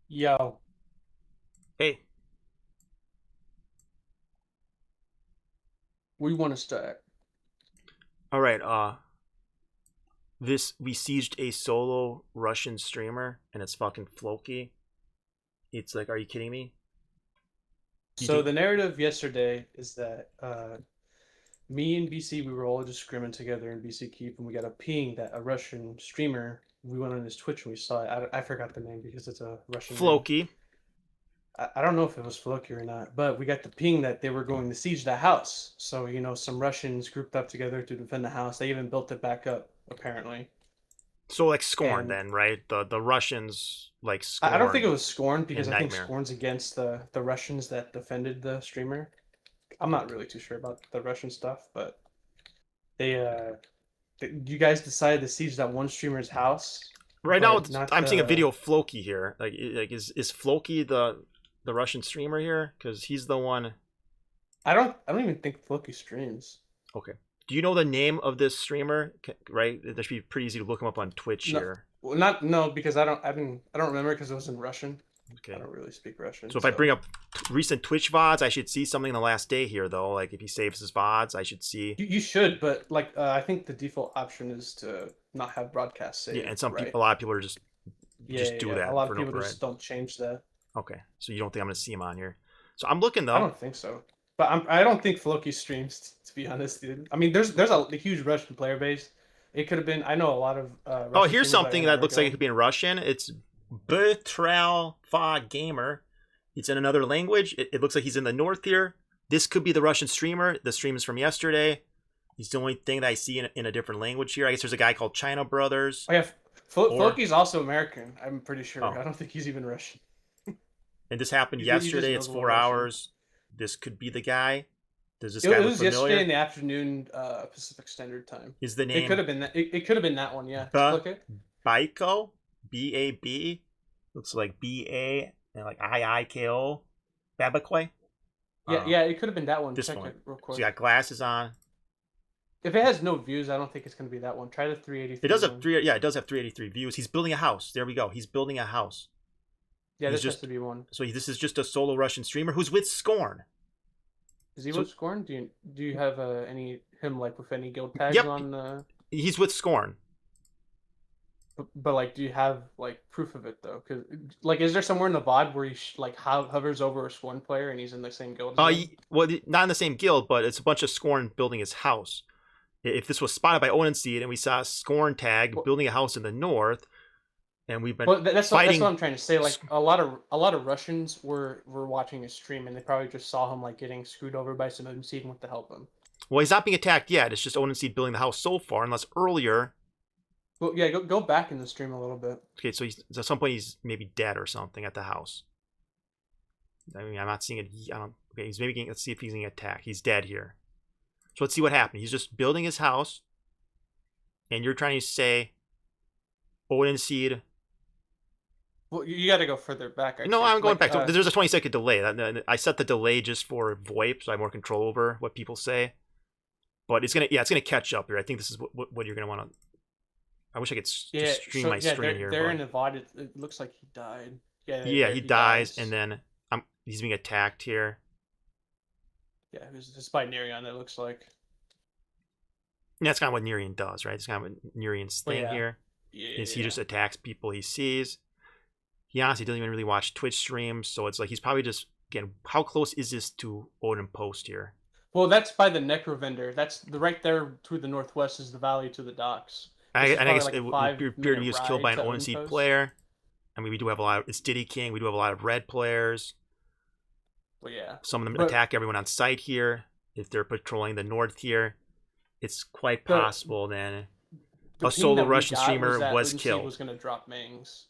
Yo, Hey, we want to start. all right. We sieged a solo Russian streamer, and it's fucking Floki. It's like, are you kidding me? You So think the narrative yesterday is that me and BC we were all just scrimming together in BC Keep, and we got a ping that a Russian streamer. We went on his Twitch and we saw it. I forgot the name because it's a Russian name. Floki? I don't know if it was Fluky or not, but we got the ping that they were going to siege that house. So some Russians grouped up together to defend the house. They even built it back up apparently. So like Scorn, And then, right? The Russians like I don't think it Scorn was Scorn because and I think Nightmare. Scorn's against the Russians that defended the streamer. I'm not really too sure about the Russian stuff, but they you guys decided to siege that one streamer's house, Right now, but not I'm seeing a the. video of Floki here. Is Floki the Russian streamer here? Because he's the one. I don't even think Floki streams. Okay. Do you know the name of this streamer? Right, that should be pretty easy to look him up on Twitch No, here. well, not no because I don't remember because it was in Russian. I Okay. don't really speak Russian, So if I so bring up recent Twitch VODs, I should see something in the last day here, though. Like if he saves his VODs, I should see. you should. But like I think the default option is to not have broadcast Yeah, and saved, some right? people, a lot of people are Yeah, just yeah, do yeah. A that lot for of no people bread. just don't change that. Okay, so you don't think I'm gonna see him on here? So I'm looking I though. don't think so. But I don't think Floki streams, to be honest, dude. I mean, there's a huge Russian player base. It could have been. I know a lot of Oh, Russian here's streamers like something that looks like it Amerigo. could be in Russian. It's Bertral Fa Gamer. It's in another language. It looks like he's in the north here. This could be the Russian streamer. The stream is from yesterday. He's the only thing that I see in a different language here. I guess there's a guy called China Brothers. Oh yeah, Or Floki's also American. I'm pretty sure. oh, I don't think he's even Russian. and this happened He just yesterday. It's knows a little four Russian. hours. This could be the guy. Does this It, guy it look was yesterday in familiar? the afternoon, Pacific Standard Time. Is the It could name have been that. It could have been that one. Yeah. B Click it. Baiko? BAB? Looks like BA and like IIKO. Babakwe? Yeah, yeah. It could have been that one. This Check one. it real So you quick. got glasses on. If it has no views, I don't think it's gonna be that one. Try the It 383 does have one. three. Yeah, it does have 383 views. He's building a house. There we go. He's building a house. Yeah, He's this has just to be one. so this is just a solo Russian streamer who's with Scorn. Is he So with Scorn? Do you have any him like with any guild tags yep, on? he's with Scorn. But like, do you have like proof of it though? Because like, is there somewhere in the VOD where he like hovers over a Scorn player and he's in the same guild as them? Well, not in the same guild, but it's a bunch of Scorn building his house. If this was spotted by Odin Seed and we saw Scorn tag Well, building a house in the north, and we've been that's what fighting. I'm trying to say. Like a lot of Russians were watching his stream and they probably just saw him like getting screwed over by some MC and went to help him. Well, he's not being attacked yet. It's just Odin Seed building the house so far, unless earlier. Well, yeah, go back in the stream a little bit. Okay, so at some point he's maybe dead or something at the house. I mean, I'm not seeing it. I don't. Okay, he's maybe getting. Let's see if he's getting attacked. He's dead here. So let's see what happened. He's just building his house, and you're trying to say Odin Seed. Well, you got to go further back, I No, think. I'm going Like, back. There's a 20-second delay. I set the delay just for VoIP, so I have more control over what people say. But it's gonna catch up here. I think this is what you're gonna want to. I wish I could yeah, just stream so my yeah, screen here, they're in but the VOD. It looks like he died. Yeah, yeah, there he he dies, and dies. then he's being attacked here. Yeah, it's by Nerion, it looks like. And that's kind of what Nerian does, right? It's kind of what Nerian's But thing yeah, here. yeah, Is yeah, he yeah. just attacks people he sees. He honestly doesn't even really watch Twitch streams, so it's like he's probably just again. How close is this to OdinPost here? Well, that's by the Necro Vendor. That's the right there to the northwest is the valley to the docks. This is And I probably guess like a it would five appear to minute be was killed by ride an to Odin Seed Outpost. player. I mean, we do have a lot of it's Diddy King. We do have a lot of red players. But yeah, Some of them but attack everyone on site here. If they're patrolling the north here, it's quite the possible then the a ping solo that we Russian got was streamer that was Odin Seed killed. was gonna drop Mangs.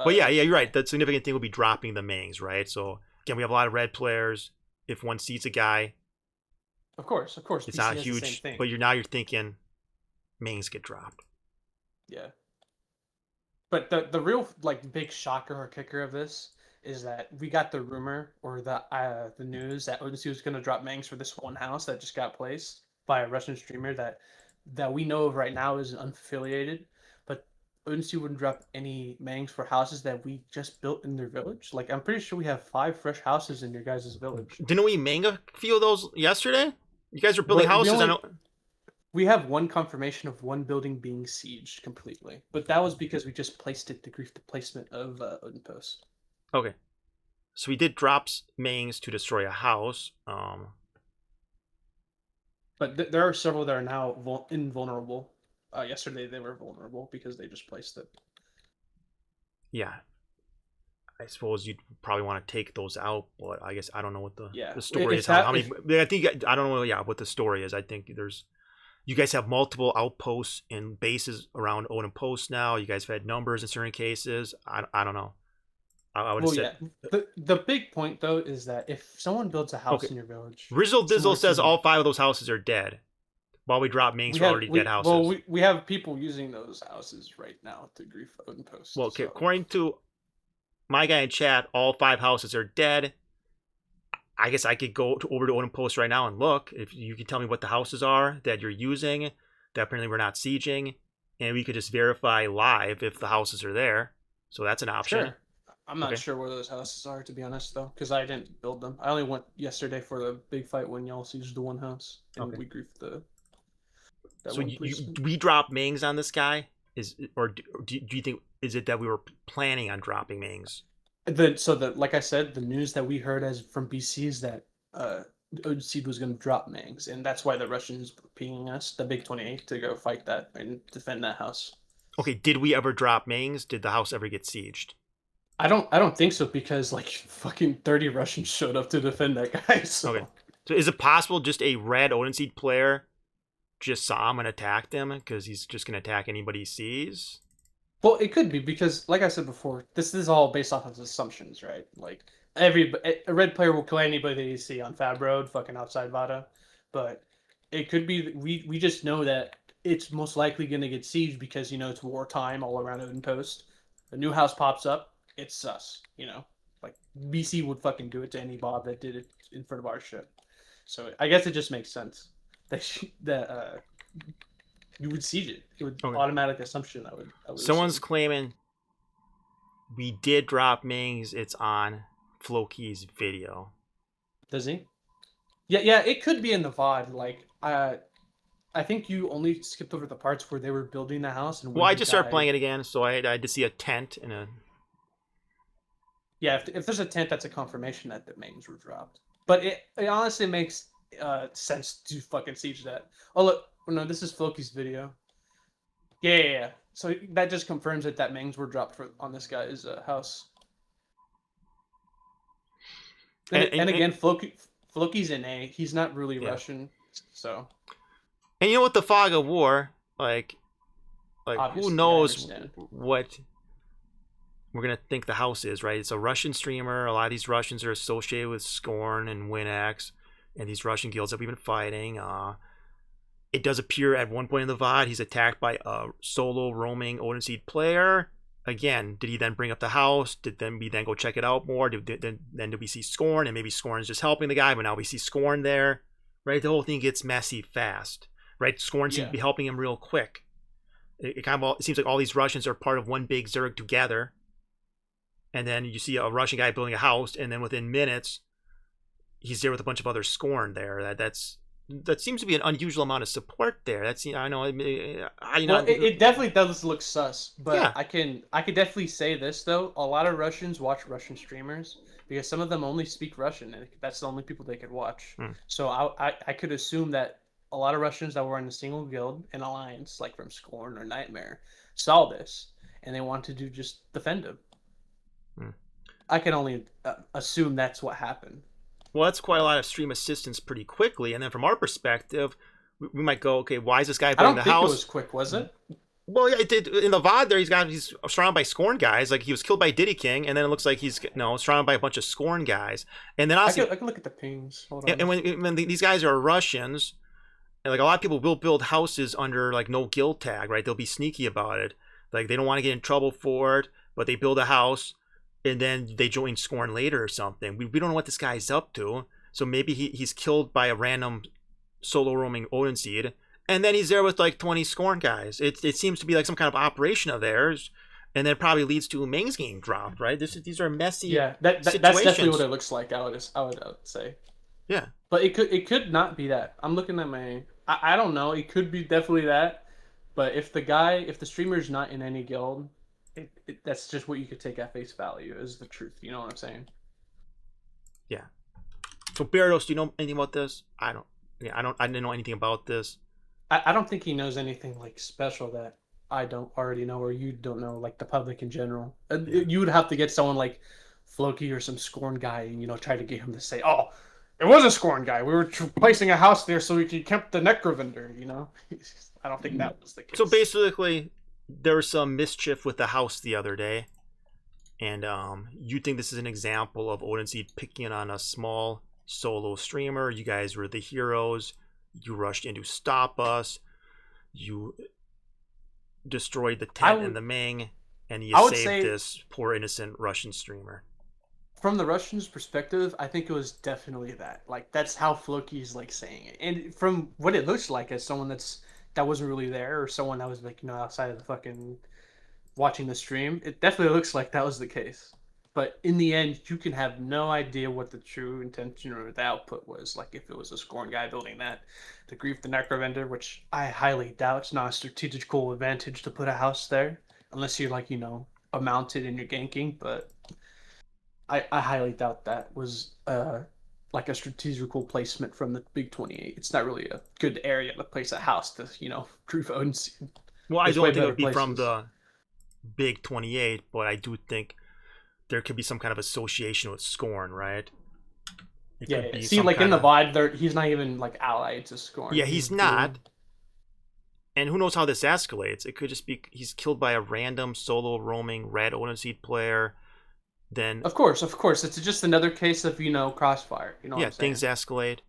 But Uh, yeah, you're right. The significant thing will be dropping the mains, right? So again, we have a lot of red players. If one sees a guy, of course, it's BC not has the same huge. thing. But you're thinking mains get dropped. Yeah. But the real like big shocker or kicker of this is that we got the rumor or the news that Odyssey was going to drop Mangs for this one house that just got placed by a Russian streamer that we know of right now is unaffiliated. But OdinC wouldn't drop any mangs for houses that we just built in their village? Like, I'm pretty sure we have 5 fresh houses in your guys' village. Didn't we mang a few of those yesterday? You guys were building But houses. I know. we have one confirmation of one building being sieged completely, but that was because we just placed it to grief the placement of OdinPost. Okay, so we did drop mangs to destroy a house. But there are several that are now invulnerable. Yesterday they were vulnerable because they just placed it. Yeah, I suppose you'd probably want to take those out, but I guess I don't know what the story is. How many? I think I don't know. Yeah, what the story is. I think there's. You guys have multiple outposts and bases around OdinPost now. You guys have had numbers in certain cases. I don't know. I would say. Yeah. The big point though is that if someone builds a house in your village, RiversLIVE says all 5 of those houses are dead. While we drop mangs for already dead houses. Well, we have people using those houses right now to grief OdinPost. Well, okay, so. According to my guy in chat, all 5 houses are dead. I guess I could go over to OdinPost right now and look. If you can tell me what the houses are that you're using, that apparently we're not sieging, and we could just verify live if the houses are there. So that's an option. Sure. I'm not sure where those houses are, to be honest, though, because I didn't build them. I only went yesterday for the big fight when y'all sieged the one house, and we griefed the. So we drop mangs on this guy, or do you think is it that we were planning on dropping mangs? Like I said, the news that we heard from BC is that OdinC was going to drop mangs, and that's why the Russians were pinging us, the Big 28, to go fight that and defend that house. Okay, did we ever drop mangs? Did the house ever get sieged? I don't think so, because like fucking 30 Russians showed up to defend that guy. So. Okay, so is it possible just a red OdinC player just saw him and attacked him because he's just going to attack anybody he sees? Well, it could be, because like I said before, this is all based off of assumptions, right? Like a red player will kill anybody you see on Fab Road, fucking outside Vada, but it could be we just know that it's most likely going to get sieged because it's wartime all around OdinPost. A new house pops up, it's sus, like BC would fucking do it to any Bob that did it in front of our ship. So I guess it just makes sense that you would siege it. It would automatic assumption. I would Someone's assume. claiming we did drop mangs. It's on Floki's video. Does he? Yeah. It could be in the VOD. Like I think you only skipped over the parts where they were building the house. And I just started playing it again, so I had to see a tent and a. Yeah, if there's a tent, that's a confirmation that the mangs were dropped. But it honestly makes sense to fucking siege that. Oh look. No, this is Floki's video. Yeah. So that just confirms that mangs were dropped on this guy's house. And again, Floki's an A. He's not really Russian, so. And you know what? The fog of war, like obviously, who knows what we're gonna think the house is, right? It's a Russian streamer. A lot of these Russians are associated with Scorn and WinX, and these Russian guilds that we've been fighting. It does appear at one point in the VOD he's attacked by a solo roaming OdinC player. Again, did he then bring up the house? Did we then go check it out more? Then did we see Scorn? And maybe Scorn's just helping the guy, but now we see Scorn there. Right? The whole thing gets messy fast. Right? Scorn seems to be helping him real quick. It seems like all these Russians are part of one big Zerg together. And then you see a Russian guy building a house, and then within minutes, he's there with a bunch of other Scorn there. That seems to be an unusual amount of support there. I know. It definitely does look sus, but I could definitely say this though. A lot of Russians watch Russian streamers because some of them only speak Russian, and that's the only people they could watch. So I could assume that a lot of Russians that were in a single guild, an alliance, like from Scorn or Nightmare, saw this and they wanted to just defend him. I can only assume that's what happened. Well, that's quite a lot of stream assistance pretty quickly, and then from our perspective, we might go, okay, why is this guy building the house? I don't think it was quick, was it? Well, yeah, it did. In the VOD there, he's surrounded by Scorn guys. Like, he was killed by Diddy King, and then it looks like he's surrounded by a bunch of Scorn guys. And then honestly, I can look at the pings. Hold on. And when these guys are Russians, and like a lot of people will build houses under like no guild tag, right? They'll be sneaky about it. Like, they don't want to get in trouble for it, but they build a house, and then they join Scorn later or something. We don't know what this guy's up to. So maybe he's killed by a random solo roaming OdinC, And then he's there with like 20 Scorn guys. It seems to be like some kind of operation of theirs, and then probably leads to Ming's getting dropped, right? These are messy Yeah, that's definitely what situations. it looks like. I would say, Yeah. but it could not be that. I'm looking at my. I don't know. It could be definitely that, but if the streamer's not in any guild, that's just what you could take at face value as the truth. You know what I'm saying? Yeah. So Barados, do you know anything about this? I don't. Yeah, I don't. I didn't know anything about this. I don't think he knows anything like special that I don't already know or you don't know, like the public in general. Yeah. You would have to get someone like Floki or some Scorn guy and try to get him to say, "Oh, it was a Scorn guy. We were placing a house there so we could keep the necro vendor." I don't think that was the case. So basically, there was some mischief with the house the other day, and you think this is an example of OdinSeed picking on a small solo streamer? You guys were the heroes. You rushed in to stop us. You destroyed the tent and the Ming, and you saved this poor innocent Russian streamer. From the Russians' perspective, I think it was definitely that. Like that's how Floki's like saying it, and from what it looks like as someone that wasn't really there or someone that was like outside of the fucking watching the stream, it definitely looks like that was the case. But in the end, you can have no idea what the true intention or the output was. Like if it was a Scorn guy building that to grief the necro vendor, which I highly doubt. It's not a strategical advantage to put a house there unless you're like a mounted and you're ganking. But I highly doubt that was like a strategical placement from the Big 28. It's not really a good area to place a house to grief owns. Well, I don't think it would be from the Big 28, but I do think there could be some kind of association with Scorn, right? Yeah. See, like in the VOD, he's not even like allied to Scorn. Yeah, he's not. And who knows how this escalates? It could just be he's killed by a random solo roaming red OdinSeed player. Then of course, it's just another case of crossfire. Yeah, things escalate.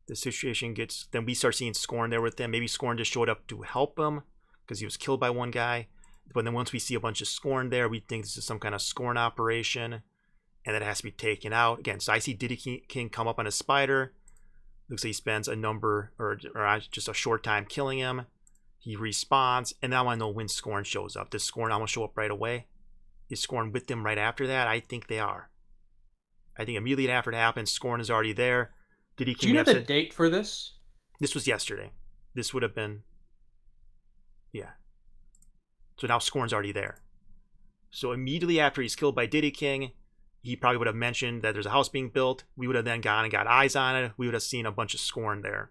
The situation gets. Then we start seeing Scorn there with them. Maybe Scorn just showed up to help him because he was killed by one guy. But then once we see a bunch of Scorn there, we think this is some kind of Scorn operation, and that it has to be taken out. Again, so I see Diddy King come up on a spider. Looks like he spends a number or just a short time killing him. He respawns, and now I know when Scorn shows up. Does Scorn almost show up right away? Is Scorn with them right after that? I think they are. I think immediately after it happens, Scorn is already there. Diddy King. Do you know the date for this? This was yesterday. This would have been, yeah. So now Scorn's already there. So immediately after he's killed by Diddy King, he probably would have mentioned that there's a house being built. We would have then gone and got eyes on it. We would have seen a bunch of Scorn there.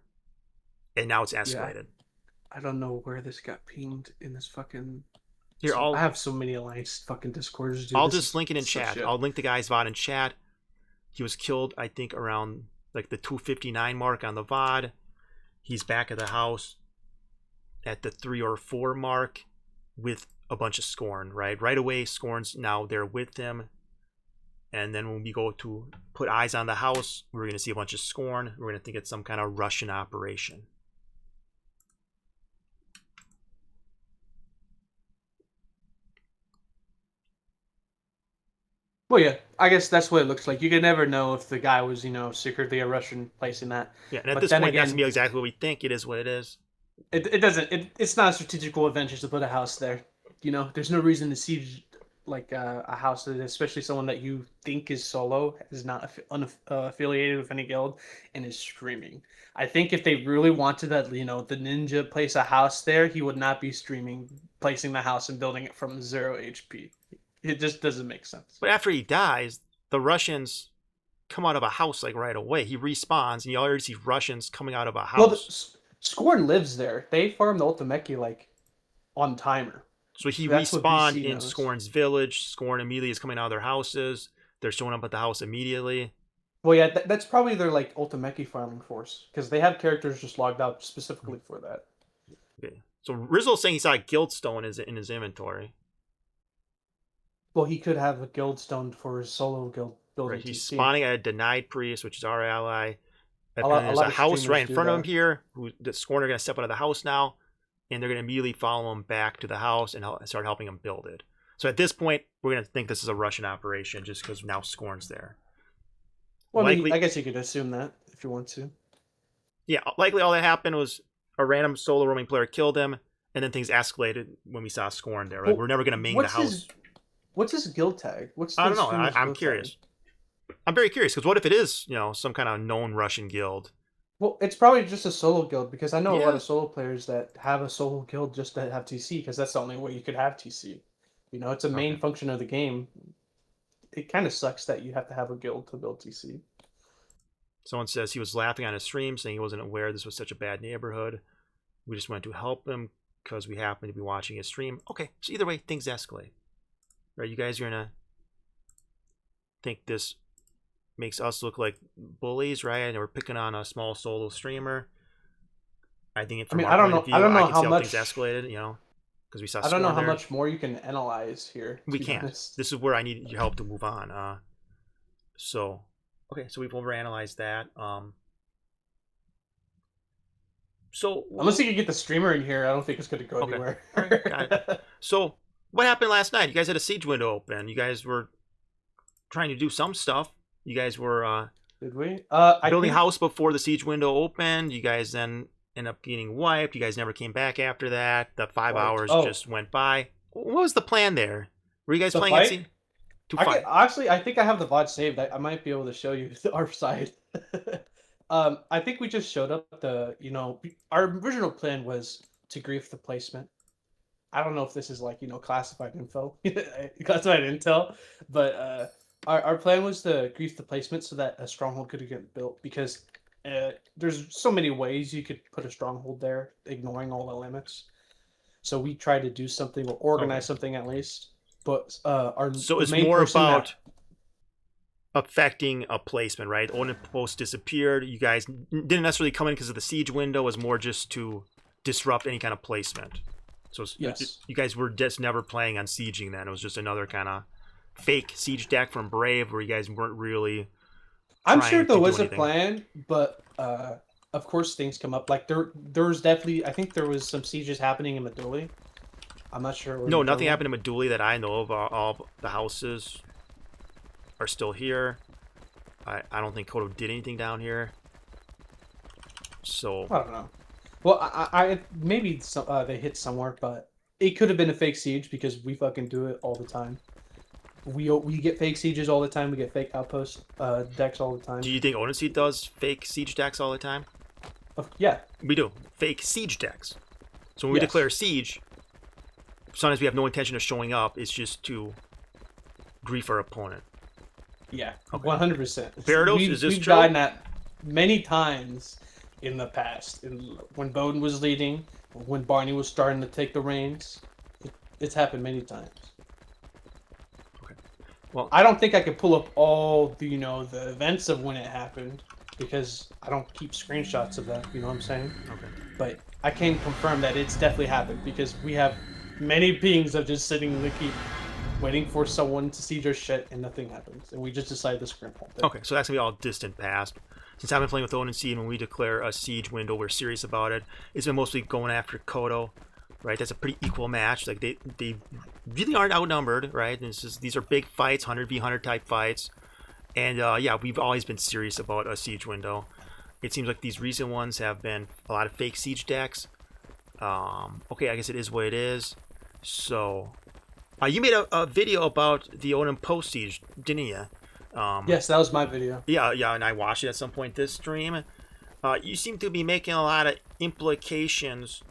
And now it's escalated. Yeah, I don't know where this got pinged in this fucking... Here, I have so many Alliance fucking Discords. Dude. I'll just link it in chat. I'll link the guy's VOD in chat. He was killed, I think, around like the 2:59 mark on the VOD. He's back at the house at the 3 or 4 mark with a bunch of Scorn, right? Right away, Scorn's now there with them. And then when we go to put eyes on the house, we're going to see a bunch of Scorn. We're going to think it's some kind of Russian operation. Well, yeah, I guess that's what it looks like. You can never know if the guy was, secretly a Russian placing that. Yeah, and at this point, that's going to be exactly what we think. It is what it is. It doesn't. It's not a strategical advantage to put a house there. There's no reason to siege like a house, especially someone that you think is solo, is not affiliated with any guild, and is streaming. I think if they really wanted that, the ninja place a house there, he would not be streaming, placing the house and building it from 0 HP. It just doesn't make sense. But after he dies, the Russians come out of a house like right away. He respawns, and you already see Russians coming out of a house. Well, Scorn lives there. They farm the Ultimeki like on timer. So he respawned in Scorn's village. Scorn immediately is coming out of their houses. They're showing up at the house immediately. Well, yeah, that's probably their like Ultimeki farming force because they have characters just logged out specifically for that. Okay. So Rizzo's saying he saw a Guildstone in his inventory. Well, he could have a Guildstone for his solo guild building. Right, he's spawning at a Denied Priest, which is our ally. There's a house right in front of him here. The Scorn are going to step out of the house now, and they're going to immediately follow him back to the house and start helping him build it. So at this point, we're going to think this is a Russian operation just because now Scorn's there. Well, likely, I guess you could assume that if you want to. Yeah, likely all that happened was a random solo roaming player killed him, and then things escalated when we saw Scorn there. Like, Well, we're never gonna main the house. What's his guild tag? What's I the don't know. streamer's I'm guild tag? curious. I'm very curious because what if it is, some kind of known Russian guild? Well, it's probably just a solo guild because I know a lot Yeah. of solo players that have a solo guild just to have TC because that's the only way you could have TC. It's a main Okay. function of the game. It kind of sucks that you have to have a guild to build TC. Someone says he was laughing on his stream, saying he wasn't aware this was such a bad neighborhood. We just went to help him because we happened to be watching his stream. Okay, so either way, things escalate. Right, you guys are gonna think this makes us look like bullies, right? And we're picking on a small solo streamer. I think from our point of view, I don't know I can how see how much things escalated, because we saw. I don't know Scorn how there. much more you can analyze here. We can't. This is where I need your help to move on. Okay, so we've overanalyzed that. So unless you can get the streamer in here, I don't think it's going to go anywhere. All right, got it. So what happened last night? You guys had a siege window open. You guys were trying to do some stuff. You guys were did we? building a house before the siege window opened. You guys then ended up getting wiped. You guys never came back after that. The 5 hours just went by. What was the plan there? Were you guys playing at siege? Actually, I think I have the VOD saved. I might be able to show you our side. I think we just showed up our original plan was to grief the placement. I don't know if this is classified info, classified intel, but our plan was to grief the placement so that a stronghold could get built because there's so many ways you could put a stronghold there, ignoring all the limits. So we tried to do something or organize something at least. But so it's more about affecting a placement, right? OdinPost disappeared. You guys didn't necessarily come in because of the siege window. It was more just to disrupt any kind of placement. So yes. You guys were just never playing on sieging then. It was just another kind of fake siege deck from Brave where you guys weren't really. I'm sure there was a plan, but of course things come up. Like there was definitely, I think there was some sieges happening in Meduli. I'm not sure. No, nothing happened in Meduli that I know of. All the houses are still here. I don't think Koto did anything down here. So I don't know. Well, I maybe they hit somewhere, but it could have been a fake siege because we fucking do it all the time. We get fake sieges all the time. We get fake outpost decks all the time. Do you think OdinSeed does fake siege decks all the time? Yeah, we do. Fake siege decks. So when we declare siege, sometimes we have no intention of showing up. It's just to grief our opponent. Yeah, 100%. Barados, is this we've true? Gotten that many times in the past. When Bowden was leading, when Barney was starting to take the reins, it's happened many times. Okay. Well, I don't think I could pull up all the the events of when it happened because I don't keep screenshots of that. You know what I'm saying? Okay. But I can confirm that it's definitely happened because we have many pings of just sitting in the keep waiting for someone to siege our shit and nothing happens. And we just decide to scrim hold it. Okay, so that's going to be all distant past. Since I've been playing with OdinSeed, and when we declare a siege window, we're serious about it. It's been mostly going after Koto, right? That's a pretty equal match. Like they really aren't outnumbered, right? And these are big fights, 100v100 type fights. And yeah, we've always been serious about a siege window. It seems like these recent ones have been a lot of fake siege decks. Okay, I guess it is what it is. So, you made a video about the OdinPost Siege, didn't you? Yes, that was my video. Yeah, and I watched it at some point this stream. You seem to be making a lot of implications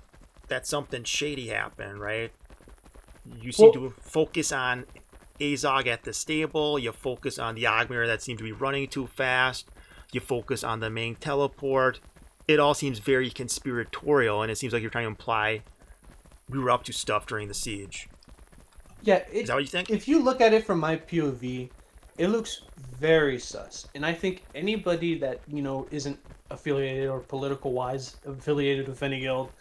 that something shady happened, right? You seem to focus on Azog at the stable. You focus on the Ogmir that seems to be running too fast. You focus on the main teleport. It all seems very conspiratorial, and it seems like you're trying to imply we were up to stuff during the siege. Yeah, is that what you think? If you look at it from my POV, it looks very sus. And I think anybody that, isn't affiliated or political-wise affiliated with any guild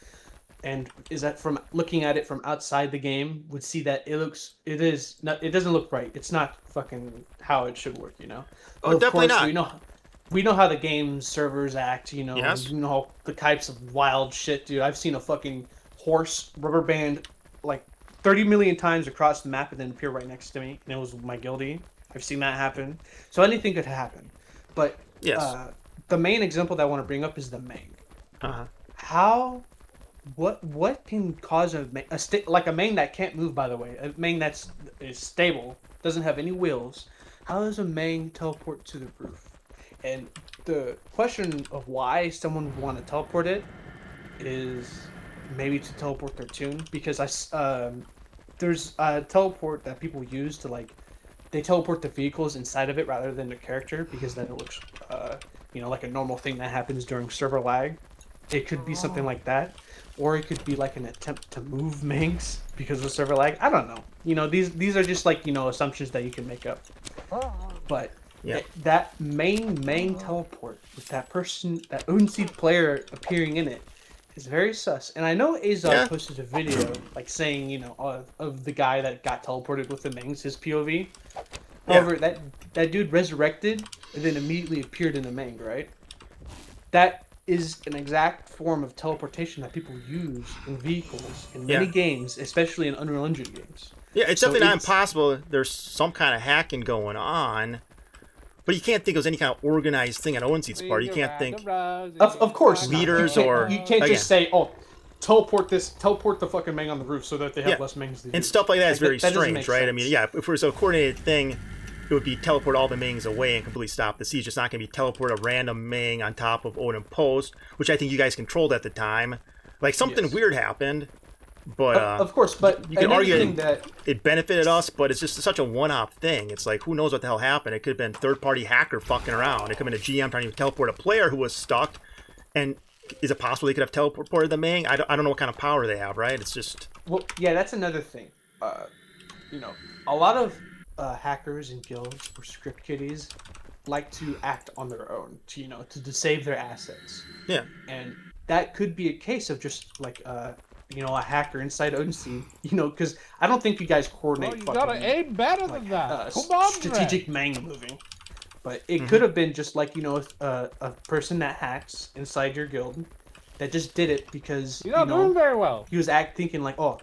and is that from looking at it from outside the game would see that it doesn't look right. It's not fucking how it should work, Oh, definitely not. We know how the game servers act, Yes. You know the types of wild shit, dude. I've seen a fucking horse rubber band like 30 million times across the map and then appear right next to me, and it was my guildie. I've seen that happen. So anything could happen. But yes. The main example that I want to bring up is the Mang. Uh-huh. How what can cause like a main that can't move? By the way, a main is stable, doesn't have any wheels. How does a main teleport to the roof? And the question of why someone would want to teleport it is maybe to teleport their tune, because there's a teleport that people use to like they teleport the vehicles inside of it rather than the character, because then it looks like a normal thing that happens during server lag. It could be something like that, or it could be like an attempt to move Minx because of server lag. I don't know. These are just like assumptions that you can make up. But Yeah. that main teleport with that person, that Unseed player appearing in it, is very sus. And I know Azog posted a video like saying of the guy that got teleported with the Mings, his POV. However, that dude resurrected and then immediately appeared in the Mang, right? That is an exact form of teleportation that people use in vehicles in many games, especially in Unreal Engine games. Yeah, it's definitely not impossible. There's some kind of hacking going on, but you can't think it was any kind of organized thing on Owenseed's part. You can't think, of course, leaders you can't just say, "Oh, teleport the fucking Mang on the roof so that they have less Mangs to and use." stuff like that is very that strange, right? Sense. I mean, yeah, if it was a coordinated thing, it would be teleport all the Mangs away and completely stop the siege. It's not going to be teleport a random Mang on top of OdinPost, which I think you guys controlled at the time. Like something weird happened, but of course, but you can argue that it benefited us, but it's just such a one-off thing. It's like, who knows what the hell happened? It could have been third-party hacker fucking around. It could have been a GM trying to teleport a player who was stuck. And is it possible they could have teleported the Mang? I don't know what kind of power they have, right? It's just... Well, yeah, that's another thing. A lot of hackers and guilds or script kiddies like to act on their own to save their assets. Yeah. And that could be a case of just like a hacker inside Odin, because I don't think you guys coordinate. You gotta aim better than that. Come on, strategic Mang moving. But it could have been just like a person that hacks inside your guild that just did it because you don't move very well. He was thinking like, oh,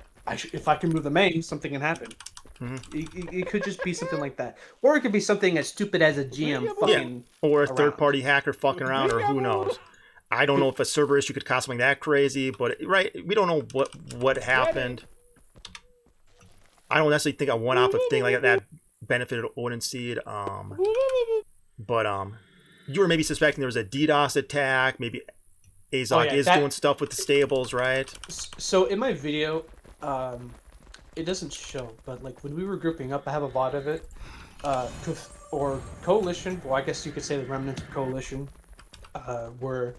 if I can move the Mang, something can happen. It could just be something like that, or it could be something as stupid as a GM fucking, or a third-party hacker fucking around, or who knows. I don't know if a server issue could cause something that crazy, but we don't know what happened. I don't necessarily think a one-off thing like that benefited Odinseed. But you were maybe suspecting there was a DDoS attack. Maybe Azog is doing stuff with the stables, right? So in my video, it doesn't show, but like when we were grouping up, I have a VOD of it. Or Coalition, well, I guess you could say the remnants of Coalition, were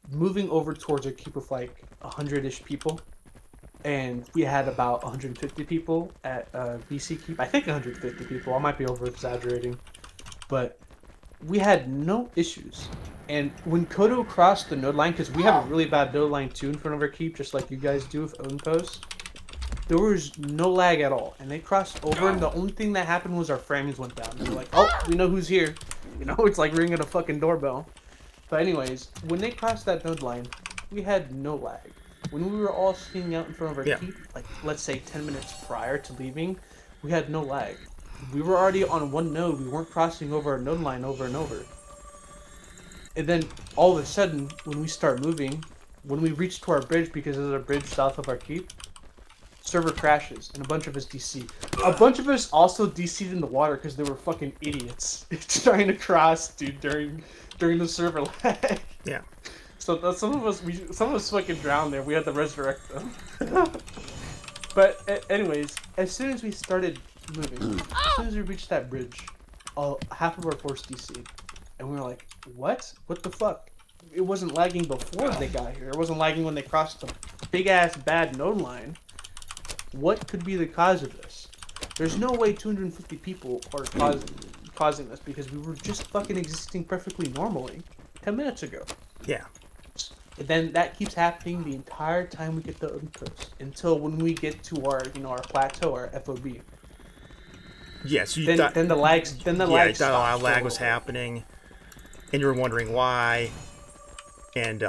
moving over towards a keep with like 100-ish people, and we had about 150 people at BC Keep. I think 150 people. I might be over exaggerating, but we had no issues. And when Koto crossed the node line, because we have a really bad node line too in front of our keep, just like you guys do with OdinPost, there was no lag at all. And they crossed over, and the only thing that happened was our frames went down. They were like, oh, we know who's here. It's like ringing a fucking doorbell. But anyways, when they crossed that node line, we had no lag. When we were all sitting out in front of our keep, like let's say 10 minutes prior to leaving, we had no lag. We were already on one node. We weren't crossing over our node line over and over. And then all of a sudden, when we start moving, when we reach to our bridge, because there's a bridge south of our keep, server crashes and a bunch of us DC. A bunch of us also DC'd in the water because they were fucking idiots trying to cross, dude, during the server lag. Yeah. So some of us fucking drowned there. We had to resurrect them. But anyways, as soon as we started moving, as soon as we reached that bridge, half of our force DC, and we were like, "What? What the fuck?" It wasn't lagging before they got here. It wasn't lagging when they crossed the big ass bad node line. What could be the cause of this? There's no way 250 people are causing this, because we were just fucking existing perfectly normally 10 minutes ago. Yeah. And then that keeps happening the entire time we get the OdinPost, until when we get to our our plateau, our FOB. Yeah, so then the lag stopped. A lot of lag was happening, and you were wondering why. And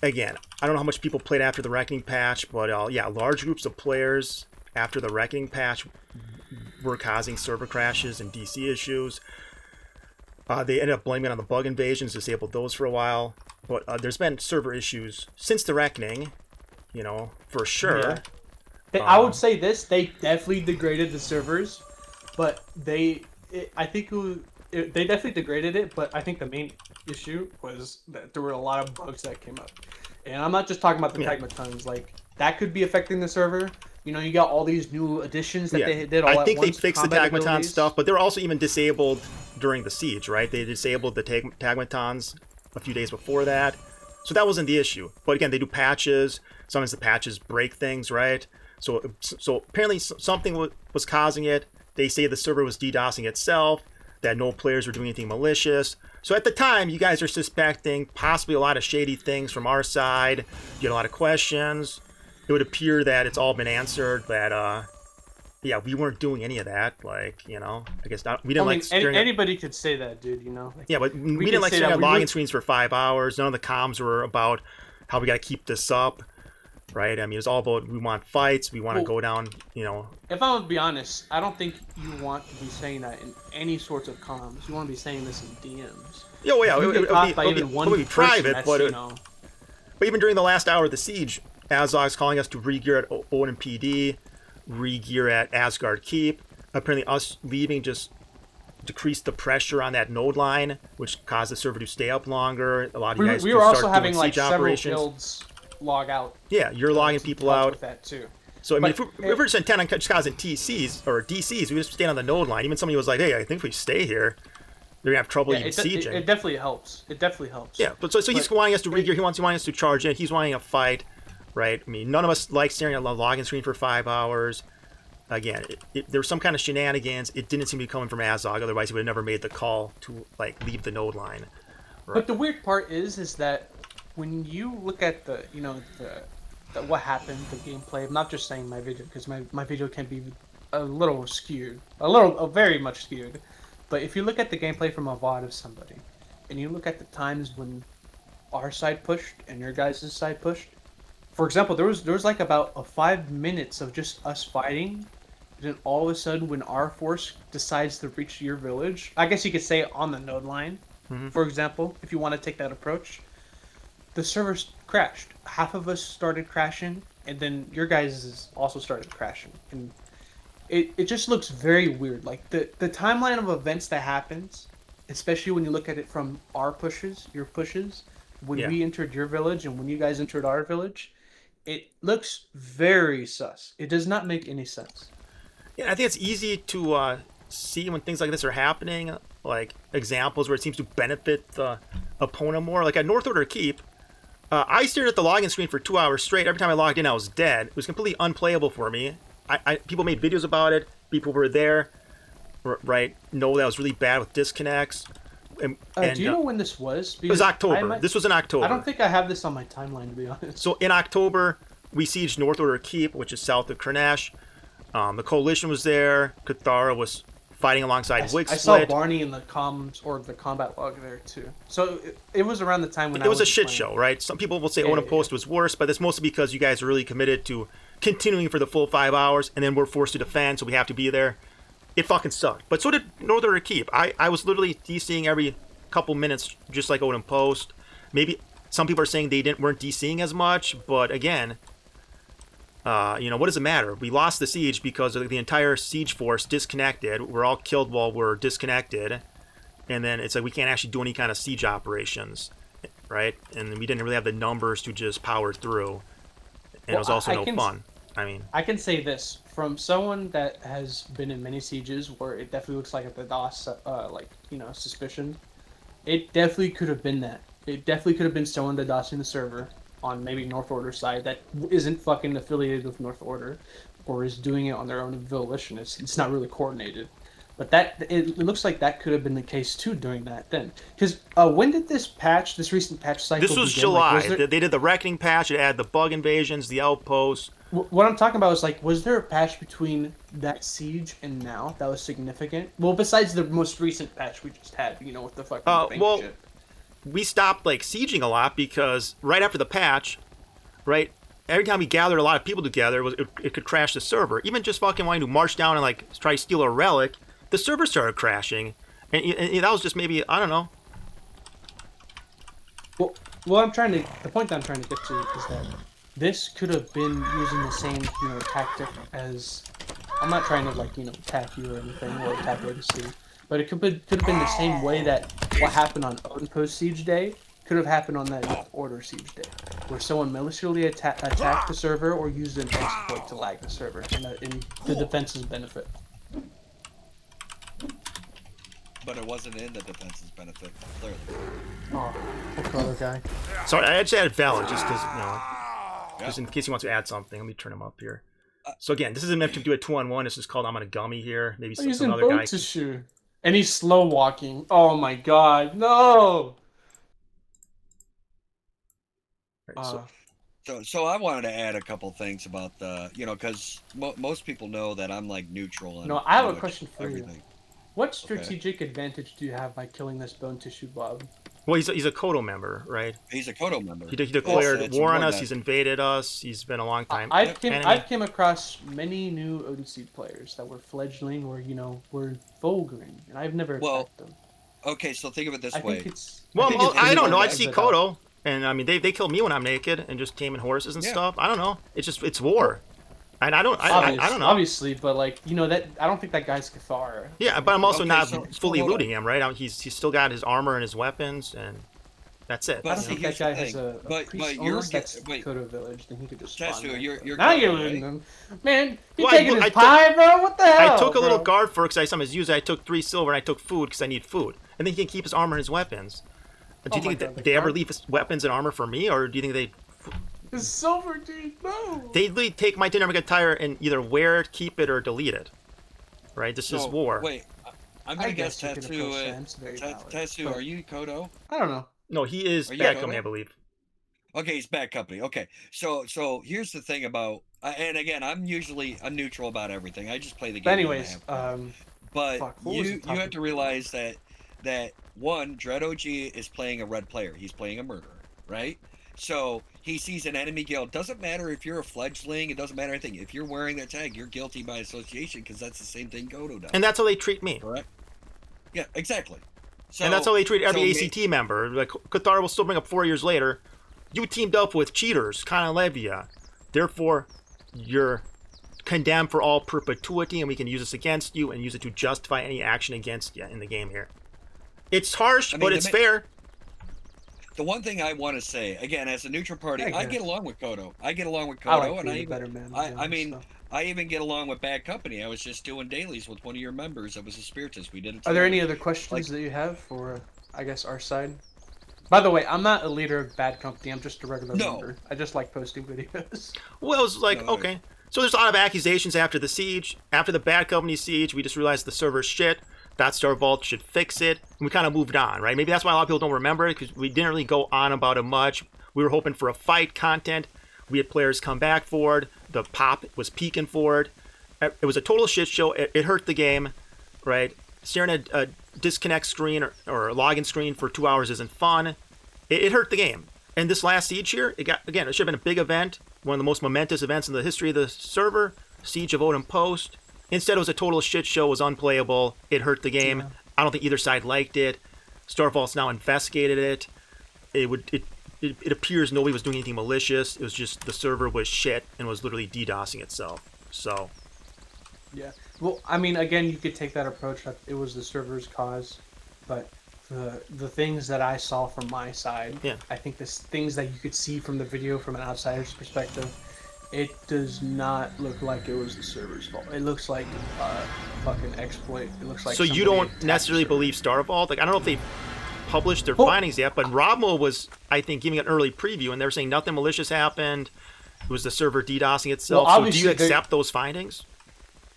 again, I don't know how much people played after the Reckoning patch, but large groups of players after the Reckoning patch were causing server crashes and DC issues. They ended up blaming it on the bug invasions, disabled those for a while. But there's been server issues since the Reckoning, for sure. Yeah. I would say this: they definitely degraded the servers, but they definitely degraded it. But I think the main issue was that there were a lot of bugs that came up, and I'm not just talking about the tagmatons. Like that could be affecting the server. You got all these new additions that they did all at once. I think they fixed the tagmaton abilities. stuff, but they were also even disabled during the siege, right? They disabled the tagmatons a few days before that. So that wasn't the issue. But again, they do patches. Sometimes the patches break things, right? So apparently something was causing it. They say the server was DDoSing itself, that no players were doing anything malicious. So at the time, you guys are suspecting possibly a lot of shady things from our side. You get a lot of questions. It would appear that it's all been answered, that we weren't doing any of that. Like, I guess not. We didn't anybody could say that, dude. Like, yeah, but we didn't staring at login screens for 5 hours. None of the comms were about how we got to keep this up, right? I mean, it's all about we want fights. We want to go down. If I'm gonna be honest, I don't think you want to be saying that in any sorts of comms. You want to be saying this in DMs. Yeah, well, yeah, it would be private, but even during the last hour of the siege, Azog's calling us to re-gear at Odin PD, re-gear at Asgard Keep. Apparently us leaving just decreased the pressure on that node line, which caused the server to stay up longer. A lot of you guys we were also having like several guilds log out. Yeah, you're logging people out. With that too. So I mean, if we're just intent on just causing TCs or DCs, we just stay on the node line. Even somebody was like, "Hey, I think if we stay here, they're gonna have trouble even sieging." It definitely helps. It definitely helps. Yeah, but so he's wanting us to re-gear. He's wanting us to charge in. He's wanting a fight. Right? I mean, none of us like staring at the login screen for 5 hours. Again, there was some kind of shenanigans. It didn't seem to be coming from Azog. Otherwise, he would have never made the call to leave the node line. Right? But the weird part is that when you look at the what happened, the gameplay. I'm not just saying my video because my video can be a little skewed, very much skewed. But if you look at the gameplay from a VOD of somebody, and you look at the times when our side pushed and your guys' side pushed. For example, there was like about 5 minutes of just us fighting, and then all of a sudden, when our force decides to reach your village, I guess you could say on the node line, for example, if you want to take that approach, the servers crashed. Half of us started crashing, and then your guys also started crashing, and it just looks very weird. Like the timeline of events that happens, especially when you look at it from your pushes, when we entered your village and when you guys entered our village. It looks very sus. It does not make any sense. Yeah, I think it's easy to see when things like this are happening, like examples where it seems to benefit the opponent more. Like at North Order Keep, I stared at the login screen for 2 hours straight. Every time I logged in, I was dead. It was completely unplayable for me. People made videos about it. People were there, right? Know that was really bad with disconnects. And, do you know when this was? Because it was October. This was in October. I don't think I have this on my timeline, to be honest. So in October, we sieged North Order Keep, which is south of Kernesh. The Coalition was there. Cathara was fighting alongside Wigsplit. I saw Barney in the comms or the combat log there too. So it was around the time when it was a shit show, right? Some people will say OdinPost was worse, but that's mostly because you guys are really committed to continuing for the full 5 hours, and then we're forced to defend, so we have to be there. It fucking sucked. But so did North Order Keep. I was literally DCing every couple minutes, just like OdinPost. Maybe some people are saying they weren't DCing as much, but again, what does it matter? We lost the siege because the entire siege force disconnected. We're all killed while we're disconnected, and then it's like we can't actually do any kind of siege operations, right? And we didn't really have the numbers to just power through, and it was also no fun. I mean, I can say this from someone that has been in many sieges where it definitely looks like a DOS, suspicion. It definitely could have been that. It definitely could have been someone DDoSing the server on maybe North Order side that isn't fucking affiliated with North Order, or is doing it on their own volition. It's not really coordinated. But it looks like that could have been the case too during that then. Because when did this recent patch cycle This was begin? July. They did the Reckoning patch. It had the bug invasions, the outposts. What I'm talking about is was there a patch between that siege and now that was significant? Well, besides the most recent patch we just had, with the fucking shit. We stopped sieging a lot because right after the patch, right, every time we gathered a lot of people together, it could crash the server. Even just fucking wanting to march down and try to steal a relic, the server started crashing, and that was just maybe, I don't know. Well, the point that I'm trying to get to is that this could have been using the same, tactic as. I'm not trying to attack you or anything or attack ODC, but it could have been the same way that what happened on OdinPost Siege Day could have happened on that Order Siege Day, where someone maliciously attacked the server or used an exploit to lag the server, in the defense's benefit. But it wasn't in the defense's benefit, clearly. Oh, poor other guy. Sorry, I just added VelleK just because, just in case he wants to add something. Let me turn him up here. So again, this isn't meant to do a 2-on-1. This is called I'm on a gummy here. Maybe some other guy. Tasu. And he's slow walking. Oh my god, no! Right, So I wanted to add a couple things about the, because most people know that I'm like neutral. On, no, I have a question for everything. you. What strategic advantage do you have by killing this bone tissue blob? Well, he's a Koto member, right? He's a Koto member. He declared war on us. He's invaded us. He's been a long time. I've came across many new OdinPost players that were fledgling or were vulgaring, and I've never attacked them. Okay, so think of it this way. I don't know. I see Koto, and I mean they kill me when I'm naked and just taming horses and stuff. I don't know. It's war. And I don't know. Obviously, but that I don't think that guy's Cathar. Yeah, but I'm also not fully looting him, right? He's still got his armor and his weapons, and that's it. But I don't think that guy has a priest. Unless that's Koto village, then he could just spawn. Tasu, you're now you're looting them, man. You taking his pie, bro? What the hell? I took a little guard for because I saw him as user. I took 3 silver and I took food because I need food, and then he can keep his armor and his weapons. Do you think that they ever leave weapons and armor for me, or do you think they? The silver dude, no. They take my dynamic attire and either wear it, keep it, or delete it. Right? This is war. Wait, I'm gonna guess Tasu. Tasu, are you Koto? I don't know. No, he is bad company, I believe. Okay, he's bad company. Okay, so here's the thing about, and again, I'm neutral about everything. I just play the game. But anyways, but you have to realize that one, Dread OG is playing a red player. He's playing a murderer, right? So he sees an enemy guild. Doesn't matter if you're a fledgling. It doesn't matter anything. If you're wearing that tag, you're guilty by association because that's the same thing Koto does. And that's how they treat me. Correct. Yeah, exactly. So, and that's how they treat every ACT member. Like Cathar will still bring up 4 years later. You teamed up with cheaters, kind of Levia. Therefore, you're condemned for all perpetuity, and we can use this against you and use it to justify any action against you in the game here. It's harsh, but it's fair. The one thing I want to say, again, as a neutral party, I get along with Koto. I even get along with Bad Company. I was just doing dailies with one of your members that was a spiritist. We did it together. Are there any other questions that you have for, I guess, our side? By the way, I'm not a leader of Bad Company. I'm just a regular member. I just like posting videos. Well, it's like, okay. So there's a lot of accusations after the siege. After the Bad Company siege, we just realized the server's shit. .StarVault should fix it, and we kind of moved on, right? Maybe that's why a lot of people don't remember it, because we didn't really go on about it much. We were hoping for a fight content. We had players come back for it. The pop was peaking for it. It was a total shit show. It hurt the game, right? Staring at a disconnect screen or a login screen for 2 hours isn't fun. It hurt the game. And this last siege here, it should have been a big event, one of the most momentous events in the history of the server, Siege of OdinPost. Instead, it was a total shit show. It was unplayable. It hurt the game. Yeah. I don't think either side liked it. StarVault's now investigated it. It appears nobody was doing anything malicious. It was just the server was shit and was literally DDoSing itself. So. Yeah. Well, I mean, again, you could take that approach that it was the server's cause, but the things that I saw from my side, I think the things that you could see from the video from an outsider's perspective, it does not look like it was the server's fault. It looks like a fucking exploit. It looks like. So you don't necessarily believe StarVault? Like, I don't know if they published their findings yet, but Robmo was, I think, giving an early preview, and they were saying nothing malicious happened. It was the server DDoSing itself. Well, so do you accept those findings?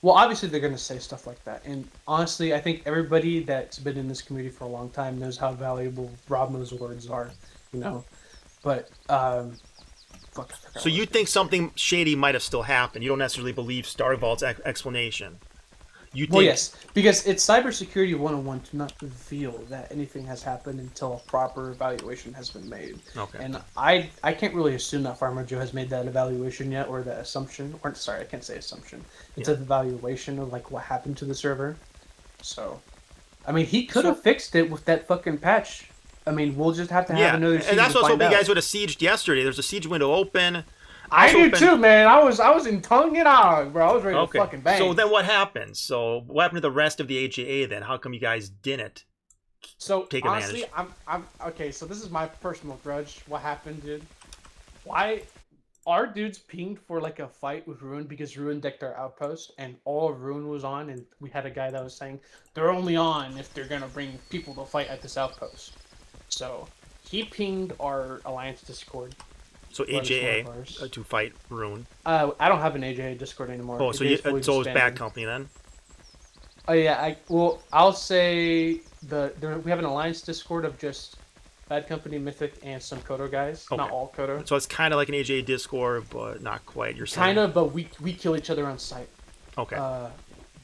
Well, obviously they're going to say stuff like that, and honestly, I think everybody that's been in this community for a long time knows how valuable Robmo's words are, But so you think something shady might have still happened? You don't necessarily believe StarVault's explanation? Well, yes, because it's cybersecurity 101 to not reveal that anything has happened until a proper evaluation has been made. Okay. And I can't really assume that Farmer Joe has made that evaluation yet, or that assumption. Or sorry, I can't say assumption. It's an evaluation of like what happened to the server. So, I mean, he could have fixed it with that fucking patch. I mean, we'll just have to have another siege. And that's what what you guys would have sieged yesterday. There's a siege window open. I did too, man. I was in tongue and all, bro. I was ready to fucking bang. So then what happened? So what happened to the rest of the AJA then? How come you guys didn't take honestly, advantage? I'm okay. So this is my personal grudge. What happened, dude? Why? Our dudes pinged for like a fight with Ruin because Ruin decked our outpost and all of Ruin was on, and we had a guy that was saying they're only on if they're gonna bring people to fight at this outpost. So he pinged our Alliance Discord. So AJA to fight Ruin. I don't have an AJA Discord anymore. Oh, so so it was Bad Company then. Oh yeah, I'll say we have an Alliance Discord of just Bad Company, Mythic, and some Koto guys. Not all Koto. So it's kind of like an AJA Discord, but not quite. You're saying kind of, but we kill each other on site. Okay.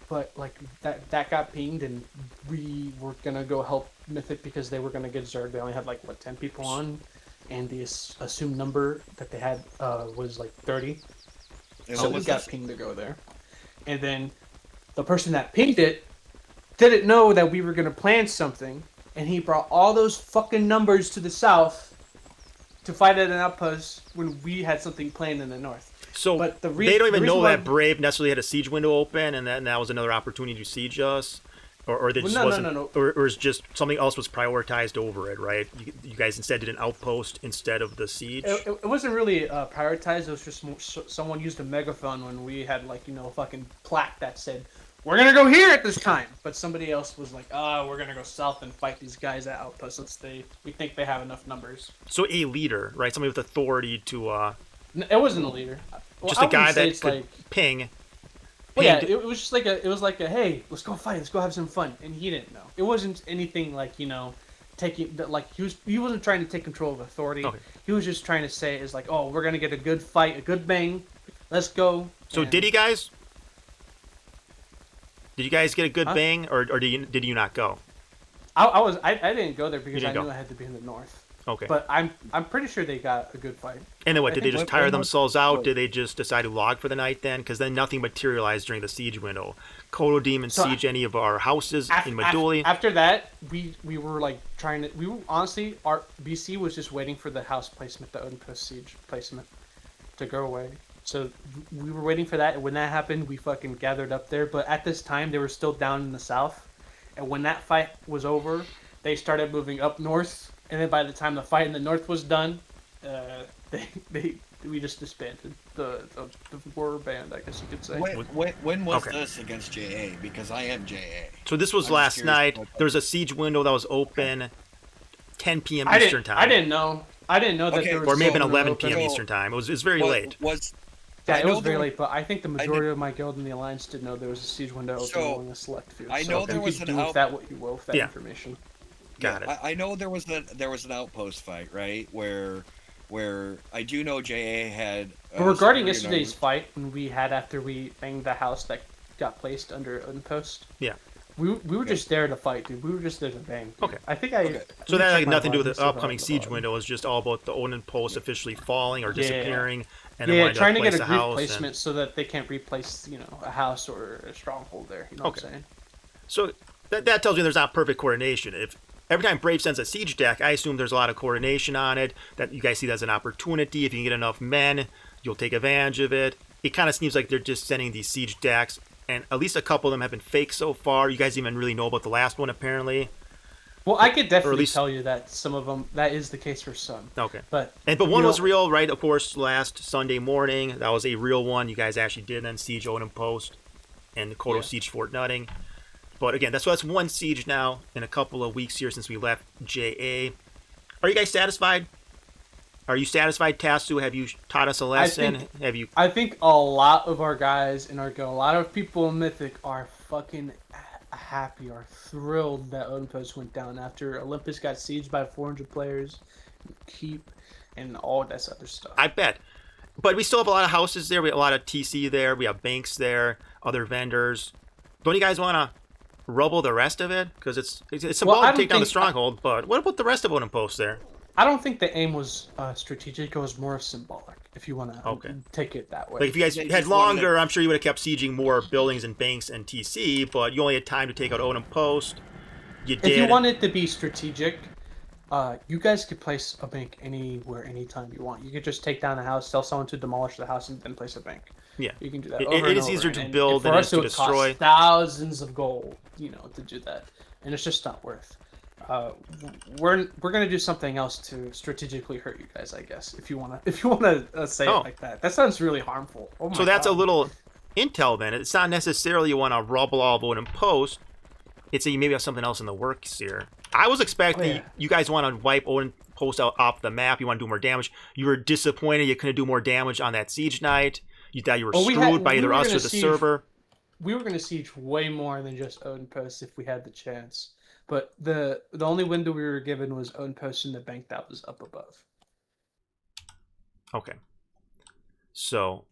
But like that got pinged, and we were gonna go help Mythic because they were gonna get Zerg. They only had like 10 people on, and the assumed number that they had was like 30. So we got pinged to go there, and then the person that pinged it didn't know that we were gonna plan something. And he brought all those fucking numbers to the south to fight at an outpost when we had something planned in the north. So they don't even know that Brave necessarily had a siege window open, and that was another opportunity to siege us, or they just no. Or it's just something else was prioritized over it, right? You guys instead did an outpost instead of the siege. It wasn't really prioritized. It was just someone used a megaphone when we had like a fucking plaque that said, "We're gonna go here at this time," but somebody else was like, we're gonna go south and fight these guys at outposts. We think they have enough numbers." So a leader, right? Somebody with authority to. It wasn't a leader. Just a guy that could ping. Well, yeah, it was just like a hey, let's go fight, let's go have some fun, and he didn't know. It wasn't anything like taking he wasn't trying to take control of authority. Okay. He was just trying to say is like, oh, we're gonna get a good fight, a good bang, let's go. So did you guys? Did you guys get a good bang, or did you not go? I didn't go there because I knew I had to be in the north. Okay. But I'm pretty sure they got a good fight. And then what? Did they just tire themselves out? Did they just decide to log for the night then? Because then nothing materialized during the siege window. Koto didn't siege any of our houses in Maduli. After that, we were like trying to. We were honestly, our BC was just waiting for the house placement, the OdinPost Siege placement, to go away. So we were waiting for that, and when that happened, we fucking gathered up there. But at this time, they were still down in the south, and when that fight was over, they started moving up north. And then by the time the fight in the north was done, we just disbanded the war band, I guess you could say. When was this against JA? Because I am JA. So this was last night. There was a siege window that was open, 10 p.m. Eastern time. I didn't know that there was. Or maybe 11 p.m. Eastern time. It was very late. It was very late, but I think the majority of my guild in the Alliance didn't know there was a siege window open in a select few. I know there was an with that what you will with that information. Got it. I know there was an outpost fight, right? Where I do know JA had. But regarding yesterday's fight, when we had after we banged the house that got placed under OdinPost. Yeah. We were just there to fight, dude. We were just there to bang. Dude. Okay. I think So that had nothing to do with the upcoming siege window. It was just all about the OdinPost officially falling or disappearing. And trying to get a group placement so that they can't replace, a house or a stronghold there. You know what I'm saying? So that tells me there's not perfect coordination. If every time Brave sends a siege deck, I assume there's a lot of coordination on it, that you guys see that as an opportunity. If you can get enough men, you'll take advantage of it. It kind of seems like they're just sending these siege decks, and at least a couple of them have been fake so far. You guys even really know about the last one, apparently. Well, I could definitely tell you that some of them, that is the case for some. Okay. But one was real, right? Of course, last Sunday morning, that was a real one. You guys actually did then siege OdinPost and the Koto siege Fort Nutting. But again, that's one siege now in a couple of weeks here since we left JA. Are you guys satisfied? Are you satisfied, Tasu? Have you taught us a lesson? I think a lot of our guys in our guild, a lot of people in Mythic are fucking happy or thrilled that OdinPost went down after Olympus got sieged by 400 players, Keep, and all that other stuff. I bet. But we still have a lot of houses there. We have a lot of TC there. We have banks there, other vendors. Don't you guys want to rubble the rest of it? Because it's symbolic to take down the stronghold, but what about the rest of OdinPost there? I don't think the aim was strategic. It was more symbolic, if you want to take it that way. Like if you guys had longer, I'm sure you would have kept sieging more buildings and banks and TC, but you only had time to take out OdinPost. You did. If you want it to be strategic, you guys could place a bank anywhere, anytime you want. You could just take down the house, tell someone to demolish the house, and then place a bank. Yeah, you can do that it over and is over. easier to and build for than it us, is to would destroy. cost thousands of gold, to do that, and it's just not worth. We're gonna do something else to strategically hurt you guys, I guess. If you wanna say it like that. That sounds really harmful. Oh my so that's God. a little intel then. It's not necessarily you want to rubble all of OdinPost. It's that you maybe have something else in the works here. I was expecting you guys want to wipe OdinPost out off the map. You want to do more damage. You were disappointed you couldn't do more damage on that siege night. You thought you were screwed by either us or the server. We were going to siege way more than just OdinPost if we had the chance. But the only window we were given was OdinPost in the bank that was up above. Okay. So.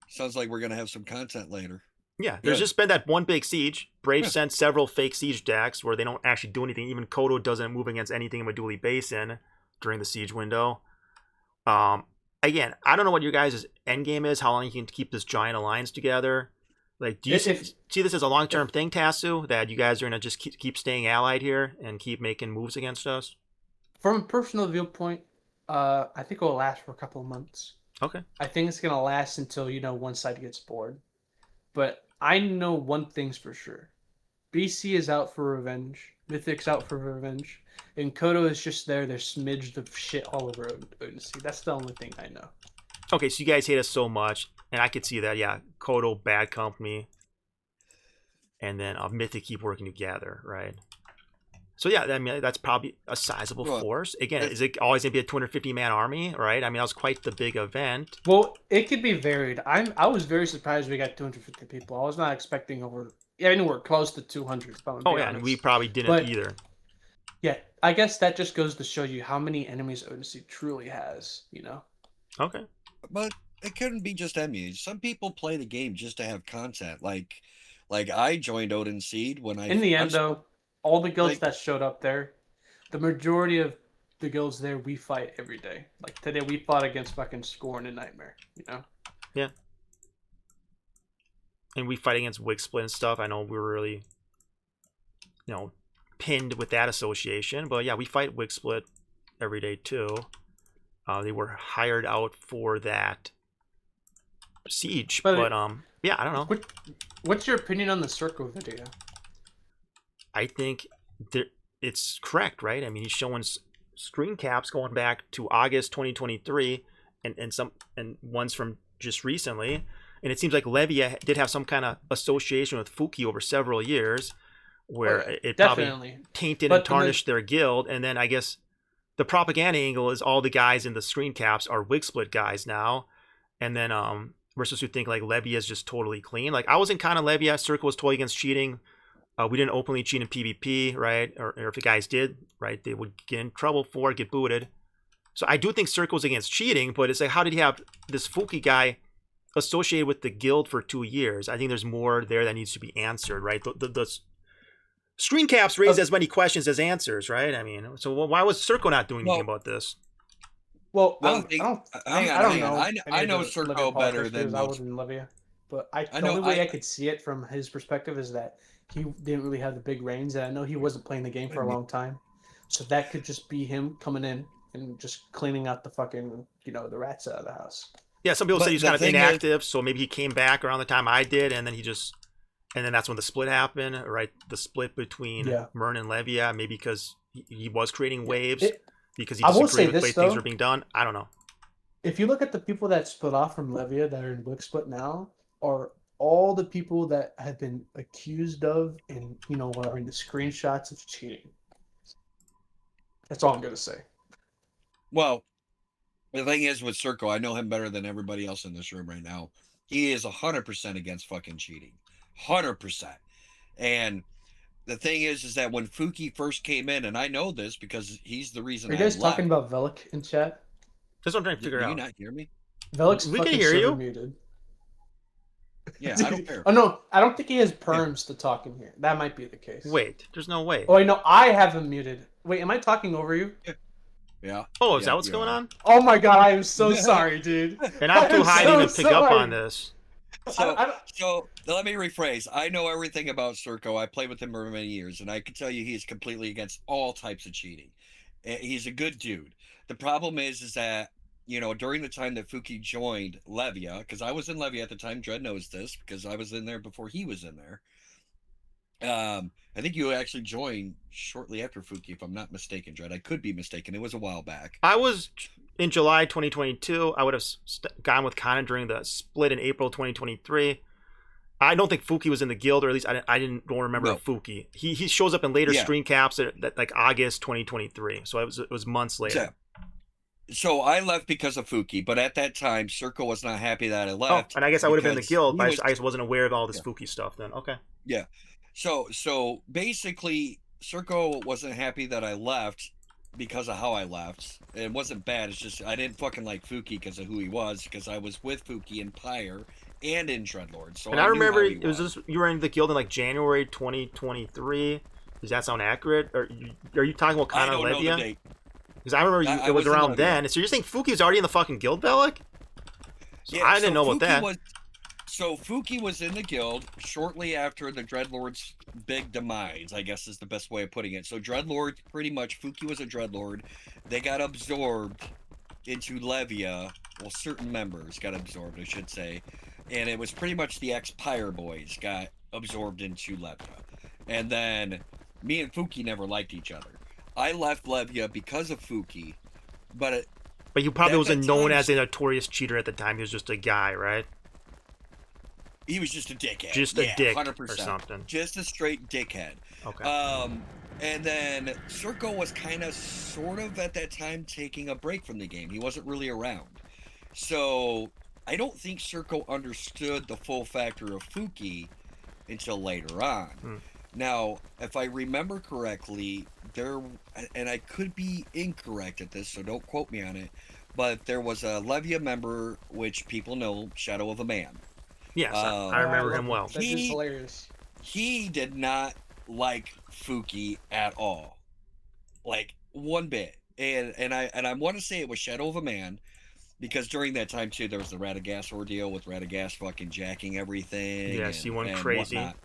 Sounds like we're going to have some content later. Yeah, there's just been that one big siege. Brave sent several fake siege decks where they don't actually do anything. Even Koto doesn't move against anything in Meduli Basin during the siege window. Again, I don't know what your guys' endgame is, how long you can keep this giant alliance together. Like, do you see this as a long-term thing, Tasu, that you guys are going to just keep staying allied here and keep making moves against us? From a personal viewpoint, I think it will last for a couple of months. Okay. I think it's going to last until, one side gets bored. But I know one thing's for sure. BC is out for revenge. Mythic's out for revenge. And Koto is just there. There's smidged of shit all over Odin. That's the only thing I know. Okay, so you guys hate us so much. And I could see that, yeah. Koto, bad company. And then Mythic keep working together, right? So yeah, I mean, that's probably a sizable force. Again, is it always going to be a 250-man army, right? I mean, that was quite the big event. Well, it could be varied. I was very surprised we got 250 people. I was not expecting anywhere close to 200. Oh yeah, and we probably didn't either. Yeah, I guess that just goes to show you how many enemies Odyssey truly has, Okay. But it couldn't be just enemies. Some people play the game just to have content. Like I joined Odin Seed when I... In the end, though, all the guilds that showed up there, the majority of the guilds there, we fight every day. Like today, we fought against fucking Scorn and Nightmare, Yeah. And we fight against Wigsplit and stuff. I know we were really, pinned with that association. But yeah, we fight Wigsplit every day too. They were hired out for that siege. But yeah, I don't know. What's your opinion on the Cerqo video? I think it's correct, right? I mean, he's showing screen caps going back to August 2023 and ones from just recently. And it seems like Levia did have some kind of association with Fooky over several years where it probably tainted and tarnished their guild. And then I guess the propaganda angle is all the guys in the screen caps are Wigsplit guys now. And then versus who think like Levia is just totally clean. Like I was in kind of Levia. Cerqo was totally against cheating. We didn't openly cheat in PvP, right? Or if the guys did, right, they would get in trouble for it, get booted. So I do think Cerqo was against cheating, but it's like, how did he have this Fooky guy associated with the guild for 2 years? I think there's more there that needs to be answered, right? The screen caps raise as many questions as answers, right? I mean, so why was Cerqo not doing anything about this? Well, I don't know. I know Cerqo better than most. I was in Levia, but the only way I could see it from his perspective is that he didn't really have the big reins, and I know he wasn't playing the game for a long time, so that could just be him coming in and just cleaning out the fucking, the rats out of the house. Yeah, some people say he's kind of inactive, so maybe he came back around the time I did, and then and then that's when the split happened, right? The split between Mern and Levia, maybe because he was creating waves, because he disagreed with the way things were being done. I don't know. If you look at the people that split off from Levia that are in Wigsplit now, are all the people that have been accused of and, are in the screenshots of cheating. That's all I'm going to say. Well, the thing is with Cerqo, I know him better than everybody else in this room right now. He is 100% against fucking cheating. 100%. And the thing is that when Fooky first came in, and I know this because he's the reason I left. Are you guys talking about VelleK in chat? That's what I'm trying to figure out. Can you not hear me? VelleK's fucking server muted. Yeah, I don't care. Oh, no, I don't think he has perms to talk in here. That might be the case. Wait, there's no way. Oh, I know. I have him muted. Wait, am I talking over you? Yeah. Oh, is that what's going on? Oh my god, I am so sorry, dude. And I'm too high to even pick up on this. So let me rephrase. I know everything about Cerqo. I played with him for many years, and I can tell you he is completely against all types of cheating. He's a good dude. The problem is that, you know, during the time that Fooky joined Levia, because I was in Levia at the time, Dread knows this because I was in there before he was in there. I think you actually joined shortly after Fooky, if I'm not mistaken, Dread. I could be mistaken. It was a while back. I was in July 2022. I would have gone with Conan during the split in April 2023. I don't think Fooky was in the guild, or at least don't remember Fooky. He shows up in later stream caps at like August 2023. So it was months later. So I left because of Fooky, but at that time, Cerqo was not happy that I left. Oh, and I guess I would have been in the guild, but I just wasn't aware of all this Fooky stuff then. Okay. Yeah. So basically, Cerqo wasn't happy that I left because of how I left. It wasn't bad. It's just I didn't fucking like Fooky because of who he was, because I was with Fooky in Pyre and in Dreadlord. So and I remember it was just, you were in the guild in like January 2023. Does that sound accurate? Or are you talking about Conan Levia? Because I remember it was around then. So you're saying Fooky was already in the fucking guild, VelleK? So yeah, I didn't know about that. So Fooky was in the guild shortly after the Dreadlord's big demise, I guess is the best way of putting it. So Dreadlord, pretty much, Fooky was a Dreadlord. They got absorbed into Levia. Well, certain members got absorbed, I should say. And it was pretty much the ex-Pyre boys got absorbed into Levia. And then me and Fooky never liked each other. I left Levia because of Fooky, but you probably wasn't known as a notorious cheater at the time. He was just a guy, right? He was just a dickhead. Just a dick 100%. Or something. Just a straight dickhead. Okay. And then Cerqo was kind of, sort of, at that time, taking a break from the game. He wasn't really around. So I don't think Cerqo understood the full factor of Fooky until later on. Now, if I remember correctly, and I could be incorrect at this, so don't quote me on it, but there was a Levia member, which people know, Shadow of a Man. Yes, I remember him well. That dude's hilarious. He did not like Fooky at all, like one bit. And I want to say it was Shadow of a Man, because during that time too, there was the Radagast ordeal with Radagast fucking jacking everything. Yes, he went crazy. Whatnot.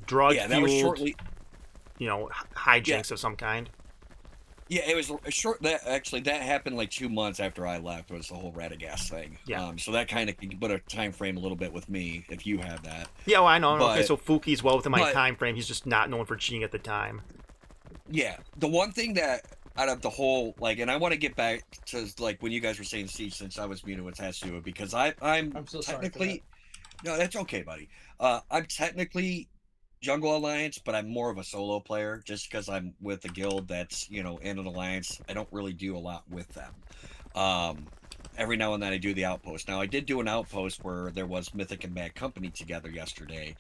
Drug fueled, that was shortly, hijinks of some kind. Yeah, it was short. That happened like 2 months after I left. Was the whole Radagast thing. Yeah. So that kind of put a time frame a little bit with me, if you have that. Yeah, well, I know. Okay, so Fooky's well within my time frame. He's just not known for cheating at the time. Yeah, the one thing that out of the whole, like, and I want to get back to like when you guys were saying Siege, since I was muted with Tasu, because I'm so technically, no, that's okay, buddy. I'm technically Jungle Alliance, but I'm more of a solo player just because I'm with a guild that's, in an alliance. I don't really do a lot with them. Every now and then I do the outpost. Now, I did do an outpost where there was Mythic and Bad Company together yesterday,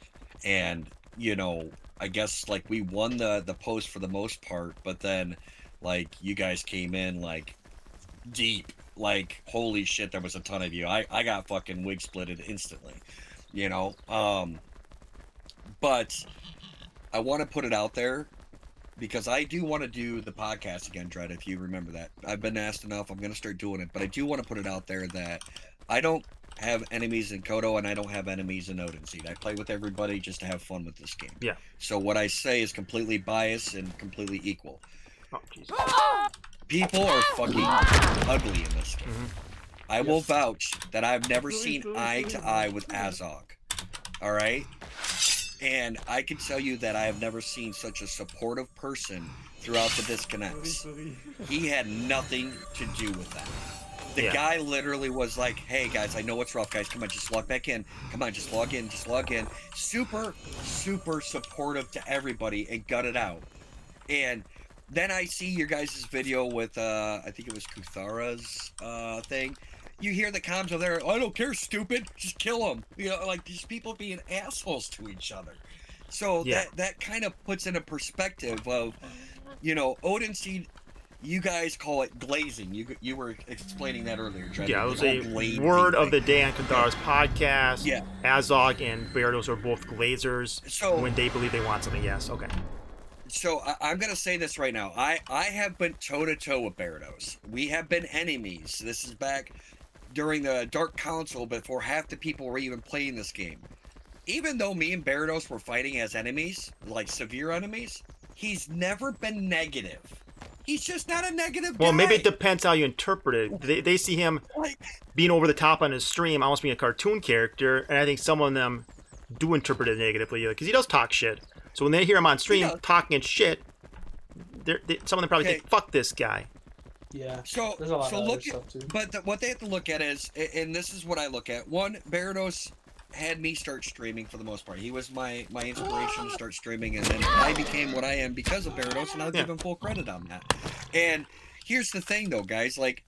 and I guess like we won the post for the most part, but then like you guys came in like deep, like holy shit, there was a ton of you. I got fucking wig splitted instantly, but I want to put it out there because I do want to do the podcast again, Dread, if you remember that. I've been asked enough. I'm going to start doing it, but I do want to put it out there that I don't have enemies in Koto and I don't have enemies in Odin. I play with everybody just to have fun with this game. Yeah. So what I say is completely biased and completely equal. Oh, Jesus. People are fucking ugly in this game. I will vouch that I've never seen eye to eye with Azog. All right? And I can tell you that I have never seen such a supportive person throughout the disconnects. He had nothing to do with that. The guy literally was like, hey guys, I know it's rough, guys. Come on, just log back in. Come on, just log in. Just log in. Super, super supportive to everybody and gut it out. And then I see your guys' video with, I think it was Kuthara's thing. You hear the comms over there, I don't care, stupid, just kill them. Like these people being assholes to each other. So that kind of puts in a perspective of, Odin Seed, you guys call it glazing. You were explaining that earlier, Dread. Yeah, it was a word of the day on Kuthara's podcast. Yeah. Azog and Gyarados are both glazers. So when they believe they want something, yes, okay. So I'm going to say this right now. I have been toe-to-toe with Gyarados. We have been enemies. This is back during the Dark Council before half the people were even playing this game. Even though me and Gyarados were fighting as enemies, like severe enemies, he's never been negative He's just not a negative Well, guy. maybe it depends how you interpret it. They see him being over the top on his stream, almost being a cartoon character, and I think some of them do interpret it negatively because he does talk shit. So when they hear him on stream talking shit, some of them probably think, "Fuck this guy." Yeah. So there's a lot of other look stuff too. But what they have to look at is, and this is what I look at. One, Barados had me start streaming for the most part. He was my inspiration to start streaming, and then I became what I am because of Barados, and I'll give him full credit on that. And here's the thing, though, guys. Like,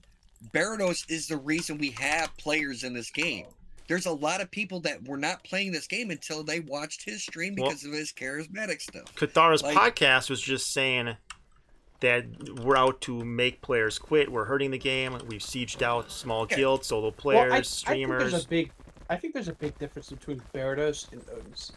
Barados is the reason we have players in this game. There's a lot of people that were not playing this game until they watched his stream because of his charismatic stuff. Katara's podcast was just saying that we're out to make players quit. We're hurting the game. We've sieged out small guilds, solo players, streamers. I think there's a big difference between Barados and OdinSeed.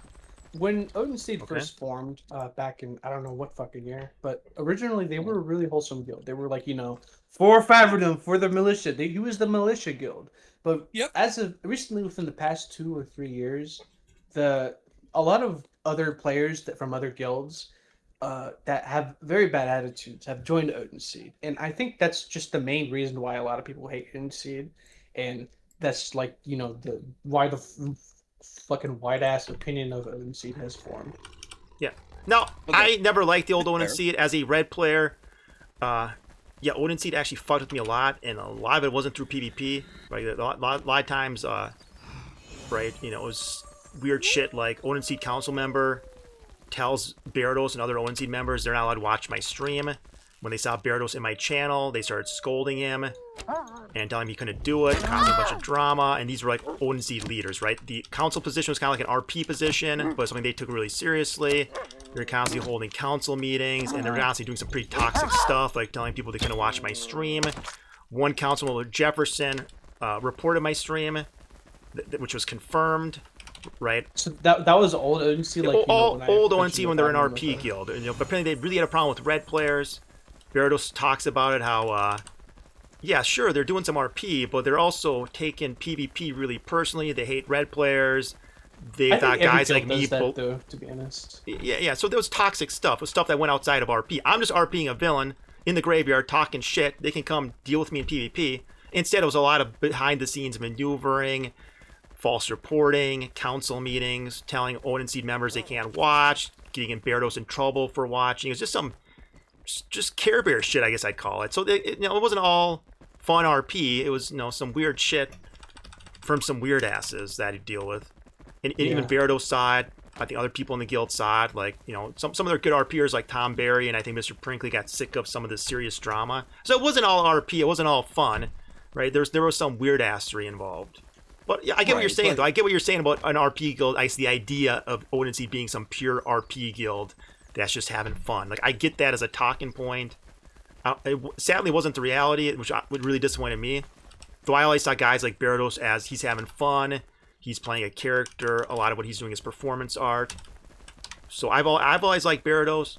When OdinSeed first formed back in, I don't know what fucking year, but originally they were a really wholesome guild. They were like, 4 or 5 of them for the militia. He was the militia guild. But as of recently, within the past 2 or 3 years, a lot of other players from other guilds that have very bad attitudes have joined OdinSeed. And I think that's just the main reason why a lot of people hate OdinSeed. And that's like, why the fucking white ass opinion of OdinSeed has formed. Yeah. Now, I never liked the old OdinSeed as a red player. OdinSeed actually fucked with me a lot, and a lot of it wasn't through PvP. Right, a lot of times, it was weird shit like OdinSeed council member tells Barados and other OdinSeed members they're not allowed to watch my stream. When they saw Barados in my channel, they started scolding him and telling him he couldn't do it, causing a bunch of drama. And these were like OdinSeed leaders, right? The council position was kind of like an RP position, but something they took really seriously. They were constantly holding council meetings, and they were constantly doing some pretty toxic stuff, like telling people they couldn't watch my stream. One councilman, Jefferson, reported my stream, which was confirmed. Right. So that was old OdinSeed, like old OdinSeed when they're an RP guild. But apparently they really had a problem with red players. Barados talks about it how, sure, they're doing some RP, but they're also taking PvP really personally. They hate red players. They thought guys like me, though, to be honest. Yeah. So there was toxic stuff. It was stuff that went outside of RP. I'm just RPing a villain in the graveyard talking shit. They can come deal with me in PvP. Instead, it was a lot of behind-the-scenes maneuvering, false reporting, council meetings, telling OdinSeed members they can't watch, getting Barados in trouble for watching. It was just some Care Bear shit, I guess I'd call it. So it wasn't all fun RP. It was some weird shit from some weird asses that he'd deal with. And even Barados side, I think other people in the guild side, like some of their good RPers like Tom Barry and I think Mr. Prinkley got sick of some of the serious drama. So it wasn't all RP. It wasn't all fun, right? There was some weird assery involved. But I get what you're saying, though. I get what you're saying about an RP guild. I see the idea of OdinSeed being some pure RP guild that's just having fun. Like, I get that as a talking point. It sadly wasn't the reality, which really disappointed me. Though I always saw guys like Barados as he's having fun. He's playing a character. A lot of what he's doing is performance art. So I've always liked Barados.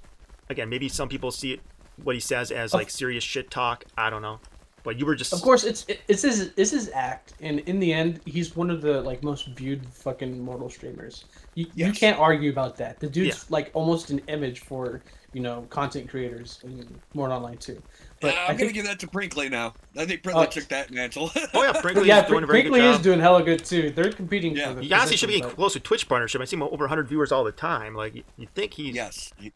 Again, maybe some people see it, what he says as like serious shit talk. I don't know. But you were just... Of course, it's his act, and in the end, he's one of the most viewed fucking mortal streamers. You can't argue about that. The dude's like almost an image for content creators in Mortal Online too. But I'm gonna give that to Brinkley now. I think Brinkley took that mantle. Brinkley is doing a very good job. Brinkley is doing hella good too. They're competing for the he honestly should be close to Twitch partnership. I see him over 100 viewers all the time. Like you'd think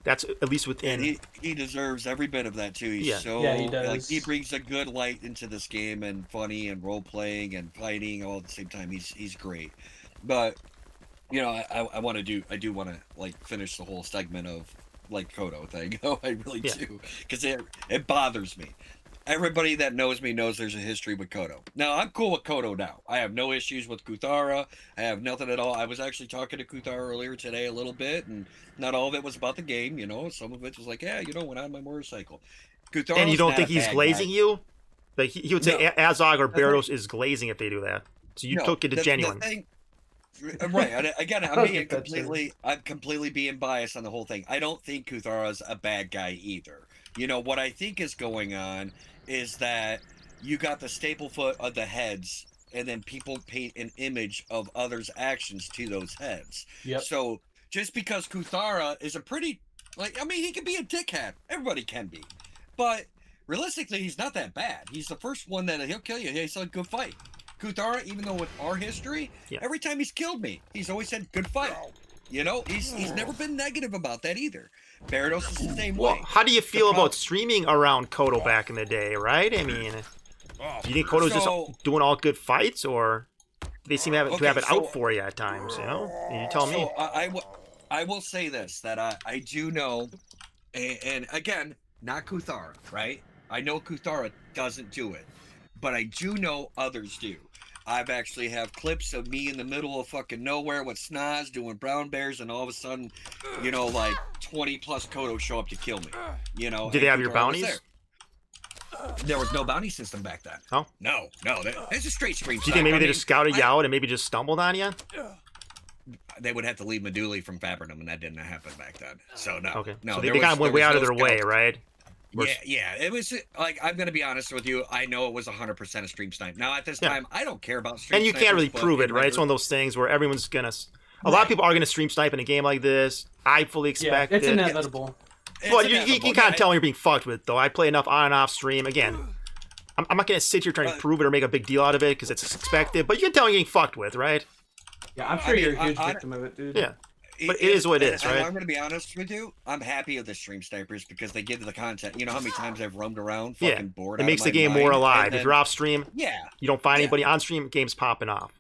that's at least within. And he deserves every bit of that too. He does. Like, he brings a good light into this game and funny and role playing and fighting all at the same time. He's great. But I do want to finish the whole segment of Koto thing. I really do, because it bothers me. Everybody that knows me knows there's a history with Koto. Now I'm cool with Koto now. I have no issues with Kuthara. I have nothing at all. I was actually talking to Kuthara earlier today a little bit, and not all of it was about the game. Some of it was like, went on my motorcycle. Kuthara's and you don't think he's glazing you? Like he would say Azog or Barados is glazing if they do that. So you took it as genuine. Right. Again, I'm completely being biased on the whole thing. I don't think Kuthara's a bad guy either. What I think is going on is that you got the staple foot of the heads, and then people paint an image of others' actions to those heads. Yep. So just because Kuthara is a pretty, he can be a dickhead. Everybody can be. But realistically, he's not that bad. He's the first one that he'll kill you. He's a good fight. Kuthara, even though with our history, every time he's killed me, he's always said good fight. You know, he's never been negative about that either. Barados is the same way. How do you feel about streaming around Koto back in the day, right? I mean, do you think Koto's just doing all good fights, or they seem to have it out for you at times, you know? You tell me. I will say this, that I do know, and again, not Kuthara, right? I know Kuthara doesn't do it, but I do know others do. I've actually have clips of me in the middle of fucking nowhere with Snaz doing brown bears, and all of a sudden, you know, like 20 plus Koto show up to kill me. You know, did they have your bounties? There was no bounty system back then. Oh, no, it's a straight stream. Do you think maybe they just scouted you out and maybe just stumbled on you? They would have to leave Meduli from Fabrinum, and that didn't happen back then. So no. Okay. No, so they kind of went way out of their way, right? Yeah. It was like, I'm gonna be honest with you. I know it was 100% a stream snipe. Now at this time, I don't care about stream. And you can't really prove it, right? It's one of those things where everyone's gonna. A lot of people are gonna stream snipe in a game like this. I fully expect it's inevitable. Well, you can kind of tell when you're being fucked with, though. I play enough on and off stream. Again, I'm not gonna sit here trying to prove it or make a big deal out of it because it's expected. But you can tell when you're getting fucked with, right? Yeah, I'm sure you're a huge victim of it, dude. Yeah. But it is what it is, right? I'm going to be honest with you. I'm happy with the stream snipers because they give the content. You know how many times I've roamed around fucking bored? It makes the game more alive. If you're off stream, you don't find anybody on stream, game's popping off.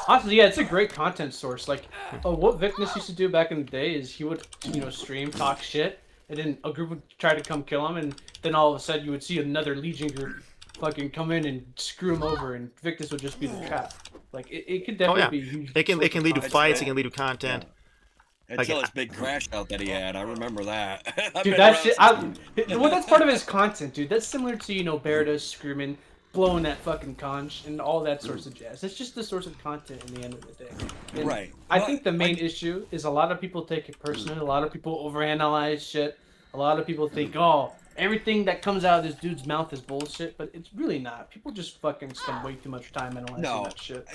Honestly, yeah, it's a great content source. Like, what Vicness used to do back in the day is he would, stream, talk shit, and then a group would try to come kill him, and then all of a sudden you would see another Legion group fucking come in and screw him over, and Vicness would just be the trap. Like, it could definitely be huge. It can lead to fights, it can lead to content. Until his big crash out that he had, I remember that. Dude, that shit. Well, that's part of his content, dude. That's similar to Barados screaming, blowing that fucking conch, and all that sorts of jazz. It's just the source of content in the end of the day. And right. I think the main issue is a lot of people take it personally. A lot of people overanalyze shit. A lot of people think, everything that comes out of this dude's mouth is bullshit, but it's really not. People just fucking spend way too much time analyzing that shit.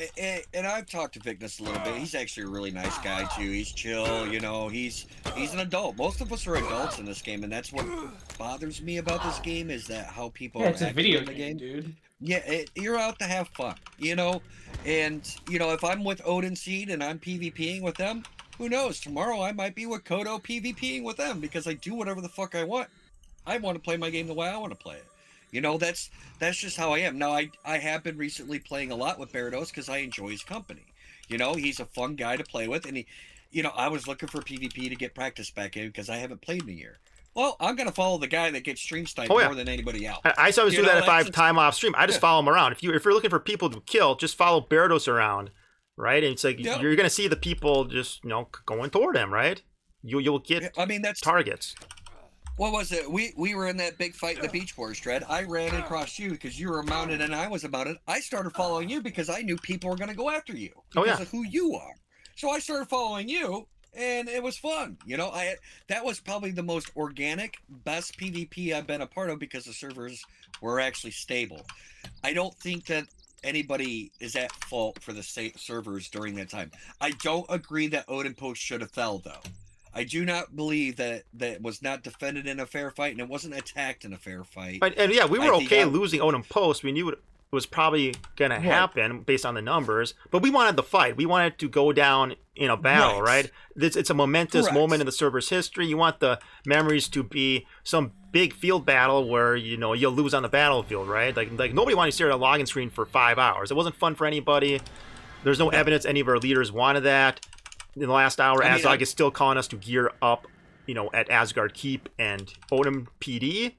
And I've talked to Vicness a little bit. He's actually a really nice guy too. He's chill, he's an adult. Most of us are adults in this game, and that's what bothers me about this game is that how people it's a video game, dude. Yeah, you're out to have fun, and if I'm with Odin Seed and I'm PvPing with them, who knows? Tomorrow I might be with Koto PvPing with them because I do whatever the fuck I want. I want to play my game the way I want to play it. That's just how I am. Now, I have been recently playing a lot with Barados because I enjoy his company. He's a fun guy to play with, and I was looking for PvP to get practice back in because I haven't played in a year. Well, I'm going to follow the guy that gets stream sniped more than anybody else. I always do that if I have time off stream. I just follow him around. If you're looking for people to kill, just follow Barados around, right? And it's like you're going to see the people just, going toward him, right? You'll get targets. What was it? We were in that big fight in the Beach Wars, Dread. I ran across you because you were mounted and I was about it. I started following you because I knew people were going to go after you because of who you are. So I started following you, and it was fun. That was probably the most organic, best PvP I've been a part of because the servers were actually stable. I don't think that anybody is at fault for the servers during that time. I don't agree that OdinPost should have fell, though. I do not believe that was not defended in a fair fight and it wasn't attacked in a fair fight. And we were okay losing OdinPost. We knew it was probably going to happen based on the numbers, but we wanted the fight. We wanted to go down in a battle, right? It's a momentous moment in the server's history. You want the memories to be some big field battle where you'll lose on the battlefield, right? Like nobody wanted to stare at a login screen for 5 hours. It wasn't fun for anybody. There's no evidence any of our leaders wanted that. In the last hour, Azog is still calling us to gear up, at Asgard Keep and Odin PD,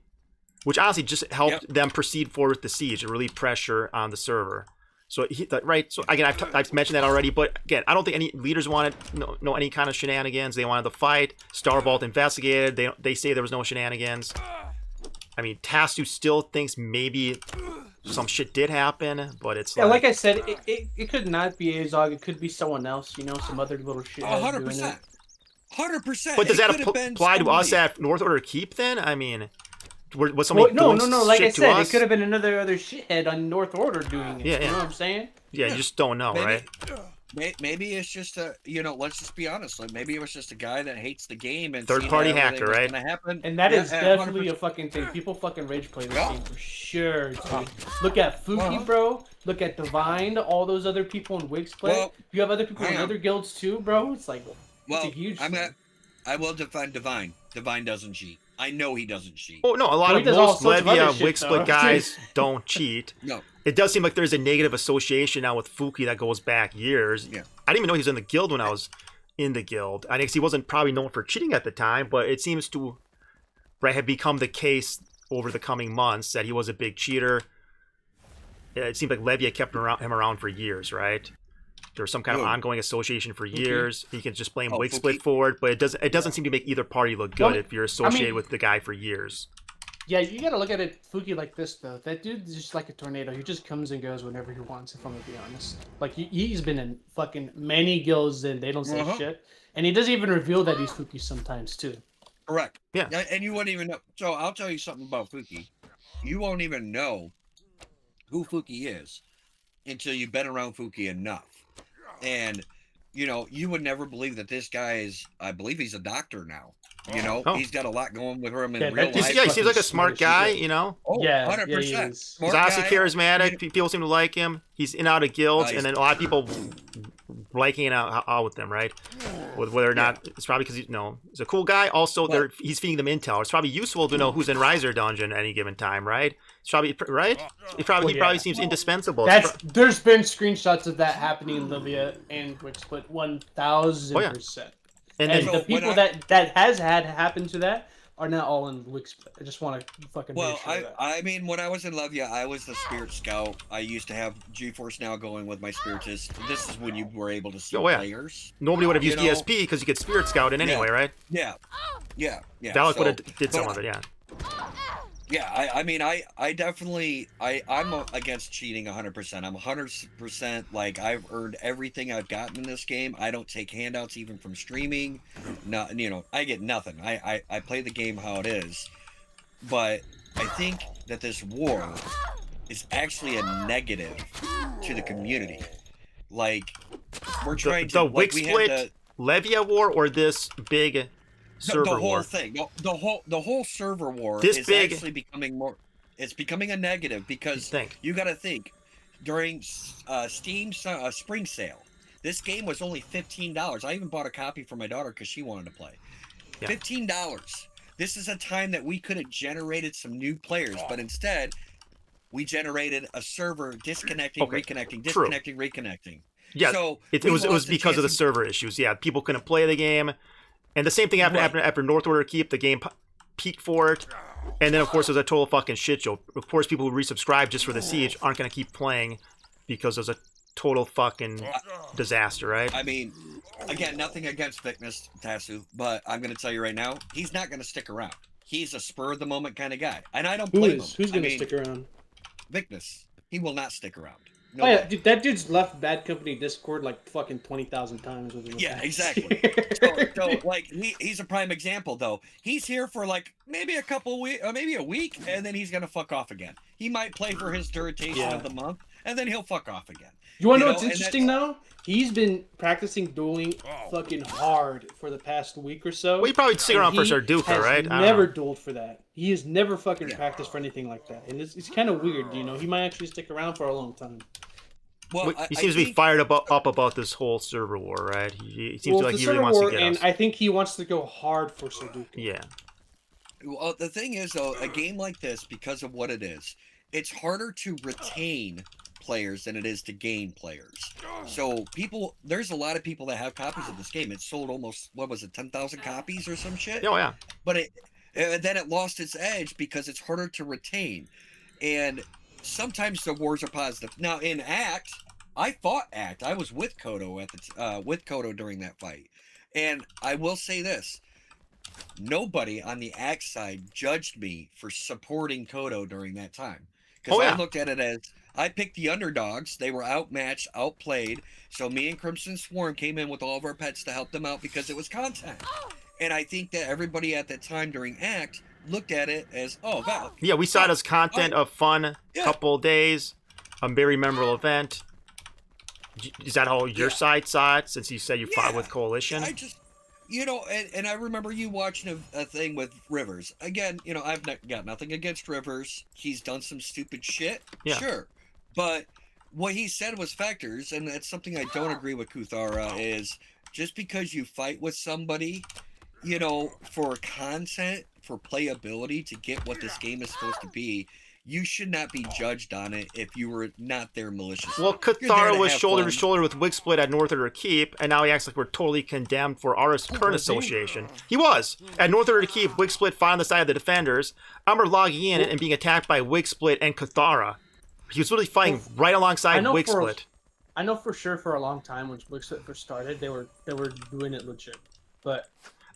which honestly just helped them proceed forward with the siege and relieve pressure on the server. So, So again, I've mentioned that already, but again, I don't think any leaders wanted any kind of shenanigans. They wanted the fight. Star Vault investigated. They say there was no shenanigans. I mean, Tasu still thinks maybe some shit did happen, but it's like I said, it could not be Azog. It could be someone else. Some other little shit. 100%. 100%. But does that apply to us at North Order Keep then? I mean, was somebody no. Like I said, it could have been another shithead on North Order doing it. Yeah. You know what I'm saying? Yeah, you just don't know, right? maybe it's just a, let's just be honest. Like maybe it was just a guy that hates the game and third-party hacker, right? Gonna happen. And that is definitely 100%. a fucking thing. People fucking rage play this game for sure, dude. Look at Fooky, bro. Look at Divine. All those other people in Wigsplit. Well, you have other people in other guilds too, bro. It's like, it's a huge thing. I will defend Divine. Divine doesn't cheat. I know he doesn't cheat. Oh no, a lot of most Levia Wigsplit guys don't cheat. No. It does seem like there's a negative association now with Fooky that goes back years. Yeah. I didn't even know he was in the guild when I was in the guild. I guess he wasn't probably known for cheating at the time, but it seems to have become the case over the coming months that he was a big cheater. It seemed like Levia kept him around for years, right? There was some kind of ongoing association for years. You can just blame Wigsplit for it, but it doesn't seem to make either party look good if you're associated with the guy for years. Yeah, you gotta look at it, Fooky, like this though. That dude is just like a tornado. He just comes and goes whenever he wants. If I'm gonna be honest, like he's been in fucking many guilds and they don't say shit, and he doesn't even reveal that he's Fooky sometimes too. Correct. Yeah. And you wouldn't even know. So I'll tell you something about Fooky. You won't even know who Fooky is until you've been around Fooky enough, and you would never believe that this guy is. I believe he's a doctor now. He's got a lot going with him in real life. Yeah, he seems like a smart guy, Oh, yeah, 100%. Yeah, he's obviously charismatic. People seem to like him. He's in and out of guilds, and then a lot of people liking it out with them, right? Whether or not it's probably because he's a cool guy. Also, he's feeding them intel. It's probably useful to know who's in Riser Dungeon at any given time, right? It's probably right. He probably seems indispensable. There's been screenshots of that happening in Levia and Wigsplit 1000%. And the people that has had happen to that are now all in Wigsplit. I just want to fucking make sure that. I mean, when I was in Levia, I was the Spirit Scout. I used to have GeForce Now going with my Spiritist. This is when you were able to see players. Nobody would have used ESP because you could Spirit Scout in anyway, right? Yeah. VelleK would have did some of it, yeah. Yeah, I mean, I definitely, I'm against cheating 100%. I'm 100%, like, I've earned everything I've gotten in this game. I don't take handouts even from streaming. No, I get nothing. I play the game how it is. But I think that this war is actually a negative to the community. Like, we're trying to... The Wigsplit Levia war or this big... server the whole war. Thing, the whole server war actually becoming more. It's becoming a negative because you got to think during Steam spring sale, this game was only $15. I even bought a copy for my daughter because she wanted to play. Yeah. $15. This is a time that we could have generated some new players, but instead we generated a server disconnecting, reconnecting, disconnecting, reconnecting. Yeah, so it was because of the server issues. Yeah, people couldn't play the game. And the same thing happened after North Order Keep. The game peaked for it. And then, of course, it was a total fucking shit show. Of course, people who resubscribe just for the Siege aren't going to keep playing because it was a total fucking disaster, right? I mean, again, nothing against Vicness, Tasu, but I'm going to tell you right now, he's not going to stick around. He's a spur-of-the-moment kind of guy. And I don't blame him. Who's going to stick around? Vicness. He will not stick around. No way. Dude, that dude's left Bad Company Discord like fucking 20,000 times. Yeah, exactly. so like, he's a prime example, though. He's here for like maybe a couple weeks, maybe a week, and then he's gonna fuck off again. He might play for his Duration of the month, and then he'll fuck off again. You want to know what's interesting though? He's been practicing dueling fucking hard for the past week or so. Well, he probably stick around for Sarduka, right? Never dueled for that. He has never fucking practiced for anything like that, and it's kind of weird. He might actually stick around for a long time. Well, he seems to be fired up about this whole server war, right? He seems like he really wants to get us. And I think he wants to go hard for Sarduka. Yeah. Well, the thing is, though, a game like this, because of what it is, it's harder to retain players than it is to gain players. So there's a lot of people that have copies of this game. It sold almost, 10,000 copies or some shit? Oh, yeah. But then it lost its edge because it's harder to retain. And sometimes the wars are positive. Now in Act, I fought Act. I was with Koto with Koto during that fight, and I will say this: nobody on the Act side judged me for supporting Koto during that time because I looked at it as I picked the underdogs. They were outmatched, outplayed. So me and Crimson Swarm came in with all of our pets to help them out because it was content. And I think that everybody at that time during Act looked at it as, VelleK. Yeah, we saw it as content, a fun couple days, a very memorable event. Is that how your side saw it? Since you said you fought with Coalition. I just, and I remember you watching a thing with Rivers. Again, I've got nothing against Rivers. He's done some stupid shit, sure, but what he said was factors, and that's something I don't agree with Kuthara. Is just because you fight with somebody, for content, for playability, to get what this game is supposed to be, you should not be judged on it if you were not there maliciously. Well, Kuthara was shoulder to shoulder with Wigsplit at North Order Keep, and now he acts like we're totally condemned for our current association. He was. At North Order Keep, Wigsplit fought on the side of the defenders. I remember logging in and being attacked by Wigsplit and Kuthara. He was literally fighting right alongside Wigsplit. I know for sure for a long time when Wigsplit first started, they were doing it legit. But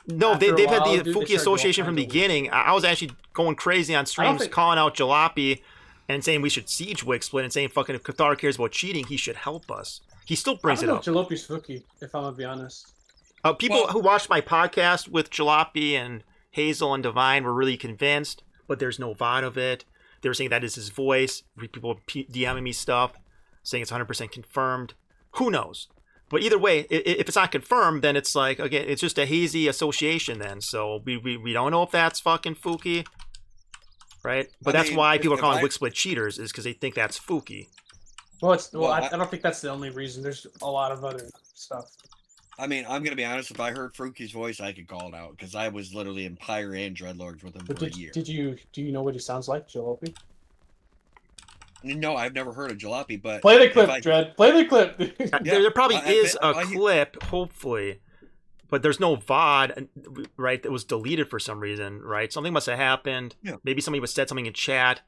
no, they've had the Fooky Association from the beginning. I was actually going crazy on streams, calling out Jalopy and saying we should siege Wigsplit and saying fucking if Kuthara cares about cheating, he should help us. He still brings it up. Jalopy's Fooky, if I'm gonna be honest. People who watched my podcast with Jalopy and Hazel and Divine were really convinced, but there's no VOD of it. They were saying that is his voice. People DMing me stuff, saying it's 100% confirmed. Who knows? But either way, if it's not confirmed, then it's like, again, it's just a hazy association then. So we don't know if that's fucking Fooky, right? But that's why people are calling Wigsplit cheaters, is because they think that's Fooky. Well, I don't think that's the only reason. There's a lot of other stuff. I mean, I'm going to be honest. If I heard Fooky's voice, I could call it out, because I was literally in Pyre and Dreadlords with him for a year. Do you know what he sounds like, Jalopy? No, I've never heard of Jalopy, but... Play the clip, Dread. Play the clip. There probably is a clip, hopefully, but there's no VOD, right, that was deleted for some reason, right? Something must have happened. Yeah. Maybe somebody was said something in chat,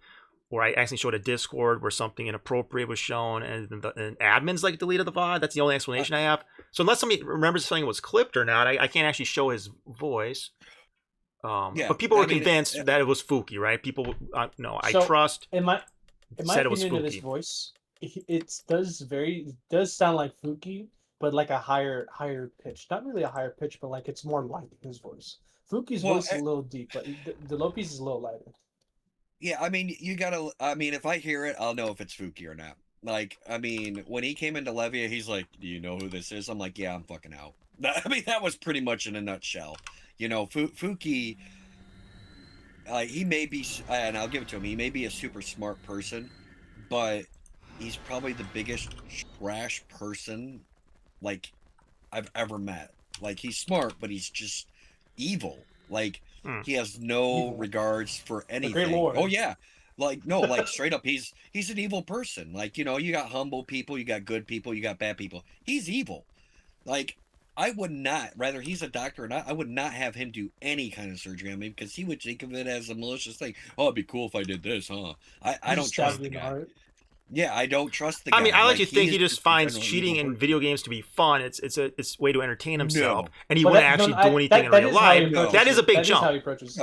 or I actually showed a Discord where something inappropriate was shown, and admins like deleted the VOD. That's the only explanation I have. So unless somebody remembers something was clipped or not, I can't actually show his voice. But people were convinced that it was Fooky, right? People, no, I trust... In my opinion of this voice, it does sound like Fooky, but like a higher pitch. Not really a higher pitch, but like it's more light in his voice. Fooky's voice is a little deep, but Jalopy's is a little lighter. Yeah, I mean, if I hear it, I'll know if it's Fooky or not. Like, I mean, when he came into Levia, he's like, "Do you know who this is?" I'm like, "Yeah, I'm fucking out." I mean, that was pretty much in a nutshell. Fooky. He may be, and I'll give it to him, he may be a super smart person, but he's probably the biggest trash person, like, I've ever met. Like, he's smart, but he's just evil. Like, he has no regards for anything. Oh, yeah. Like, no, like, straight up, he's an evil person. Like, you got humble people, you got good people, you got bad people. He's evil. Like, I would not, whether he's a doctor or not, I would not have him do any kind of surgery on me, because he would think of it as a malicious thing. Oh, it'd be cool if I did this, huh? I don't trust the guy. Yeah, I don't trust the guy. I mean, I like to think he just finds cheating in video games to be fun. It's a way to entertain himself, and he wouldn't actually do anything in real life. That is a big jump. That is how he approaches.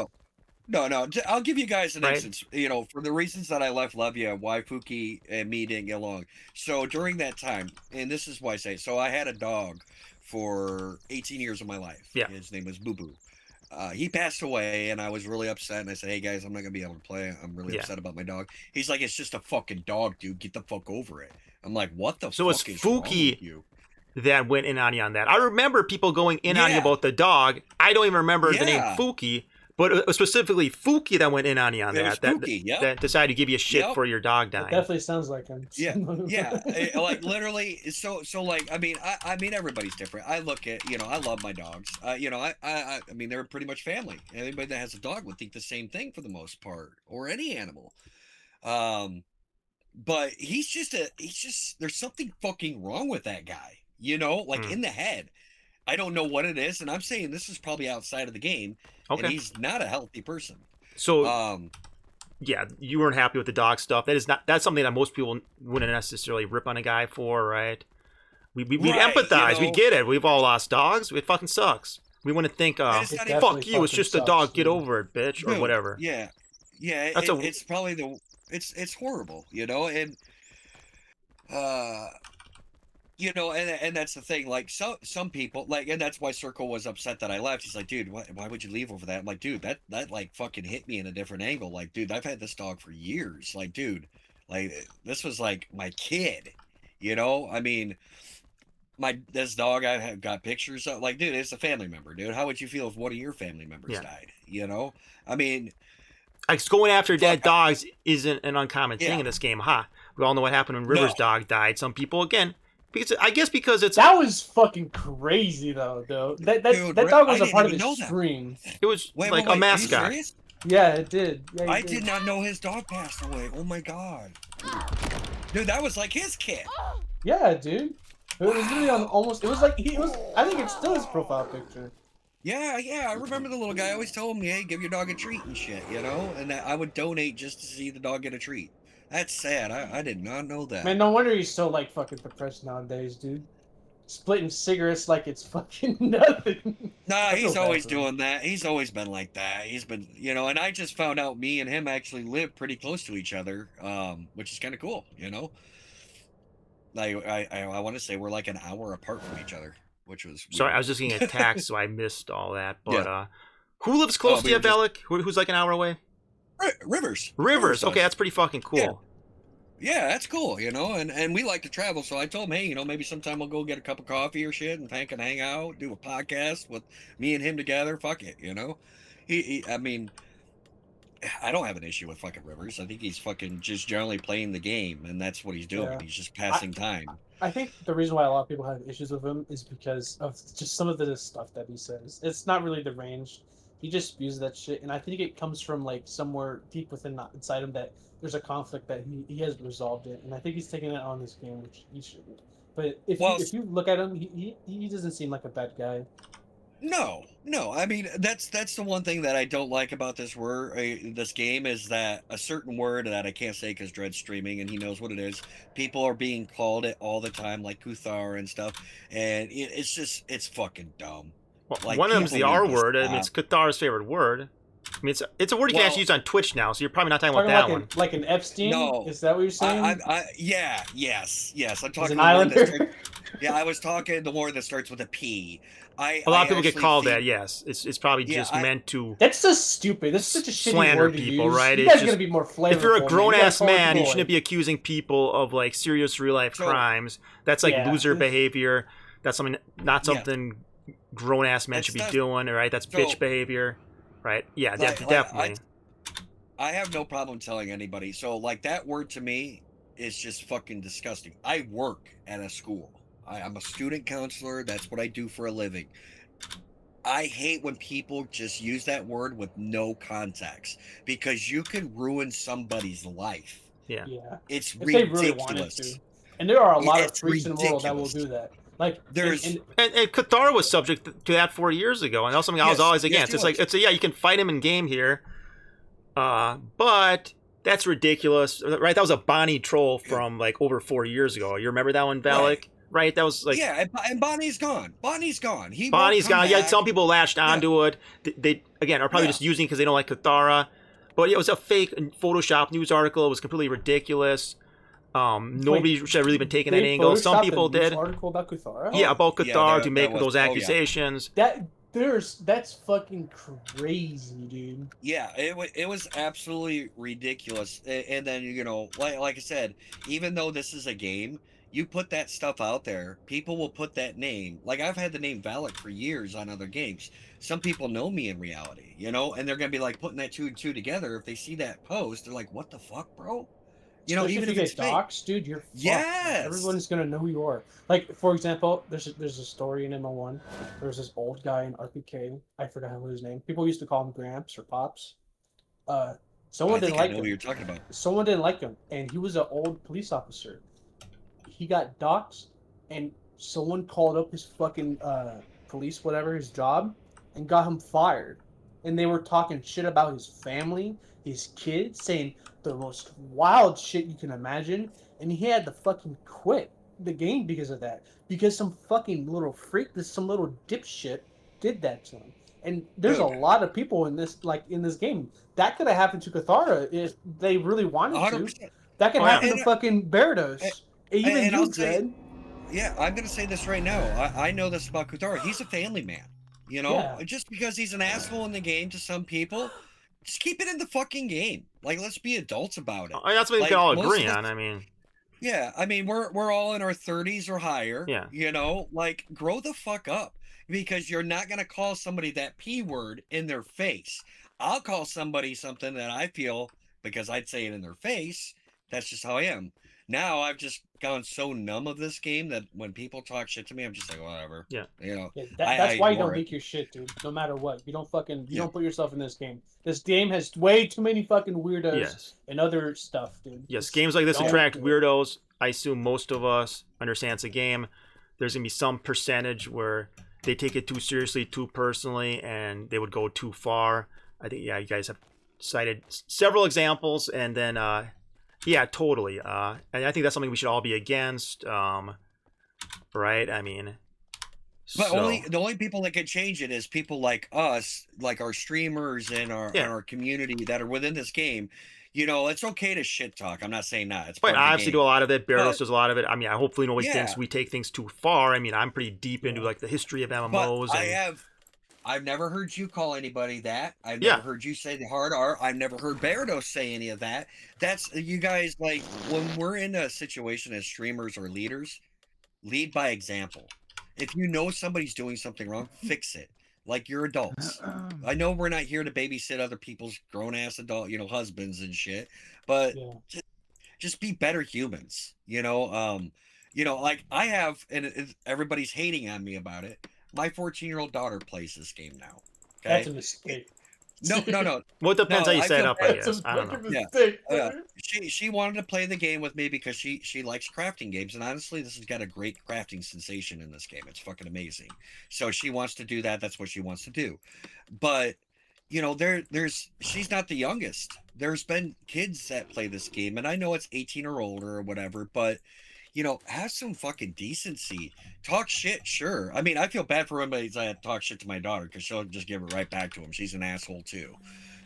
No. I'll give you guys an instance. For the reasons that I left Levia, why Fooky and me didn't get along. So during that time, and this is why I say it, so I had a dog for 18 years of my life. Yeah. His name was Boo Boo. He passed away, and I was really upset, and I said, "Hey guys, I'm not gonna be able to play. I'm really upset about my dog." He's like, "It's just a fucking dog, dude. Get the fuck over it." I'm like, "What the so fuck is Fooky wrong with you?" That went in on you on that. I remember people going in on you about the dog. I don't even remember the name Fooky, but it was specifically Fooky that went in on you on that. That decided to give you shit for your dog dying. It definitely sounds like him. Yeah. Like literally. So like, I mean, everybody's different. I look at, I love my dogs. I mean, they're pretty much family. Anybody that has a dog would think the same thing for the most part, or any animal. But there's something fucking wrong with that guy. Like in the head. I don't know what it is, and I'm saying this is probably outside of the game, and he's not a healthy person. So, yeah, you weren't happy with the dog stuff. That's something that most people wouldn't necessarily rip on a guy for, right? We empathize. We get it. We've all lost dogs. It fucking sucks. We want to think, fuck you, it's just a dog. Get over it, bitch, or whatever. Yeah. It's probably it's horrible, and and that's the thing. Like some people, like, and that's why Cerqo was upset that I left. He's like, "Dude, why would you leave over that?" I'm like, "Dude, that like fucking hit me in a different angle. Like, dude, I've had this dog for years. Like, dude, like this was like my kid, You know, I mean, this dog I have got pictures of, like, dude, it's a family member, dude. How would you feel if one of your family members died? You know, I mean, like going after fuck, dead dogs isn't an uncommon thing Yeah. in this game, huh? We all know what happened when Rivers' dog died. Some people, again, because I guess because it's That was fucking crazy though. That Dude, dog was I a part of didn't his even know that. stream. it was wait, like wait, a mascot. Are you serious? Yeah, it did. Yeah, I did not know his dog passed away. Oh my god, dude, that was like his kid. Yeah, dude. It was literally on almost. It was like he was. I think it's still his profile picture. Yeah, I remember the little guy. I always told him, hey, give your dog a treat and shit, you know? And that I would donate just to see the dog get a treat. That's sad. I did not know that. Man, no wonder he's so like fucking depressed nowadays, dude. Splitting cigarettes like it's fucking nothing. Nah, he's always doing that. He's always been like that. He's been, you know, and I just found out me and him actually live pretty close to each other, which is kind of cool, you know? Like, I want to say we're like an hour apart from each other, which was weird. Sorry, I was just getting attacked, so I missed all that. But who lives close to you, VelleK? Who's like an hour away? Rivers. Okay, that's pretty fucking cool. Yeah, that's cool, you know, and we like to travel, so I told him, hey, you know, maybe sometime we'll go get a cup of coffee or shit and hang out, do a podcast with me and him together. Fuck it, you know. I mean, I don't have an issue with fucking Rivers. I think he's fucking just generally playing the game, and that's what he's doing. Yeah. He's just passing time. I think the reason why a lot of people have issues with him is because of just some of the stuff that he says. It's not really deranged. He just spews that shit, and I think it comes from like somewhere deep within inside him that there's a conflict that he hasn't resolved it, and I think he's taking it on this game, which he shouldn't. But if you look at him, he doesn't seem like a bad guy. No. I mean, that's the one thing that I don't like about this this game is that a certain word that I can't say because Dread's streaming and he knows what it is. People are being called it all the time, like Kuthar and stuff, and it's fucking dumb. Well, like, one of them's the R word. I mean, it's Kuthar's favorite word. I mean, it's a word you can actually use on Twitch now, so you're probably not talking about that one. Like an Epstein? No. Is that what you're saying? Yes. I'm talking an islander. Yeah, I was talking the word that starts with a P. A lot of people get called that. Yes, it's probably just meant to. That's so stupid. That's such a shitty slander word to people, use. right? You guys are gonna be more flavorful. If you're a grown ass man, you shouldn't be accusing people of like serious real life crimes. That's like loser behavior. That's not something grown ass men should be doing. Right? That's bitch behavior. Right? Yeah, definitely. I have no problem telling anybody. So like that word to me is just fucking disgusting. I work at a school. I'm a student counselor. That's what I do for a living. I hate when people just use that word with no context because you can ruin somebody's life. Yeah. It's if ridiculous. They really wanted to. And there are a lot of freaks in the world that will do that. Like and Koto was subject to that 4 years ago, and that's something I was always against. You can fight him in game here, but that's ridiculous, right? That was a Bonnie troll from like over 4 years ago. You remember that one, VelleK? Right, that was like and Bonnie's gone. Bonnie's gone. Bonnie's gone. Yeah, some people latched onto it. They again are probably just using it because they don't like Kothara. But it was a fake Photoshop news article. It was completely ridiculous. Nobody should have really been taking that angle. Some people did. Article about Kothara? Yeah, about Kothara to make those accusations. That's fucking crazy, dude. Yeah, it was absolutely ridiculous. And then like I said, even though this is a game. You put that stuff out there, people will put that name. Like, I've had the name VelleK for years on other games. Some people know me in reality, and they're going to be, like, putting that two and two together. If they see that post, they're like, what the fuck, bro? Especially even if it's doxed, dude, you're fucked. Yes! Everyone's going to know who you are. Like, for example, there's a story in ML1. There was this old guy in RPK. I forgot his name. People used to call him Gramps or Pops. Someone didn't like him. I know what you're talking about. Someone didn't like him, and he was an old police officer. He got doxxed, and someone called up his fucking police, whatever, his job, and got him fired. And they were talking shit about his family, his kids, saying the most wild shit you can imagine. And he had to fucking quit the game because of that. Because some fucking little freak, some little dipshit did that to him. And there's a lot of people in this game. That could have happened to Kothara if they really wanted 100%. To. That could happen to fucking Barados. Even you said. Yeah, I'm going to say this right now. I know this about Kothara. He's a family man. Just because he's an asshole in the game to some people, just keep it in the fucking game. Like, let's be adults about it. That's what we can all agree on. I mean, Yeah, I mean, we're all in our 30s or higher. Yeah. You know, like grow the fuck up, because you're not gonna call somebody that P word in their face. I'll call somebody something that I feel, because I'd say it in their face. That's just how I am. Now I've just gone so numb of this game that when people talk shit to me, I'm just like, whatever. Yeah. You know, Yeah, I that's why you ignore don't it. leak your shit, dude. No matter what, you don't Yeah. put yourself in this game. This game has way too many fucking weirdos Yes. and other stuff, dude. Yes, Just games like this don't attract do it. weirdos. I assume most of us understand it's a game. There's gonna be some percentage where they take it too seriously, too personally, and they would go too far. I think, yeah, you guys have cited several examples, and then yeah, totally. And I think that's something we should all be against. Right? I mean, But so, the only people that can change it is people like us, like our streamers and our community that are within this game. You know, it's okay to shit talk. I'm not saying that. It's but part I of the obviously game. do a lot of it. Barros But does a lot of it. I mean, hopefully nobody yeah, thinks we take things too far. I mean, I'm pretty deep into like the history of but MMOs. I've never heard you call anybody that. I've Yeah. never heard you say the hard R. I've never heard Berto say any of that. That's you guys, like, when we're in a situation as streamers or leaders, lead by example. If you know somebody's doing something wrong, fix it. Like, you're adults. I know we're not here to babysit other people's grown-ass adult, husbands and shit, but Yeah. just be better humans. Like I have, and everybody's hating on me about it. My 14-year-old daughter plays this game now. Okay? That's a mistake. No. Well, it depends how you I set it feel up, I That's guess. a I don't know. fucking Yeah. mistake. She wanted to play the game with me because she likes crafting games, and honestly, this has got a great crafting sensation in this game. It's fucking amazing. So she wants to do that. That's what she wants to do. But there's she's not the youngest. There's been kids that play this game, and I know it's 18 or older or whatever, but have some fucking decency. Talk shit, sure. I mean, I feel bad for anybody that talks shit to my daughter, because she'll just give it right back to him. She's an asshole too.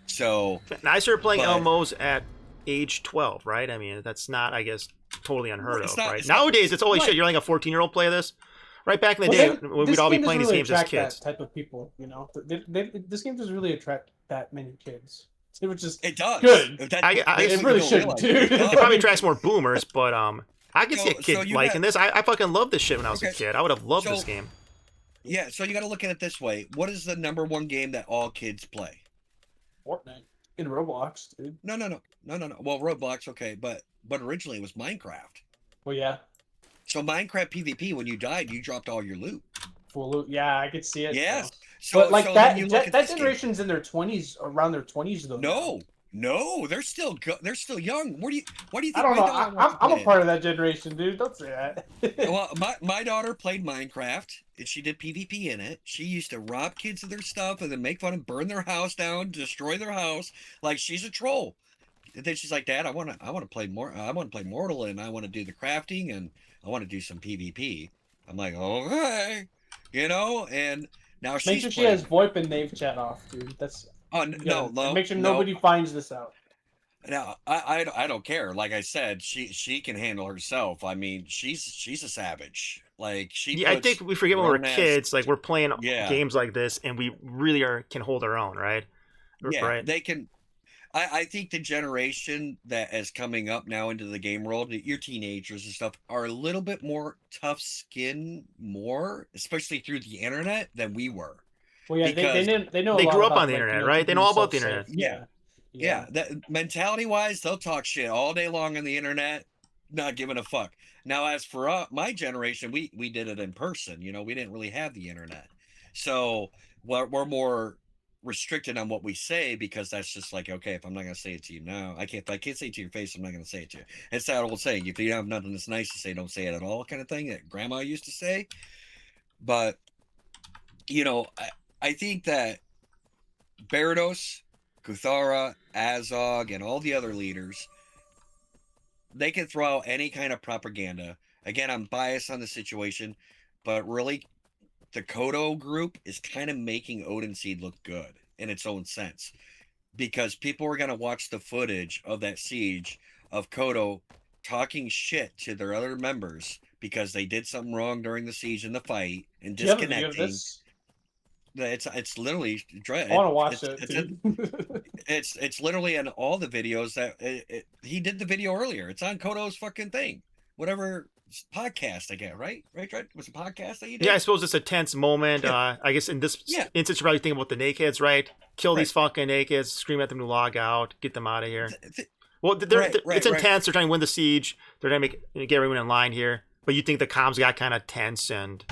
So And I started playing but- MMOs at age 12, right? I mean, that's not, I guess, totally unheard It's of, not- right? it's not- Nowadays, it's holy right. shit. You're letting a 14-year-old play this. Right back in the Well, day, then, when this we'd all be game playing doesn't these really games as attract kids. that type of people, this game doesn't really attract that many kids. It was just it does. good. That's I- what it people really don't shouldn't, realize. dude. It does. It probably attracts more boomers, but I can see a So kid you liking got- this. I fucking loved this shit when I was a Okay. kid. I would have loved this So- game. Yeah, so you got to look at it this way. What is the number one game that all kids play? Fortnite in Roblox, dude. No. Well, Roblox, okay, but originally it was Minecraft. Well, yeah, So Minecraft PvP, when you died, you dropped all your loot. full loot. Yeah, I could see it. Yes. though. So, But like so that, then you look at that this game. generation's in their 20s, around their 20s though. now. No, they're still young. Why do you think I don't my know. daughter wants to I'm play a it? part of that generation, dude. Don't say that. Well, my daughter played Minecraft, and she did PvP in it. She used to rob kids of their stuff and then make fun and burn their house down, destroy their house. Like, she's a troll. And then she's like, Dad, I want to play more. I want to play Mortal, and I want to do the crafting, and I want to do some PvP. I'm like, okay, and now she's Make sure she playing. has VoIP and Nave chat off, dude. That's Oh yeah, no. Make sure no. nobody finds this out. No, I don't care. Like I said, she can handle herself. I mean, she's a savage. Like, she. Yeah, I puts think we forget when we're grown-ass- kids, like we're playing Yeah. games like this, and we really can hold our own, right? Yeah, Right. they can. I think the generation that is coming up now into the game world, your teenagers and stuff, are a little bit more tough skin, especially through the internet, than we were. Well, yeah, Because they know. a They lot grew up about, on the like, internet, right? They know all about the keeping internet. yourself safe. Yeah, that mentality-wise, they'll talk shit all day long on the internet, not giving a fuck. Now, as for my generation, we did it in person. We didn't really have the internet, so we're more restricted on what we say, because that's just like, okay, if I'm not gonna say it to you now, if I can't say it to your face, I'm not gonna say it to you. It's that old saying, if you have nothing that's nice to say, don't say it at all, kind of thing that grandma used to say. But I think that Barados, Kuthara, Azog, and all the other leaders, they can throw out any kind of propaganda. Again, I'm biased on the situation, but really, the Koto group is kind of making Odin Seed look good in its own sense, because people are going to watch the footage of that siege of Koto talking shit to their other members because they did something wrong during the siege and the fight, and Do you have a video of disconnecting. this? It's literally I want to watch it. Dude. it's literally in all the videos that he did the video earlier. It's on Koto's fucking thing. podcast I get, right? Right? Was it a podcast that you did? Yeah, I suppose it's a tense moment. Yeah. I guess in this instance, you're probably thinking about the nakeds, right? Kill these fucking nakeds, scream at them to log out, get them out of here. Well, it's intense. They're trying to win the siege. They're trying to get everyone in line here. But you think the comms got kind of tense and...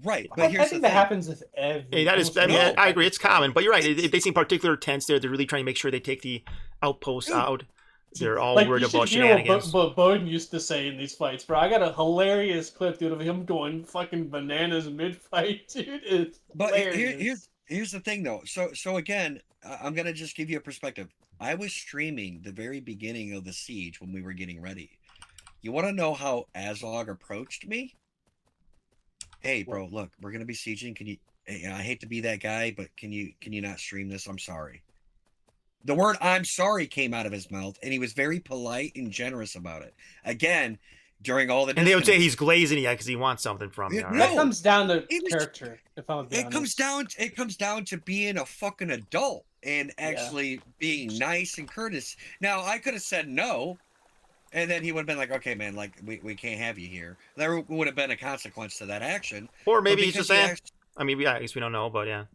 Right, but I think that happens with every... That is, I mean, I agree, it's common. But you're right, if they seem particularly tense there, they're really trying to make sure they take the outposts out. They're all worried about shenanigans. What Bowden used to say in these fights, bro. I got a hilarious clip, dude, of him going fucking bananas mid-fight, dude. It's hilarious. Here's the thing, though. So again, I'm gonna just give you a perspective. I was streaming the very beginning of the siege when we were getting ready. You want to know how Azog approached me? Hey, bro, look, we're gonna be sieging. Can you? I hate to be that guy, but can you not stream this? I'm sorry. The word "I'm sorry" came out of his mouth, and he was very polite and generous about it. Again, during all the and they would say he's glazing you because he wants something from you. That comes down to character. If I'm it comes down to being a fucking adult and actually being nice and courteous. Now, I could have said no, and then he would have been like, "Okay, man, like we can't have you here." There would have been a consequence to that action. Or maybe he's just saying. I mean, I guess we don't know, but yeah.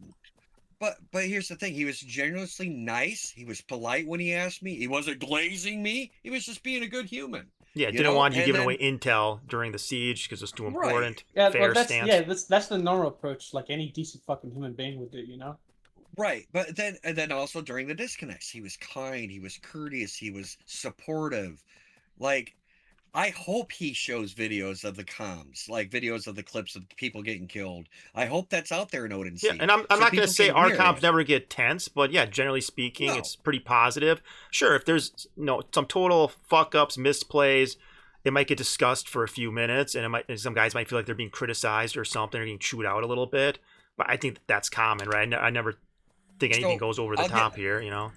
But here's the thing. He was genuinely nice. He was polite when he asked me. He wasn't glazing me. He was just being a good human. Yeah, didn't want you giving away intel during the siege because it's too important. Yeah, fair that's, stance. Yeah, that's the normal approach, like any decent fucking human being would do, you know? Right, but then also during the disconnects, he was kind, he was courteous, he was supportive. Like, I hope he shows videos of the comms, like videos of the clips of people getting killed. I hope that's out there in Odin Siege. Yeah, and I'm not going to say our comms never get tense, but yeah, generally speaking, it's pretty positive. Sure, if there's some total fuck-ups, misplays, it might get discussed for a few minutes, and some guys might feel like they're being criticized or something, or being chewed out a little bit. But I think that's common, right? I never think anything goes over the top here, you know?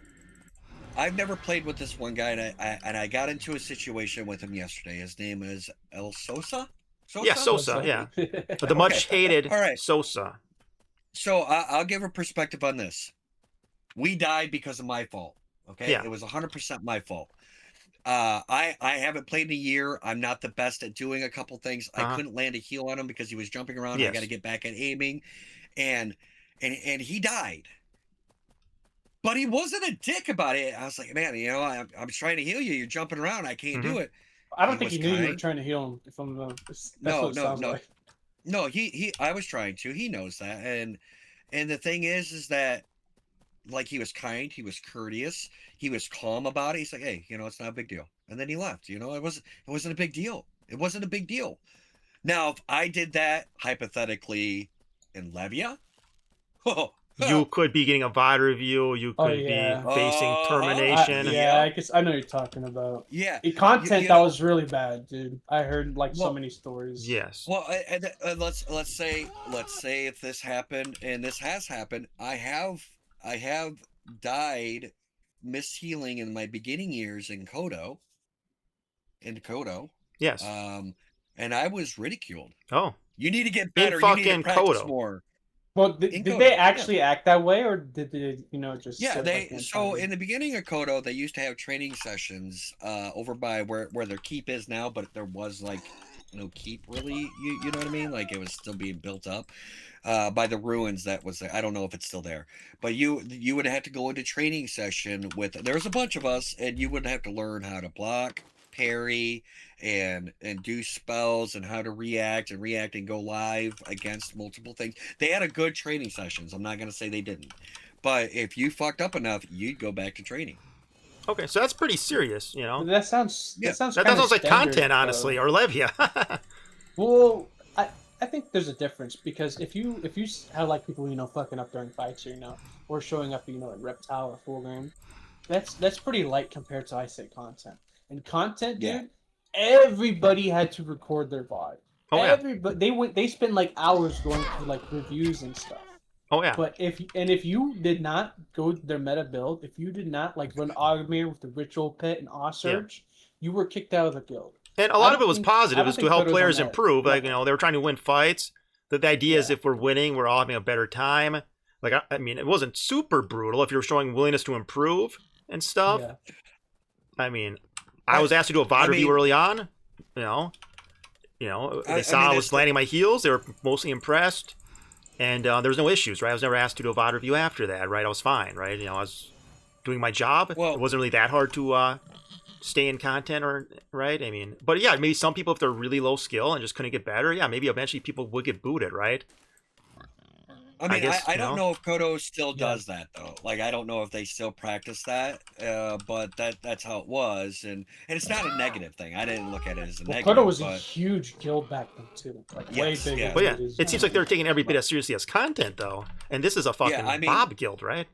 I've never played with this one guy, and I got into a situation with him yesterday. His name is El Sosa? Yeah, Sosa, yeah. But the much-hated Sosa. So I'll give a perspective on this. We died because of my fault, okay? Yeah. It was 100% my fault. I haven't played in a year. I'm not the best at doing a couple things. I couldn't land a heal on him because he was jumping around. I got to get back at aiming. And he died. But he wasn't a dick about it. I was like, man, I'm trying to heal you. You're jumping around. I can't do it. I don't think he knew you were trying to heal him. If I'm no. I was trying to. He knows that. And the thing is that, like, he was kind. He was courteous. He was calm about it. He's like, hey, it's not a big deal. And then he left. It wasn't a big deal. It wasn't a big deal. Now, if I did that hypothetically in Levia, you could be getting a VOD review. You could be facing termination. I guess I know what you're talking about. Yeah, content that was really bad, dude. I heard so many stories. Yes. Well, let's say if this happened, and this has happened, I have died mishealing in my beginning years in Koto. Yes. And I was ridiculed. Oh. You need to get better. You need to practice more. Well, did they actually act that way, or did they, just... Yeah, in the beginning of Koto, they used to have training sessions over by where their keep is now, but there was, like, no keep, really, you know what I mean? Like, it was still being built up by the ruins that was there. I don't know if it's still there. But you would have to go into training session with... There was a bunch of us, and you would have to learn how to block, parry, and do spells and how to react and go live against multiple things. They had a good training sessions. I'm not going to say they didn't. But if you fucked up enough, you'd go back to training. Okay, so that's pretty serious, That sounds like content, honestly, or Levia. Well, I think there's a difference, because if you have like people fucking up during fights, or showing up in Reptile or Full Game, that's pretty light compared to content. And content, dude, everybody had to record their VOD. Oh, everybody, they spent like hours going through like reviews and stuff. Oh yeah. But if you did not go their meta build, if you did not like run Augmere with the Ritual Pit and Surge, you were kicked out of the guild. And a lot of it was positive, was to help players improve. Like, they were trying to win fights. The idea is if we're winning, we're all having a better time. Like, I mean, it wasn't super brutal if you're showing willingness to improve and stuff. Yeah. I mean, I was asked to do a VOD review early on. They saw I was landing my heals. They were mostly impressed, and there was no issues, right? I was never asked to do a VOD review after that, right? I was fine, right? I was doing my job. Well, it wasn't really that hard to stay in content, right? I mean, but yeah, maybe some people, if they're really low skill and just couldn't get better, yeah, maybe eventually people would get booted, right? I mean, I don't know if Koto still does that though. Like, I don't know if they still practice that, but that's how it was, and it's not a negative thing. I didn't look at it as a negative. Koto was a huge guild back then too, like way bigger. Yeah. But yeah, it seems like they're taking every bit as seriously as content though, and this is a fucking Bob guild, right?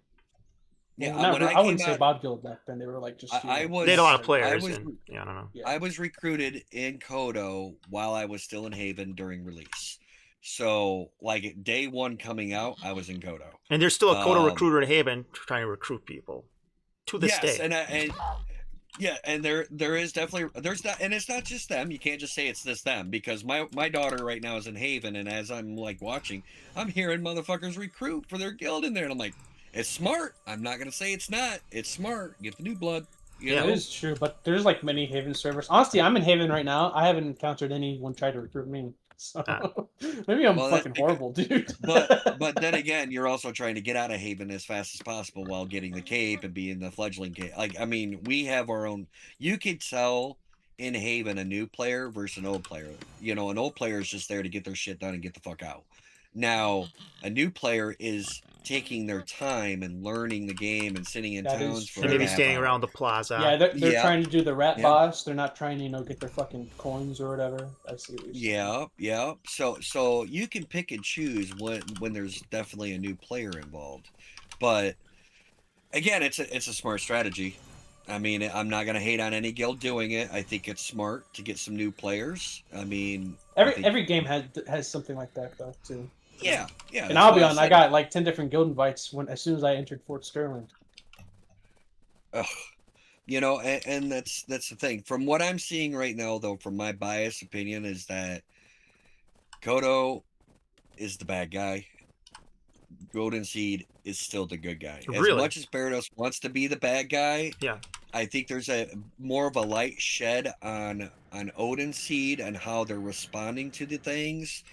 Yeah, I wouldn't say Bob guild back then. They were like just. They had a lot of players. I don't know. Yeah. I was recruited in Koto while I was still in Haven during release. So, like, day one coming out, I was in Koto. And there's still a Koto recruiter in Haven trying to recruit people to this day. And there is definitely and it's not just them. You can't just say it's this them, because my daughter right now is in Haven, and as I'm like watching, I'm hearing motherfuckers recruit for their guild in there, and I'm like, it's smart. I'm not gonna say it's not. It's smart. Get the new blood. You know? It is true, but there's like many Haven servers. Honestly, I'm in Haven right now. I haven't encountered anyone try to recruit me. So maybe I'm fucking horrible, dude. but then again, you're also trying to get out of Haven as fast as possible while getting the cape and being the fledgling cape. Like, I mean, we have our own. You could tell in Haven a new player versus an old player. An old player is just there to get their shit done and get the fuck out. Now, a new player is taking their time and learning the game and sitting in towns for maybe staying around the plaza. Yeah, they're trying to do the rat boss. They're not trying to, get their fucking coins or whatever. I see what you're saying. Yeah. So you can pick and choose when there's definitely a new player involved. But again, it's a smart strategy. I mean, I'm not gonna hate on any guild doing it. I think it's smart to get some new players. I mean, every game has something like that though too. Yeah. And I'll be honest, I got like 10 different guild invites as soon as I entered Fort Sterling. Ugh. And that's the thing. From what I'm seeing right now, though, from my biased opinion, is that Koto is the bad guy. Golden Seed is still the good guy. As much as Barados wants to be the bad guy, I think there's more of a light shed on Odin Seed and how they're responding to the things.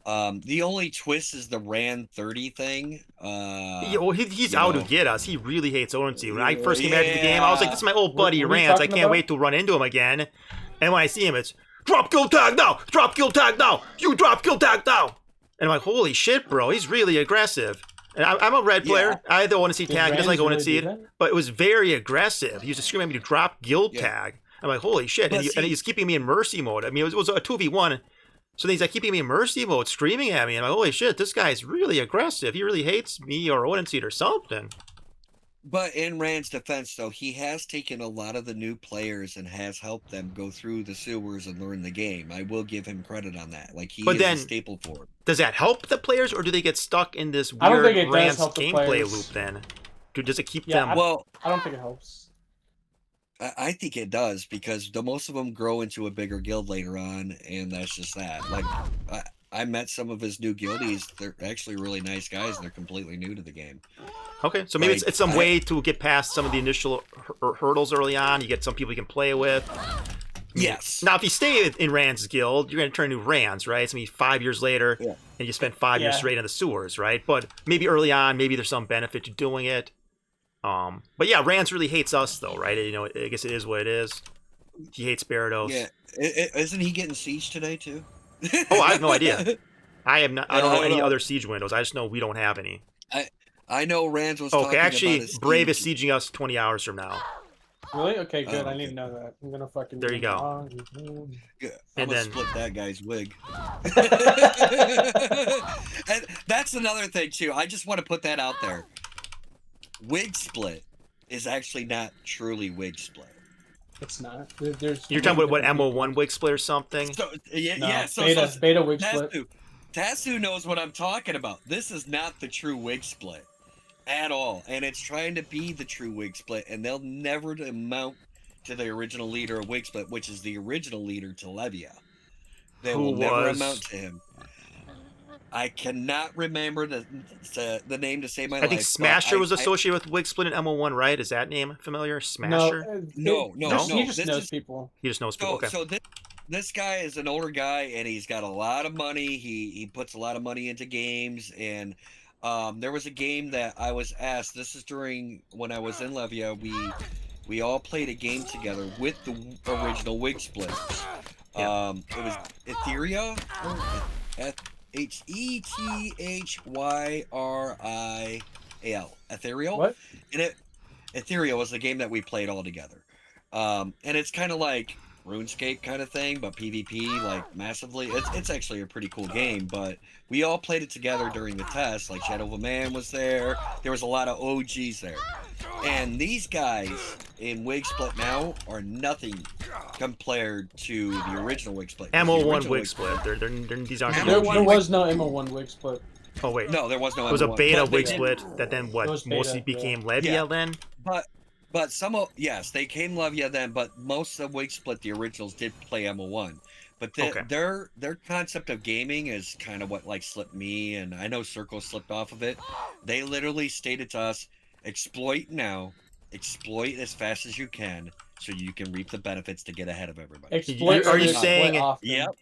The only twist is the Ran 30 thing. He's out to get us. He really hates Odin Seed. When I first came back to the game, I was like, this is my old buddy Rans. I can't wait to run into him again. And when I see him, it's drop guild tag now! Drop guild tag now! You drop guild tag now! And I'm like, holy shit, bro, he's really aggressive. And I'm a red player. I had the Odin Seed tag. He doesn't like Odin Seed. But it was very aggressive. He used to scream at me to drop guild tag. I'm like, holy shit. And he's keeping me in mercy mode. I mean, it was a 2v1. So then he's like keeping me in mercy mode, screaming at me. I'm like, holy shit, this guy's really aggressive. He really hates me or Odin Seed or something. But in Rand's defense, though, he has taken a lot of the new players and has helped them go through the sewers and learn the game. I will give him credit on that. Like, he is a staple for it. Does that help the players, or do they get stuck in this weird Rand's gameplay loop then? Does it keep them? Well, I don't think it helps. I think it does, because most of them grow into a bigger guild later on, and that's just that. Like, I met some of his new guildies. They're actually really nice guys, and they're completely new to the game. Okay, so maybe it's some way to get past some of the initial hurdles early on. You get some people you can play with. Yes. Now, if you stay in Rand's guild, you're going to turn into Rands, right? It's going to be 5 years later, and you spent 5 years straight in the sewers, right? But maybe early on, maybe there's some benefit to doing it. But yeah, Rands really hates us, though, right? I guess it is what it is. He hates Barados. Yeah. Isn't he getting Siege today, too? Oh, I have no idea. I don't know any other Siege windows. I just know we don't have any. I know Rands was talking actually, about his Brave is sieging us 20 hours from now. Really? Okay, good. I need to know that. I'm gonna fucking. There you go. I'm gonna split that guy's wig. And that's another thing too. I just want to put that out there. Wig split is actually not truly wig split. It's not. You're talking about what MO1 wig split or something? So, beta wig split. Tasu knows what I'm talking about. This is not the true wig split at all, and it's trying to be the true wig split, and they'll never amount to the original leader of wig split, which is the original leader to Levia. They will never amount to him. I cannot remember the name to save my life. I think Smasher was associated with Wig Split in MO1, right? Is that name familiar? Smasher? No. He just knows people. He just knows people. Okay. So this guy is an older guy, and he's got a lot of money. He puts a lot of money into games, and there was a game that I was asked. This is during when I was in Levia. We all played a game together with the original Wigsplit. It was Etheria, Hethyrial. Ethereal. What? And Ethereal was the game that we played all together. And it's kind of like RuneScape kind of thing, but PvP like massively. It's actually a pretty cool game, but we all played it together during the test. Like Shadow of a Man was there. There was a lot of OGs there. And these guys in Wigsplit now are nothing compared to the original Wigsplit. MO1 Wigsplit. These aren't. There was no MO1 Wigsplit. Oh wait. No, there was no. It was a MO1. beta Wigsplit that then what mostly beta, became Levia then. But some of yes, they came Levia then, but most of Wigsplit, the originals, did play MO1. But their concept of gaming is kind of what like slipped me, and I know Cerqo slipped off of it. They literally stated to us, exploit now, exploit as fast as you can, so you can reap the benefits to get ahead of everybody. Exploit. Are you saying? Yep.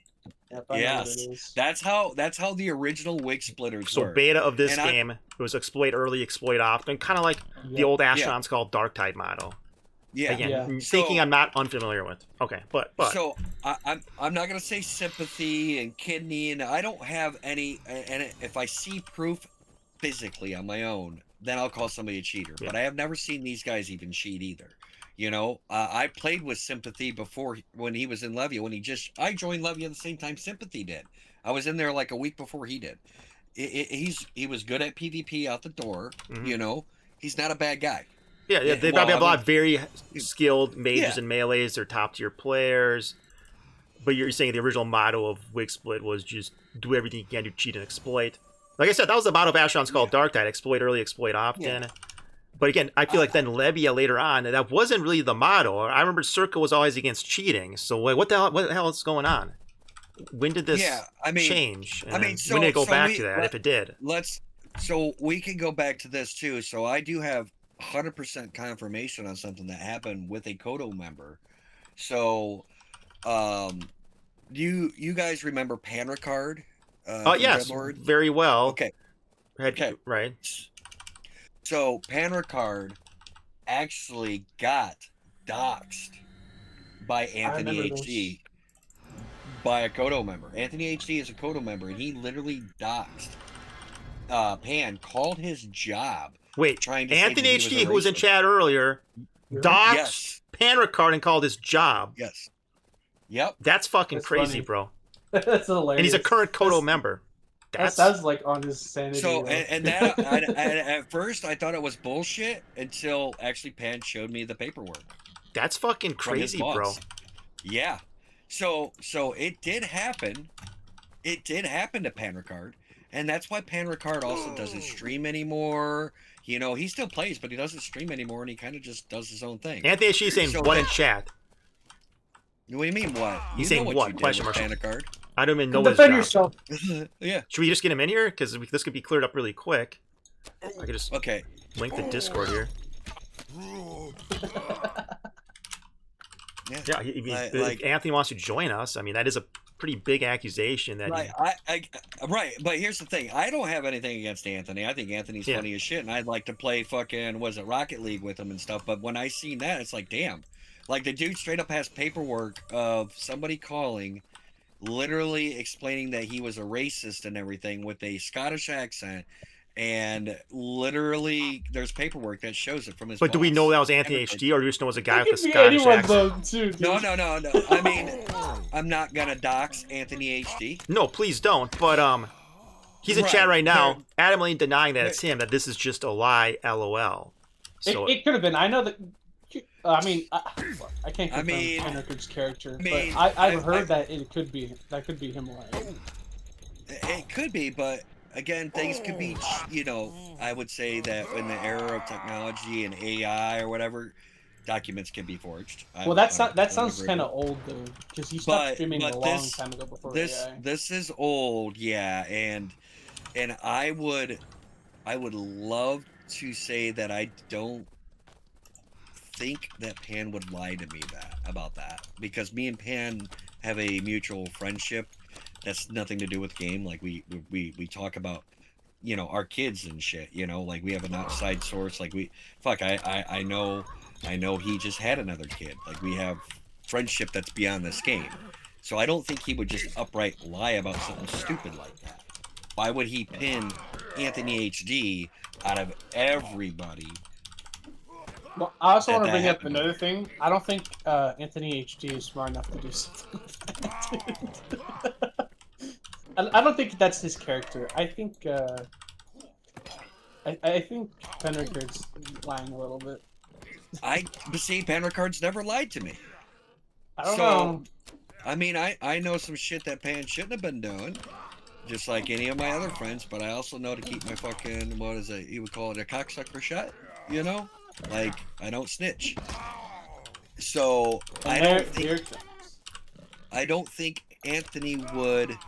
Yes, that's how the original Wigsplitters were. So beta of this game, it was exploit early, exploit often, kind of like the old Asheron's called Dark Tide model. Yeah. Again, thinking I'm not unfamiliar with. Okay, but so I'm not gonna say sympathy and kidney, and I don't have any. And if I see proof physically on my own, then I'll call somebody a cheater. Yeah. But I have never seen these guys even cheat either. You know, I played with Sympathy before when he was in Levia. I joined Levia at the same time Sympathy did. I was in there like a week before he did. He was good at PvP out the door. Mm-hmm. You know, he's not a bad guy. Yeah. They probably have a lot of very skilled mages and melees. They're top tier players. But you're saying the original motto of Wigsplit was just do everything you can to cheat and exploit. Like I said, that was the motto of Asheron's called Dark Tide: exploit early, exploit often. Yeah. But again, I feel like then Levia later on, that wasn't really the motto. I remember Cerqo was always against cheating. So what the hell is going on? When did this change? And when did it go back to that, if it did? So we can go back to this too. So I do have 100% confirmation on something that happened with a Koto member. So, you guys remember Panricard? Yes, very well. Okay. Right. So Panricard actually got doxed by AntonyHD by a Koto member. AntonyHD is a Koto member, and he literally doxed Pan, called his job. Wait, AntonyHD, who was in chat earlier, doxed Panricard and called his job. Yes. Yep. That's fucking crazy, bro. That's hilarious. And he's a current Koto member. That sounds like on his sanity. So, and that, at first, I thought it was bullshit until actually Pan showed me the paperwork. That's fucking crazy, bro. Yeah. So it did happen. It did happen to Panricard. And that's why Panricard also doesn't stream anymore. You know, he still plays, but he doesn't stream anymore, and he kind of just does his own thing. AntonyHD saying what in chat? What do you mean what? He's saying what? Question mark. Panricard. I don't even know what his job. Yeah. Should we just get him in here? Because this could be cleared up really quick. I could just link the Discord here. Yeah, if Anthony wants to join us, I mean, that is a pretty big accusation. That right, but here's the thing. I don't have anything against Anthony. I think Anthony's funny as shit, and I'd like to play fucking, Rocket League with him and stuff. But when I seen that, it's like, damn. Like, the dude straight up has paperwork of somebody calling, literally explaining that he was a racist and everything with a Scottish accent, and literally there's paperwork that shows it from his boss. Do we know that was AntonyHD, or do we just know it was a guy with a Scottish accent? Too, no. I mean, I'm not gonna dox AntonyHD. No, please don't. But he's in chat right now, adamantly denying that it's him, that this is just a lie, LOL. So it could have been. I know that. I mean, I can't confirm Panricard's character, but I've heard that it could be him lying. It could be, but again, things could be. You know, I would say that in the era of technology and AI or whatever, documents can be forged. Well, that sounds kind of old though, because he stopped streaming a long time ago before AI. This is old, yeah, and I would love to say that I don't think that Pan would lie to me about that, because me and Pan have a mutual friendship that's nothing to do with game. Like we talk about, you know, our kids and shit, you know, like we have an outside source. Like I know he just had another kid. Like we have friendship that's beyond this game. So I don't think he would just upright lie about something stupid like that. Why would he pin AntonyHD out of everybody? Well, I also want to bring up another thing. I don't think AntonyHD is smart enough to do something like that. I don't think that's his character. I think I think Penricard's lying a little bit. But see, Penricard's never lied to me. I don't know. I mean, I know some shit that Pan shouldn't have been doing, just like any of my other friends, but I also know to keep my fucking, what is it, you would call it a cocksucker shut, you know? Like, I don't snitch. So, I don't think Anthony would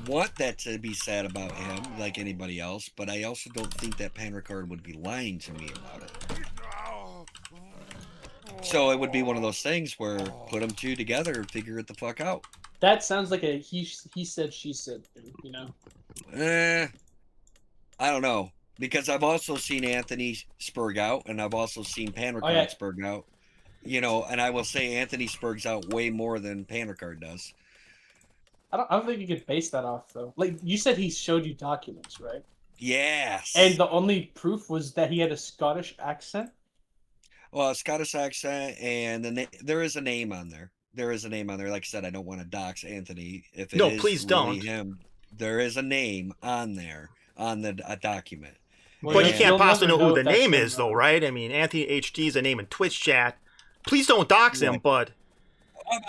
want that to be said about him, like anybody else, but I also don't think that Penricard would be lying to me about it. So it would be one of those things where put them two together and figure it the fuck out. That sounds like a he said, she said thing, you know? I don't know. Because I've also seen Anthony spurg out, and I've also seen Penricard spurg out. You know, and I will say Anthony spurgs out way more than Penricard does. I don't think you could base that off, though. Like, you said he showed you documents, right? Yes. And the only proof was that he had a Scottish accent? Well, a Scottish accent, and there is a name on there. There is a name on there. Like I said, I don't want to dox Anthony. If it is please don't. Him, there is a name on there on the document. Well, but you can't possibly know who the name is, though, right? I mean, AntonyHD is a name in Twitch chat. Please don't dox him, but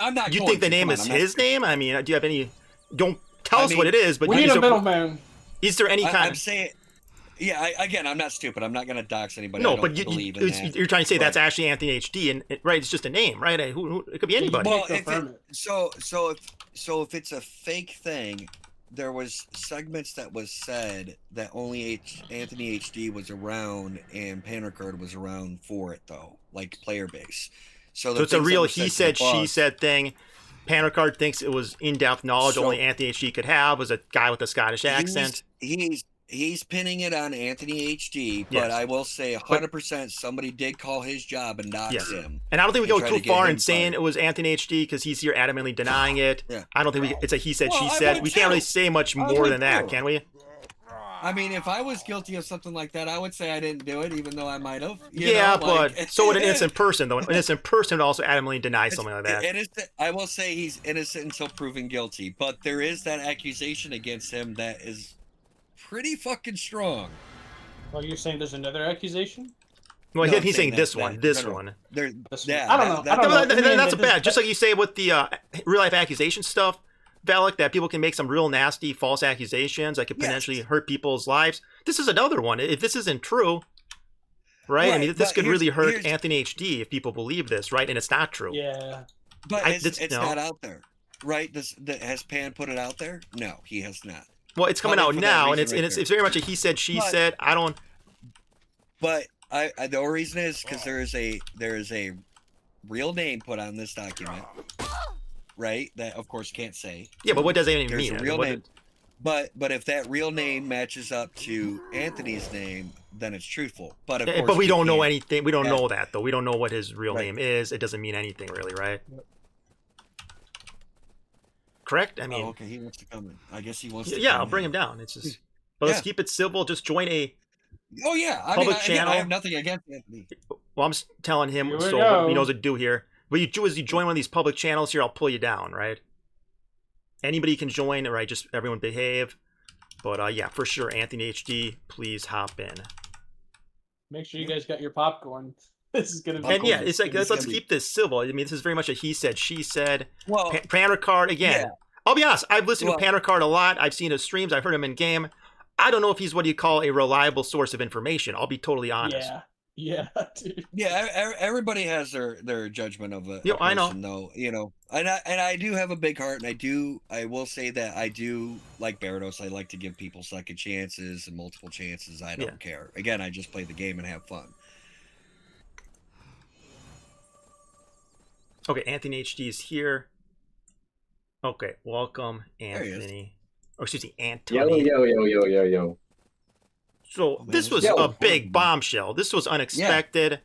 I'm not. You think the name is his name? I mean, do you have any? Don't tell us what it is, but we need a middleman. Is there any kind? I'm saying. Yeah, again, I'm not stupid. I'm not going to dox anybody. No, but you're trying to say that's actually AntonyHD, and right? It's just a name, right? It could be anybody. Well, so if it's a fake thing, there was segments that was said that only AntonyHD was around and Penricard was around for it, though, like player base. So it's a real he said, she said thing. Penricard thinks it was in-depth knowledge only AntonyHD could have, was a guy with a Scottish accent. He's pinning it on AntonyHD, but I will say 100% somebody did call his job and dox him. And I don't think we go too far in saying it was AntonyHD because he's here adamantly denying it. Yeah. I don't think it's a he said, she said. We can't really say much more than that, can we? I mean, if I was guilty of something like that, I would say I didn't do it, even though I might have. But so would an innocent person, though. An innocent person would also adamantly deny something like that. I will say he's innocent until proven guilty, but there is that accusation against him that is pretty fucking strong. Well, you're saying there's another accusation? Well, he's saying this one. I don't know. That's bad. Just like you say with the real life accusation stuff, VelleK, that people can make some real nasty false accusations that could potentially hurt people's lives. This is another one. If this isn't true, right? I mean, this could really hurt AntonyHD if people believe this, right? And it's not true. Yeah. But it's not out there, right? Has Pan put it out there? No, he has not. Well, it's coming out now, and it's very much a he said, she said. I don't. But the only reason is because there is a real name put on this document, right? That of course can't say. Yeah, but what does that even mean? There's a real name. But if that real name matches up to Anthony's name, then it's truthful. But of course, we don't know anything. We don't know that though. We don't know what his real name is. It doesn't mean anything really, right? Correct? I mean, okay, he wants to come in. I guess he wants to. Yeah, I'll bring him down. It's just, but let's keep it civil. Just join a. Oh yeah, public channel. I have nothing against Anthony. Well, I'm just telling him so he knows what to do here. But you join one of these public channels here, I'll pull you down, right? Anybody can join, right? Just everyone behave. But yeah, for sure, AntonyHD, please hop in. Make sure you guys got your popcorn. This is gonna be. And yeah, it's like let's keep this civil. I mean, this is very much a he said, she said. Well, Penricard again. Yeah. I'll be honest. I've listened to Penricard a lot. I've seen his streams. I've heard him in game. I don't know if he's what you call a reliable source of information. I'll be totally honest. Yeah, dude. Yeah, everybody has their judgment of a person, I know. Though, you know, and I do have a big heart, and I will say that I do like Barados. I like to give people second chances and multiple chances. I don't care. Again, I just play the game and have fun. Okay, Anthony HD is here. Okay, welcome, Anthony. Or excuse me, Antony. Yo. So this was a big bombshell. This was unexpected.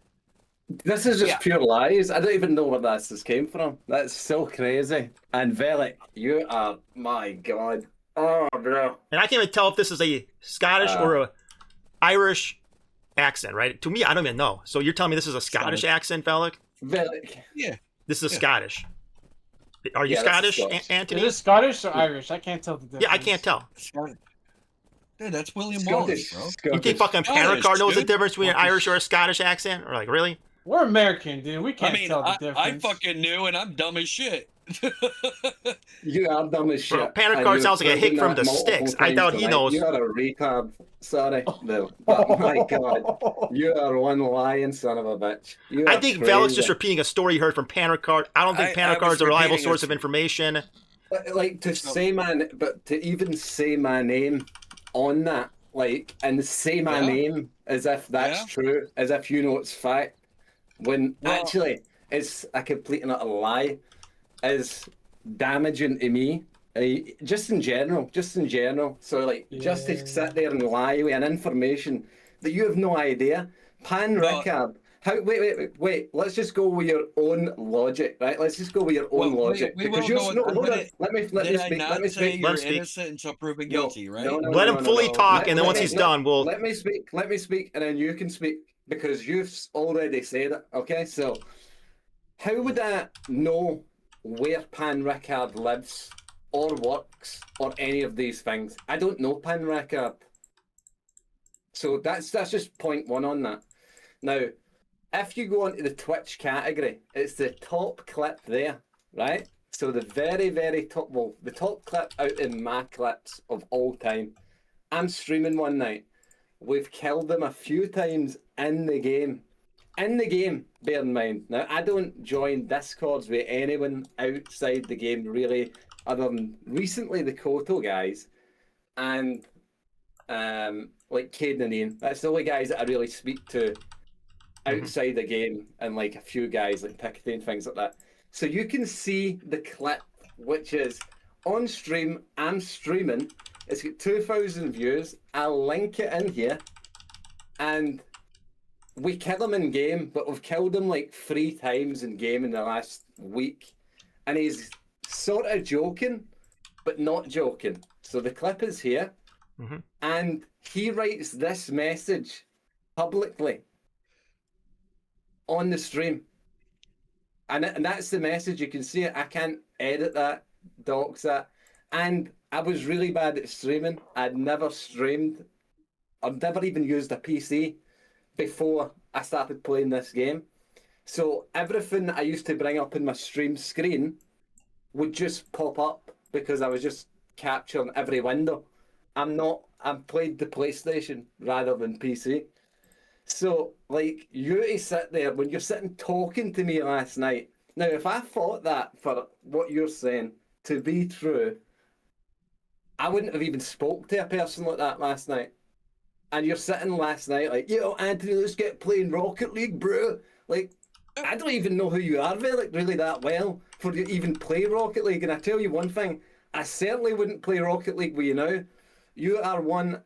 This is just pure lies. I don't even know where this came from. That's so crazy. And VelleK, you are, my God. Oh, bro. And I can't even tell if this is a Scottish or a Irish accent, right? To me, I don't even know. So you're telling me this is a Scottish accent, VelleK? VelleK. Yeah. This is Scottish. Are you Scottish, Anthony? Is it Scottish or Irish? I can't tell the difference. Yeah, I can't tell. Dude, that's William Wallace, bro. You think fucking Panacard knows the difference between an Irish or a Scottish accent? Or like, really? We're American, dude. We can't tell the difference. I fucking knew, and I'm dumb as shit. You are dumb as shit. Bro, Panacard sounds like a hick from the sticks. I doubt he knows. You are a retard. Sorry, Bill. But my God, you are one lying son of a bitch. I think VelleK's just repeating a story he heard from Panacard. I don't think Panacard's a reliable source of information. Like to say but to even say my name on that, like, and say my name as if that's true, as if you know it's fact, when actually it's a complete and utter lie, is damaging to me. Just in general. So like, just to sit there and lie with an information that you have no idea. Pan Ricard. How? Wait. Let's just go with your own logic, right? Let's just go with your own logic. Because you're let me speak. You're innocent until proven guilty, right? Let him fully talk, and then once he's done, we'll let me speak, and then you can speak because you've already said it. Okay, so how would I know where Pan Ricard lives or works or any of these things? I don't know Pan Ricard. So that's just point one on that. Now, if you go onto the Twitch category, it's the top clip there, right? So the very, very top, well, the top clip out in my clips of all time. I'm streaming one night. We've killed them a few times in the game. In the game, bear in mind. Now, I don't join Discords with anyone outside the game, really, other than recently the Koto guys and like Caden and Ian. That's the only guys that I really speak to outside the game, and like a few guys like Pickety and things like that. So you can see the clip, which is on stream. I'm streaming. It's got 2,000 views. I'll link it in here, and we kill him in game, but we've killed him like 3 times in game in the last week, and he's sort of joking, but not joking. So the clip is here, and he writes this message publicly on the stream, and that's the message. You can see it. I can't edit that, dox that, and I was really bad at streaming. I'd never streamed. I've never even used a PC before I started playing this game. So everything I used to bring up in my stream screen would just pop up because I was just capturing every window. I've played the PlayStation rather than PC. So, like, you to sit there when you're sitting talking to me last night. Now, if I thought that for what you're saying to be true, I wouldn't have even spoke to a person like that last night. And you're sitting last night like, yo, Anthony, let's get playing Rocket League, bro. Like, I don't even know who you are, VelleK, really that well for you to even play Rocket League. And I tell you one thing, I certainly wouldn't play Rocket League with you now. You are one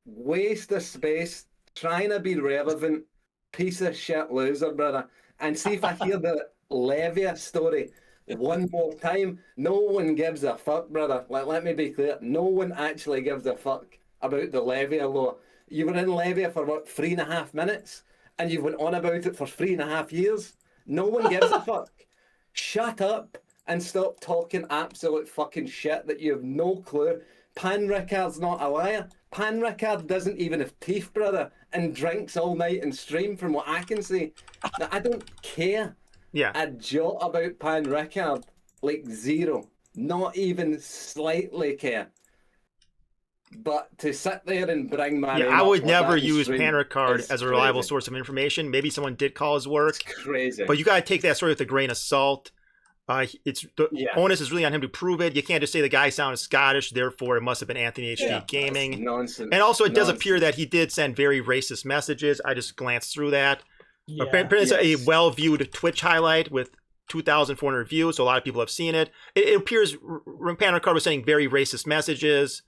waste of space, trying to be relevant, piece of shit loser, brother. And see if I hear the Levia story one more time. No one gives a fuck, brother. Like, let me be clear. No one actually gives a fuck about the Levia law. You were in Levia for what, 3.5 minutes? And you went on about it for 3.5 years? No one gives a fuck. Shut up and stop talking absolute fucking shit that you have no clue. Pan Ricard's not a liar. Pan Ricard doesn't even have teeth, brother, and drinks all night and stream from what I can see. Now, I don't care a jot about Pan Ricard. Like, zero. Not even slightly care. But to sit there and bring my name I would up never like use Pan Ricard as a reliable source of information. Maybe someone did call his work. It's crazy. But you got to take that story with a grain of salt. The onus is really on him to prove it. You can't just say the guy sounded Scottish, therefore it must have been AntonyHDGaming. Nonsense. And also, it does appear that he did send very racist messages. I just glanced through that. Apparently, it's a well-viewed Twitch highlight with 2,400 views, so a lot of people have seen it. It appears Panda Card was sending very racist messages.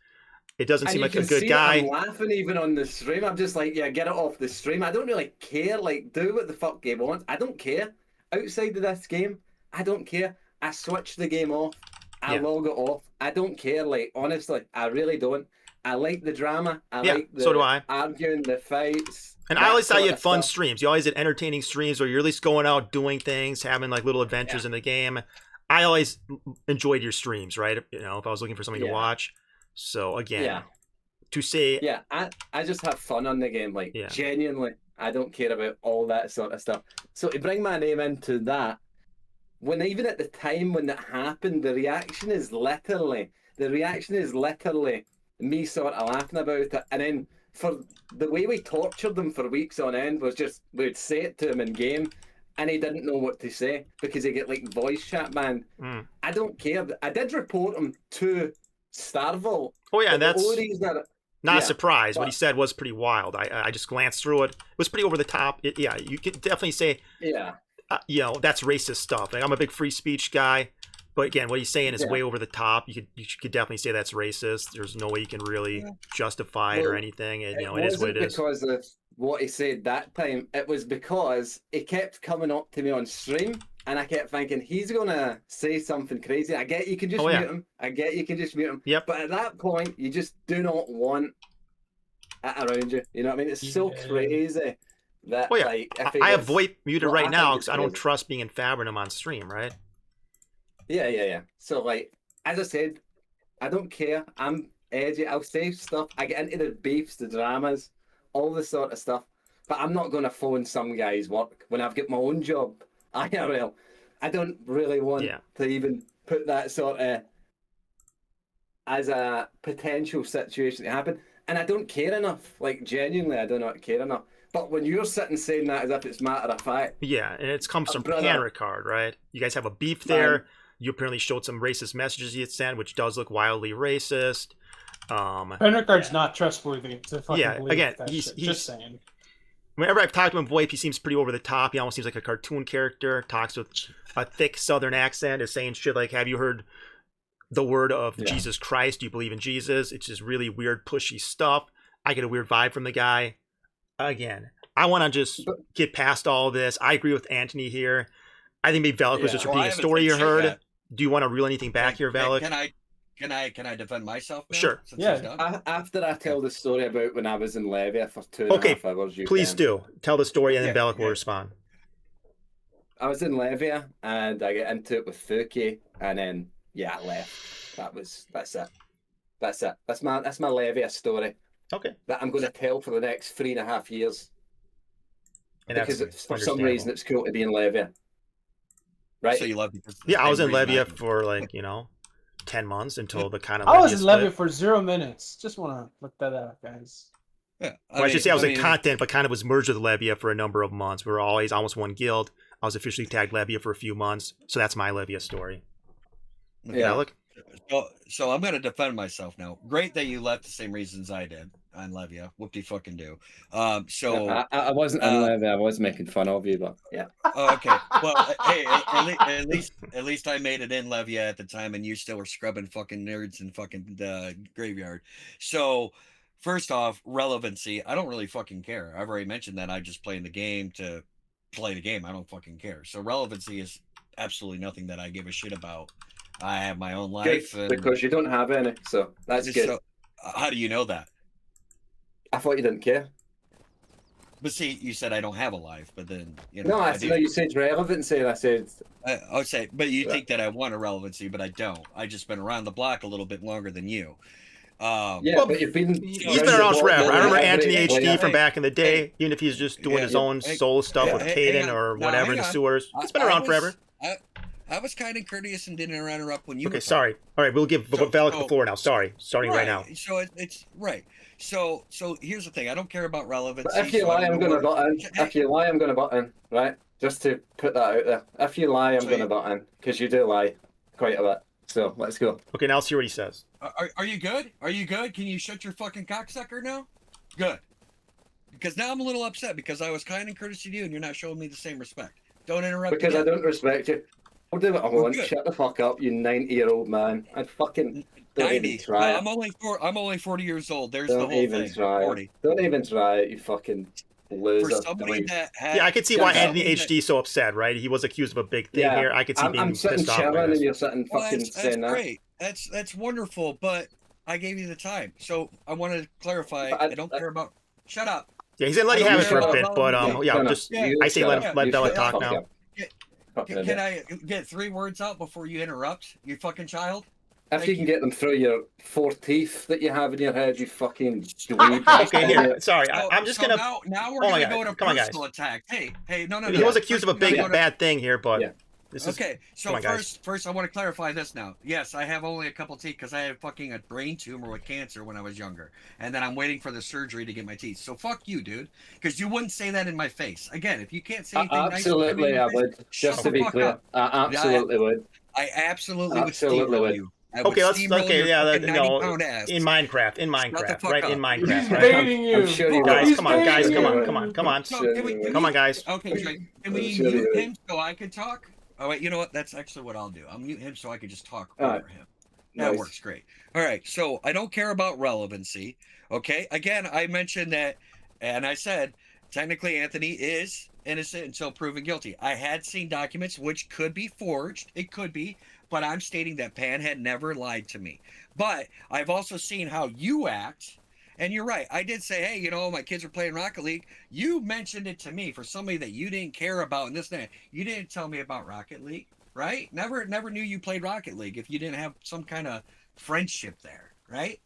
It doesn't seem like a good guy. I'm laughing even on the stream. I'm just like, yeah, get it off the stream. I don't really care. Like, do what the fuck you want. I don't care. Outside of this game, I don't care. I switch the game off. I log it off. I don't care. Like, honestly, I really don't. I like the drama. I like the so do I. arguing, the fights. And I always thought you had fun streams. You always had entertaining streams where you're at least going out doing things, having like little adventures in the game. I always enjoyed your streams, right? You know, if I was looking for something to watch. So again, to say I just have fun on the game, like genuinely. I don't care about all that sort of stuff. So to bring my name into that, when even at the time when that happened, the reaction is literally me sort of laughing about it, and then for the way we tortured them for weeks on end was just we'd say it to him in game, and he didn't know what to say because he get like voice chat banned. I don't care. I did report him to Starville. Oh yeah, that's not a surprise. But what he said was pretty wild. I just glanced through it. It was pretty over the top. You could definitely say you know, that's racist stuff. Like, I'm a big free speech guy, but again, what he's saying is way over the top. You could definitely say that's racist. There's no way you can really justify it or anything. And, you know, it is what it is. Because of what he said that time. It was because he kept coming up to me on stream, and I kept thinking he's gonna say something crazy. I get you can just mute him. I get you can just mute him. Yep. But at that point, you just do not want it around you. You know what I mean? It's so crazy. That, like, I have VoIP muted right now because I don't trust being in Fabrinum on stream, right? Yeah. So, like, as I said, I don't care. I'm edgy. I'll say stuff. I get into the beefs, the dramas, all this sort of stuff. But I'm not going to phone some guy's work when I've got my own job. IRL. I don't really want to even put that sort of as a potential situation to happen. And I don't care enough. Like, genuinely, I do not care enough. But when you're sitting saying that as if it's matter of fact. Yeah, and it comes from Panda Card, right? You guys have a beef there. You apparently showed some racist messages he had sent, which does look wildly racist. Panda Card's not trustworthy to fucking believe again, that he's shit. Just saying. Whenever I've talked to him VoIP, he seems pretty over the top. He almost seems like a cartoon character. Talks with a thick Southern accent. Is saying shit like, "Have you heard the word of Jesus Christ? Do you believe in Jesus?" It's just really weird, pushy stuff. I get a weird vibe from the guy. Again, I want to just get past all this. I agree with Antony here. I think maybe VelleK was just repeating a story you heard. Do you want to reel anything back here, VelleK? Can I defend myself now, sure. After I tell the story about when I was in Levia for 2.5 hours. Please do. Tell the story and then VelleK will respond. I was in Levia and I get into it with Fooky and then I left. That's it. That's my Levia story. Okay. That I'm going to tell for the next 3.5 years. And because for some reason it's cool to be in Levia. Right? So you love I was in Levia for 10 months until the kind of I was in Levia for 0 minutes. Just want to look that up, guys. Yeah, I should say I was in content, but kind of was merged with Levia for a number of months. We were always almost one guild. I was officially tagged Levia for a few months, so that's my Levia story. VelleK? So I'm going to defend myself now. Great that you left the same reasons I did on Levia. Whoop-de-fucking do. I wasn't on Levia. I was making fun of you, but yeah. Oh, okay. Well, hey, at least I made it in Levia at the time, and you still were scrubbing fucking nerds in fucking graveyard. So, first off, relevancy. I don't really fucking care. I've already mentioned that I just play in the game to play the game. I don't fucking care. So relevancy is absolutely nothing that I give a shit about. I have my own life. Because you don't have any, so that's good. So, how do you know that? I thought you didn't care. But see, you said I don't have a life, but then No, I said you said relevancy, and I said. I would say, but you think that I want a relevancy, but I don't. I just been around the block a little bit longer than you. But you've been. He's been around forever. I remember AntonyHD from back in the day, even if he's just doing his own solo stuff with Caden or whatever in the sewers. He's been around forever. I was kind of courteous and didn't interrupt when you. Okay, sorry. All right, we'll give VelleK the floor now. Sorry, starting right now. So it's right. So here's the thing. I don't care about relevancy. But if you lie, I'm going to butt in. If you lie, I'm going to butt in. Right? Just to put that out there. If you lie, I'm going to butt in because you do lie quite a bit. So let's go. Okay, now let's hear what he says. Are you good? Are you good? Can you shut your fucking cocksucker now? Good. Because now I'm a little upset because I was kind and courteous to you and you're not showing me the same respect. Don't interrupt. Because I don't respect you. I'll do what I We're want. good. Shut the fuck up, you 90-year-old man. I fucking don't 90. even try Well, it. I'm only 40 years old. There's Don't the whole even thing. try 40. it. Don't even try it, you fucking For loser. somebody that had, Yeah, I could see Yeah, why yeah. Anthony HD is so upset, right? He was accused of a big thing here. I could see being I'm sitting pissed off chilling by and this. you're sitting well, fucking that's saying that. great. That's wonderful. But I gave you the time, so I wanted to clarify. But I don't care about. Shut up. Yeah, he's gonna let I you don't have it for care a bit, about but relevance. yeah, no, just Yeah, I say shut let up. let You Bella shut the talk fuck now. up. Fucking Can idiot. I get 3 words out before you interrupt? You fucking child. If Thank you can you. get them through your 4 teeth that you have in your head, you fucking dweeb. Okay, here. Sorry, I'm just gonna. Now we're Oh my gonna God, go to come on, guys. personal attack. Hey, no. He was accused of a First, we gotta big go to- bad thing here, but Yeah. this is Okay, so come on, guys. first I want to clarify this now. Yes, I have only a couple teeth because I had fucking a brain tumor with cancer when I was younger, and then I'm waiting for the surgery to get my teeth. So fuck you, dude, because you wouldn't say that in my face. Again, if you can't say anything Absolutely, nice I to me in my would. face, Just shut to the be fuck clear, up. I absolutely would. I absolutely would Absolutely steamroll would. you. I would Okay, let's steamroll your yeah, fucking 90-pound no, ass. in Minecraft, Shut the fuck right? up. In Minecraft, He's right? baiting you. I'm sure you Guys, would. come on, He's guys, baiting come on, you. come on, come on. So, Sure can we, you can would. Come on, guys. Okay, Drake, can I'm we sure you mute would. him so I could talk? Oh wait, you know what? That's actually what I'll do. I'll mute him so I could just talk All right. over him. That Nice. works great. All right, so I don't care about relevancy. Okay, again, I mentioned that, and I said technically Anthony is innocent until proven guilty. I had seen documents which could be forged. It could be, but I'm stating that Pan had never lied to me. But I've also seen how you act. And you're right. I did say, hey, my kids are playing Rocket League. You mentioned it to me for somebody that you didn't care about and this and that. You didn't tell me about Rocket League, right? Never knew you played Rocket League if you didn't have some kind of friendship there, right?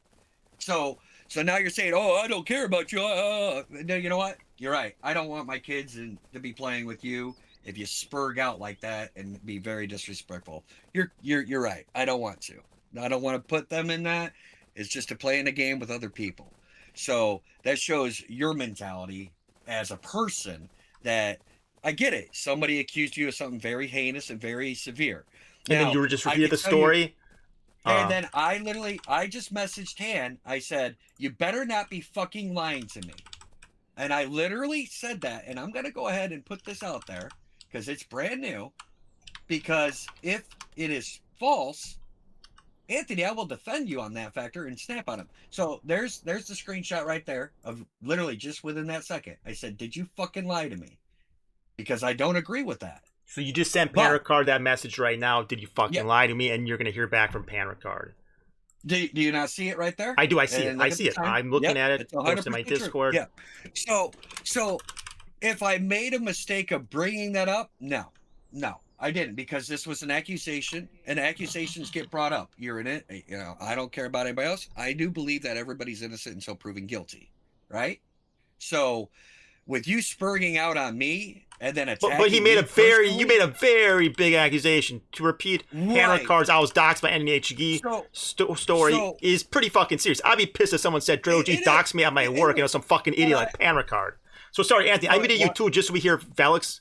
So now you're saying, oh, I don't care about you. No, you know what? You're right. I don't want my kids to be playing with you if you spurg out like that and be very disrespectful. You're right. I don't want to. I don't want to put them in that. It's just to play in a game with other people. So that shows your mentality as a person that I get it. Somebody accused you of something very heinous and very severe. And then you were just repeated the story. And then I just messaged Han. I said, you better not be fucking lying to me. And I literally said that. And I'm going to go ahead and put this out there because it's brand new. Because if it is false, Anthony, I will defend you on that factor and snap on him. So there's the screenshot right there of literally just within that second. I said, did you fucking lie to me? Because I don't agree with that. So you just sent Panricard that message right now. Did you fucking lie to me? And you're going to hear back from Panricard. Do you not see it right there? I do. I see it. I see it. I'm looking at it. Post in my Discord. Yeah. So if I made a mistake of bringing that up, no, I didn't, because this was an accusation, and accusations get brought up. You're in it. I don't care about anybody else. I do believe that everybody's innocent until proven guilty, right? So with you spurging out on me and then attacking but he made you made a very big accusation. To repeat, Panricard's I was doxed by AntonyHD story is pretty fucking serious. I'd be pissed if someone said Drake doxed me at my work, some fucking idiot like Panricard. So sorry, Anthony, I muted you too, just so we hear VelleK's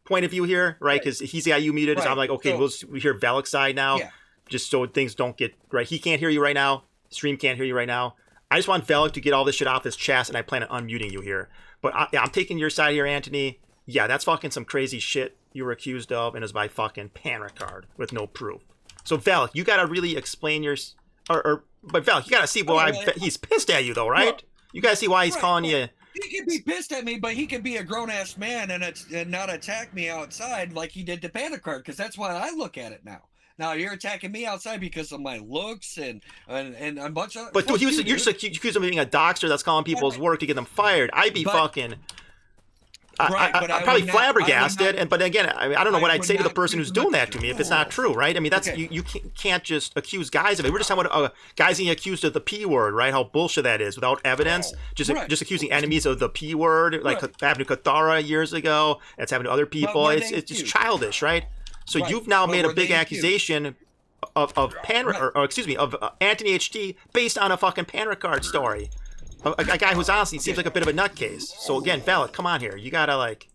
point of view here, right? Because he's the guy you muted, so I'm like, okay, we hear VelleK's side now, just so things don't get right. He can't hear you right now. Stream can't hear you right now. I just want VelleK to get all this shit off his chest, and I plan on unmuting you here. But I'm taking your side here, Anthony. Yeah, that's fucking some crazy shit you were accused of, and it was by fucking Panricard with no proof. So VelleK, you gotta really explain but VelleK, you gotta see why he's pissed at you though, right? You gotta see why he's calling you. He can be pissed at me, but he can be a grown-ass man and not attack me outside like he did to Panricard, because that's why I look at it now. Now you're attacking me outside because of my looks and a bunch of. But dude, you're just accused of being a doxer that's calling people's work to get them fired. I'd be fucking. I'm probably flabbergasted, but again, I don't know what I'd say to the person who's doing that to me if it's not true, right? I mean, that's you can't just accuse guys of it. We're just talking about guys getting accused of the P word, right? How bullshit that is without evidence. Just accusing enemies of the P word, like happened to Kathara years ago. That's happened to other people. It's just childish, right? So you've now made a big accusation of AntonyHD based on a fucking Panricard story. A guy who's honestly seems like a bit of a nutcase. So again, VelleK, come on here. You gotta like.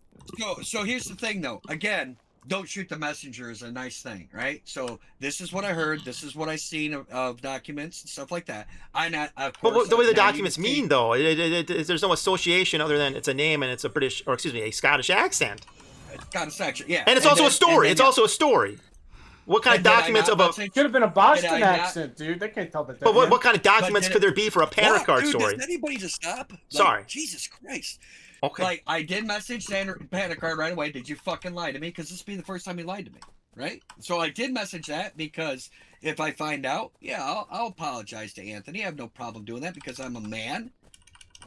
So here's the thing, though. Again, don't shoot the messenger is a nice thing, right? So this is what I heard. This is what I seen of documents and stuff like that. But the way the documents mean, though, there's no association other than it's a name and it's a Scottish accent. Scottish accent, yeah. And it's also a story. It's also a story. What kind of Did I documents not of a? message- Could have been a Boston Did I not- accent, dude. They can't tell the But difference. what kind of documents did could there be for a panic Fuck, card dude, story? Does anybody just stop? Like, Sorry. Jesus Christ. Okay. Like, I did message Panic Card right away. Did you fucking lie to me? Because this will be the first time he lied to me, right? So I did message that because if I find out, yeah, I'll apologize to Anthony. I have no problem doing that because I'm a man.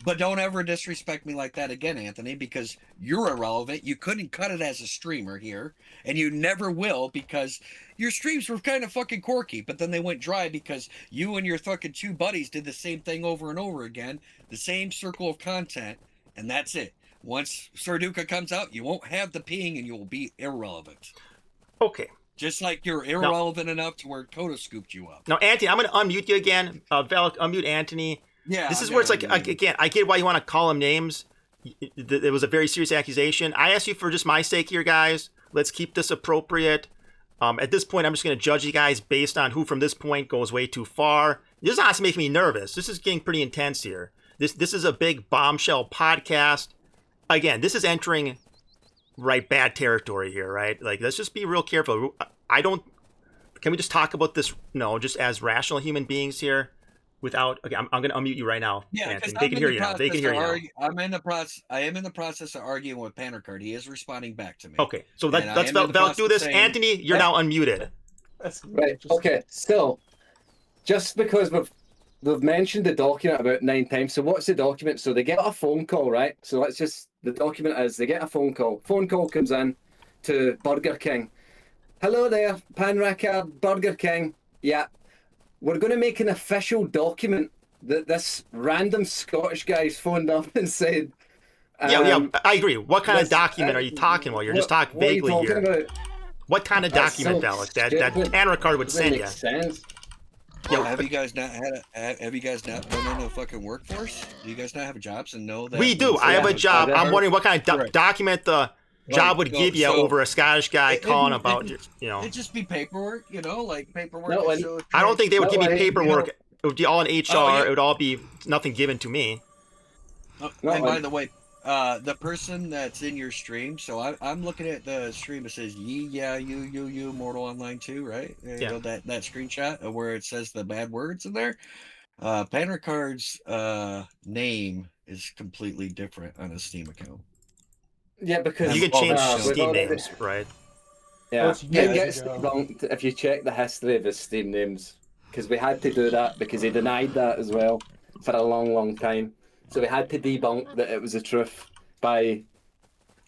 But don't ever disrespect me like that again, Anthony, because you're irrelevant. You couldn't cut it as a streamer here, and you never will because your streams were kind of fucking quirky, but then they went dry because you and your fucking two buddies did the same thing over and over again, the same circle of content, and that's it. Once Cerqo comes out, you won't have the peeing and you will be irrelevant. Okay. Just like you're irrelevant enough to where Koto scooped you up. Now, Anthony, I'm going to unmute you again. VelleK, unmute Anthony. Yeah. This is where it's like, again, I get why you want to call him names. It was a very serious accusation. I asked you for just my sake here, guys. Let's keep this appropriate. At this point, I'm just going to judge you guys based on who from this point goes way too far. This is honestly making me nervous. This is getting pretty intense here. This is a big bombshell podcast. Again, this is entering bad territory here, right? Like, let's just be real careful. Can we just talk about this? No, just as rational human beings here. Without, okay, I'm going to unmute you right now. Yeah, Anthony. They can hear you now. They can hear you now. I am in the process of arguing with Panic Card. He is responding back to me. Okay, so let's VelleK do this. Anthony, you're now unmuted. Right. Okay. So, just because we've mentioned the document about 9 times. So what's the document? So they get a phone call, right? So the document is they get a phone call. Phone call comes in to Burger King. Hello there, Panracker, Burger King. Yeah. We're going to make an official document that this random Scottish guy's phoned up and said. Yeah, I agree. What kind of document are you talking about? You're just talking vaguely here. About? What kind of document, VelleK? That Panic Card would send you. Sense. Yo, have you guys not been in a fucking workforce? Do you guys not have jobs and know that? We do. I have a job. I'm wondering what kind of document the job would give you over a Scottish guy calling about, It'd just be paperwork, like paperwork. No, I don't think they would give me paperwork. It would be all in HR. yeah. It would all be nothing given to me. And by the way, the person that's in your stream, so I'm looking at the stream. It says you Mortal Online 2, right? You know, that screenshot of where it says the bad words in there. Panic Card's name is completely different on his Steam account. Yeah, because you can change Steam names, right? Yeah, it gets debunked if you check the history of his Steam names, because we had to do that because he denied that as well for a long, long time. So we had to debunk that it was the truth by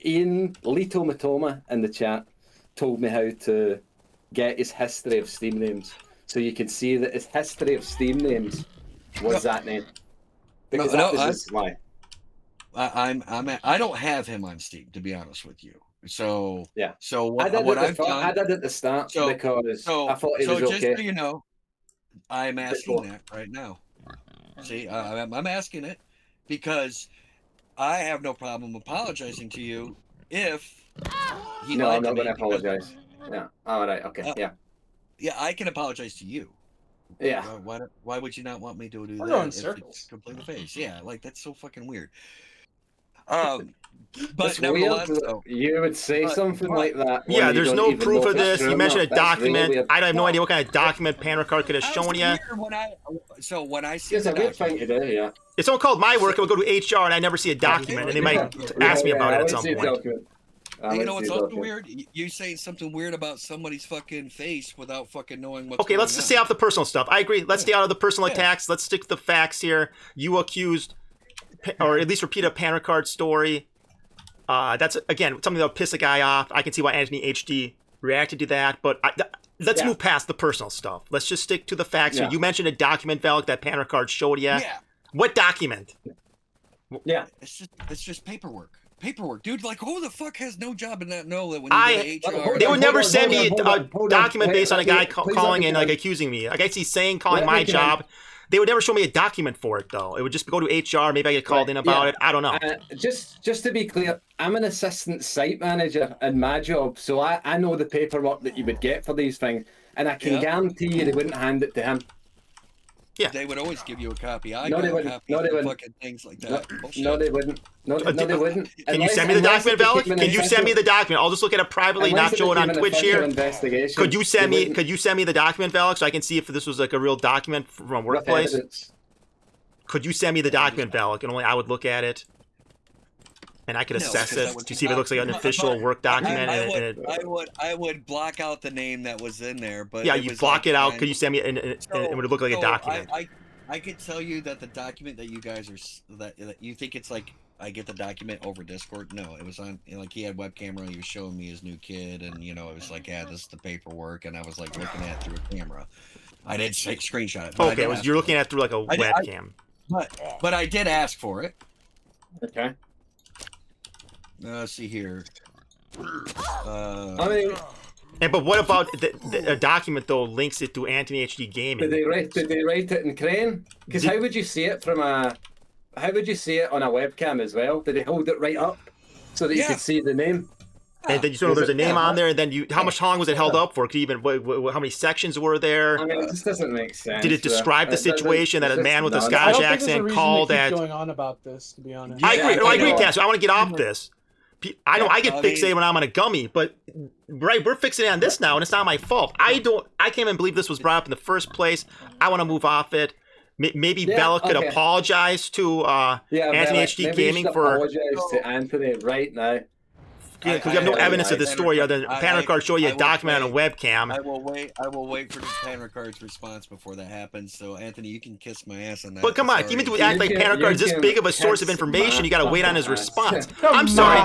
Ian Lito Matoma in the chat told me how to get his history of Steam names, so you can see that his history of Steam names was that name. Because that was his lie. I don't have him on Steam, to be honest with you. So yeah. So what I've done, I did at the start because I thought it was just okay. so you know, I'm asking that right now. See, I'm asking it because I have no problem apologizing to you if he No, lied I'm not to me going to apologize. Yeah. All right. Okay. Yeah. Yeah, I can apologize to you. Yeah. Why would you not want me to do We're that? going If circles. it's completely face. Yeah, like that's so fucking weird. But It's nevertheless, weird that you would say something like that. when Yeah, you there's don't no even proof know of if it's this. true You or mentioned a not. That's really document. weird. I have no idea what kind of document Panic Card could have shown you. when I see It's the a weird document, thing to do, yeah. If someone called my work, it would go to HR, and I never see a document, and they might ask me about it at some point. you know what's also weird? You saying something weird about somebody's fucking face without fucking knowing what's Okay, going let's just stay on. off the personal stuff. I agree. Let's stay out of the personal attacks. Let's stick to the facts here. You accused, or at least repeat a Panic Card story. That's, again, something that'll piss a guy off. I can see why AntonyHD reacted to that, but let's move past the personal stuff. Let's just stick to the facts here. You mentioned a document, VelleK, that Panic Card showed you. Yeah. What document? Yeah. It's just paperwork. Paperwork, dude. Like, who the fuck has no job and not know that when you go to HR? They would never send me a hold on. document based on a guy Please calling and let me like accusing me. Like I see saying calling Let me my job. They would never show me a document for it though. It would just go to HR. Maybe I get called in about it. I don't know. Just to be clear, I'm an assistant site manager in my job, so I know the paperwork that you would get for these things, and I can guarantee you they wouldn't hand it to him. Yeah. They would always give you a copy. I No, got they wouldn't. copies No, they of wouldn't. fucking things like No, that. Bullshit. no, they wouldn't. No, no, they wouldn't. Can you send me the document, VelleK? Can you send me the document? I'll just look at it privately, not show it on Twitch here. Could you send me the document, VelleK, so I can see if this was like a real document from a workplace? Could you send me the document, VelleK, and only I would look at it, and I could assess it to see if it looks like an official work document? I would block out the name that was in there, but yeah, you block it out. Could you send me? And it would look like a document. I could tell you that the document that you guys are that you think it's like I get the document over Discord. No, it was on like he had webcam and he was showing me his new kid, and it was like, yeah, this is the paperwork, and I was like looking at it through a camera. I didn't take screenshot it. Okay, you're looking at it through like a webcam. But I did ask for it. Okay. Let's see here. I mean. But what about the document though? Links it to AntonyHDGaming. Did they write it in Crane? Because how would you see it How would you see it on a webcam as well? Did they hold it right up so that you could see the name? And then there's a name on there, and then how long was it held up for? Could even how many sections were there? I mean, it just doesn't make sense. Did it describe the situation that a man with a Scottish accent called at? Going on about this, to be honest. I agree. I agree, Tasu. I want to get off this. I know I get fixated when I'm on a gummy, but we're fixated on this now, and it's not my fault. I can't even believe this was brought up in the first place. I want to move off it. Maybe VelleK could apologize to AntonyHDGaming for. Apologize to Anthony right now. Yeah, because we have no evidence of this story other than Panricard show you a document on a webcam. I will wait for the Panricard's response before that happens. So Anthony, you can kiss my ass on that. But come on, even to act like Panricard's this big of a source of information, you got to wait on his response. I'm sorry,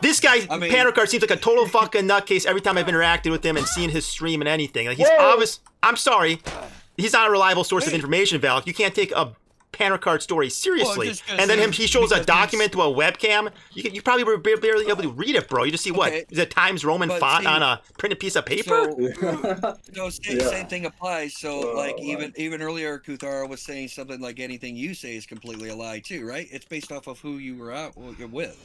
this guy Panricard seems like a total fucking nutcase every time I've interacted with him and seen his stream and anything. Like he's obvious. I'm sorry, he's not a reliable source of information, VelleK. You can't take a Panricard story seriously, and then he shows a document to a webcam. You probably were barely able to read it, bro. You just see what is it Times Roman font on a printed piece of paper. Same thing applies. So like even earlier, Kuthara was saying something like anything you say is completely a lie too, right? It's based off of who you were out with.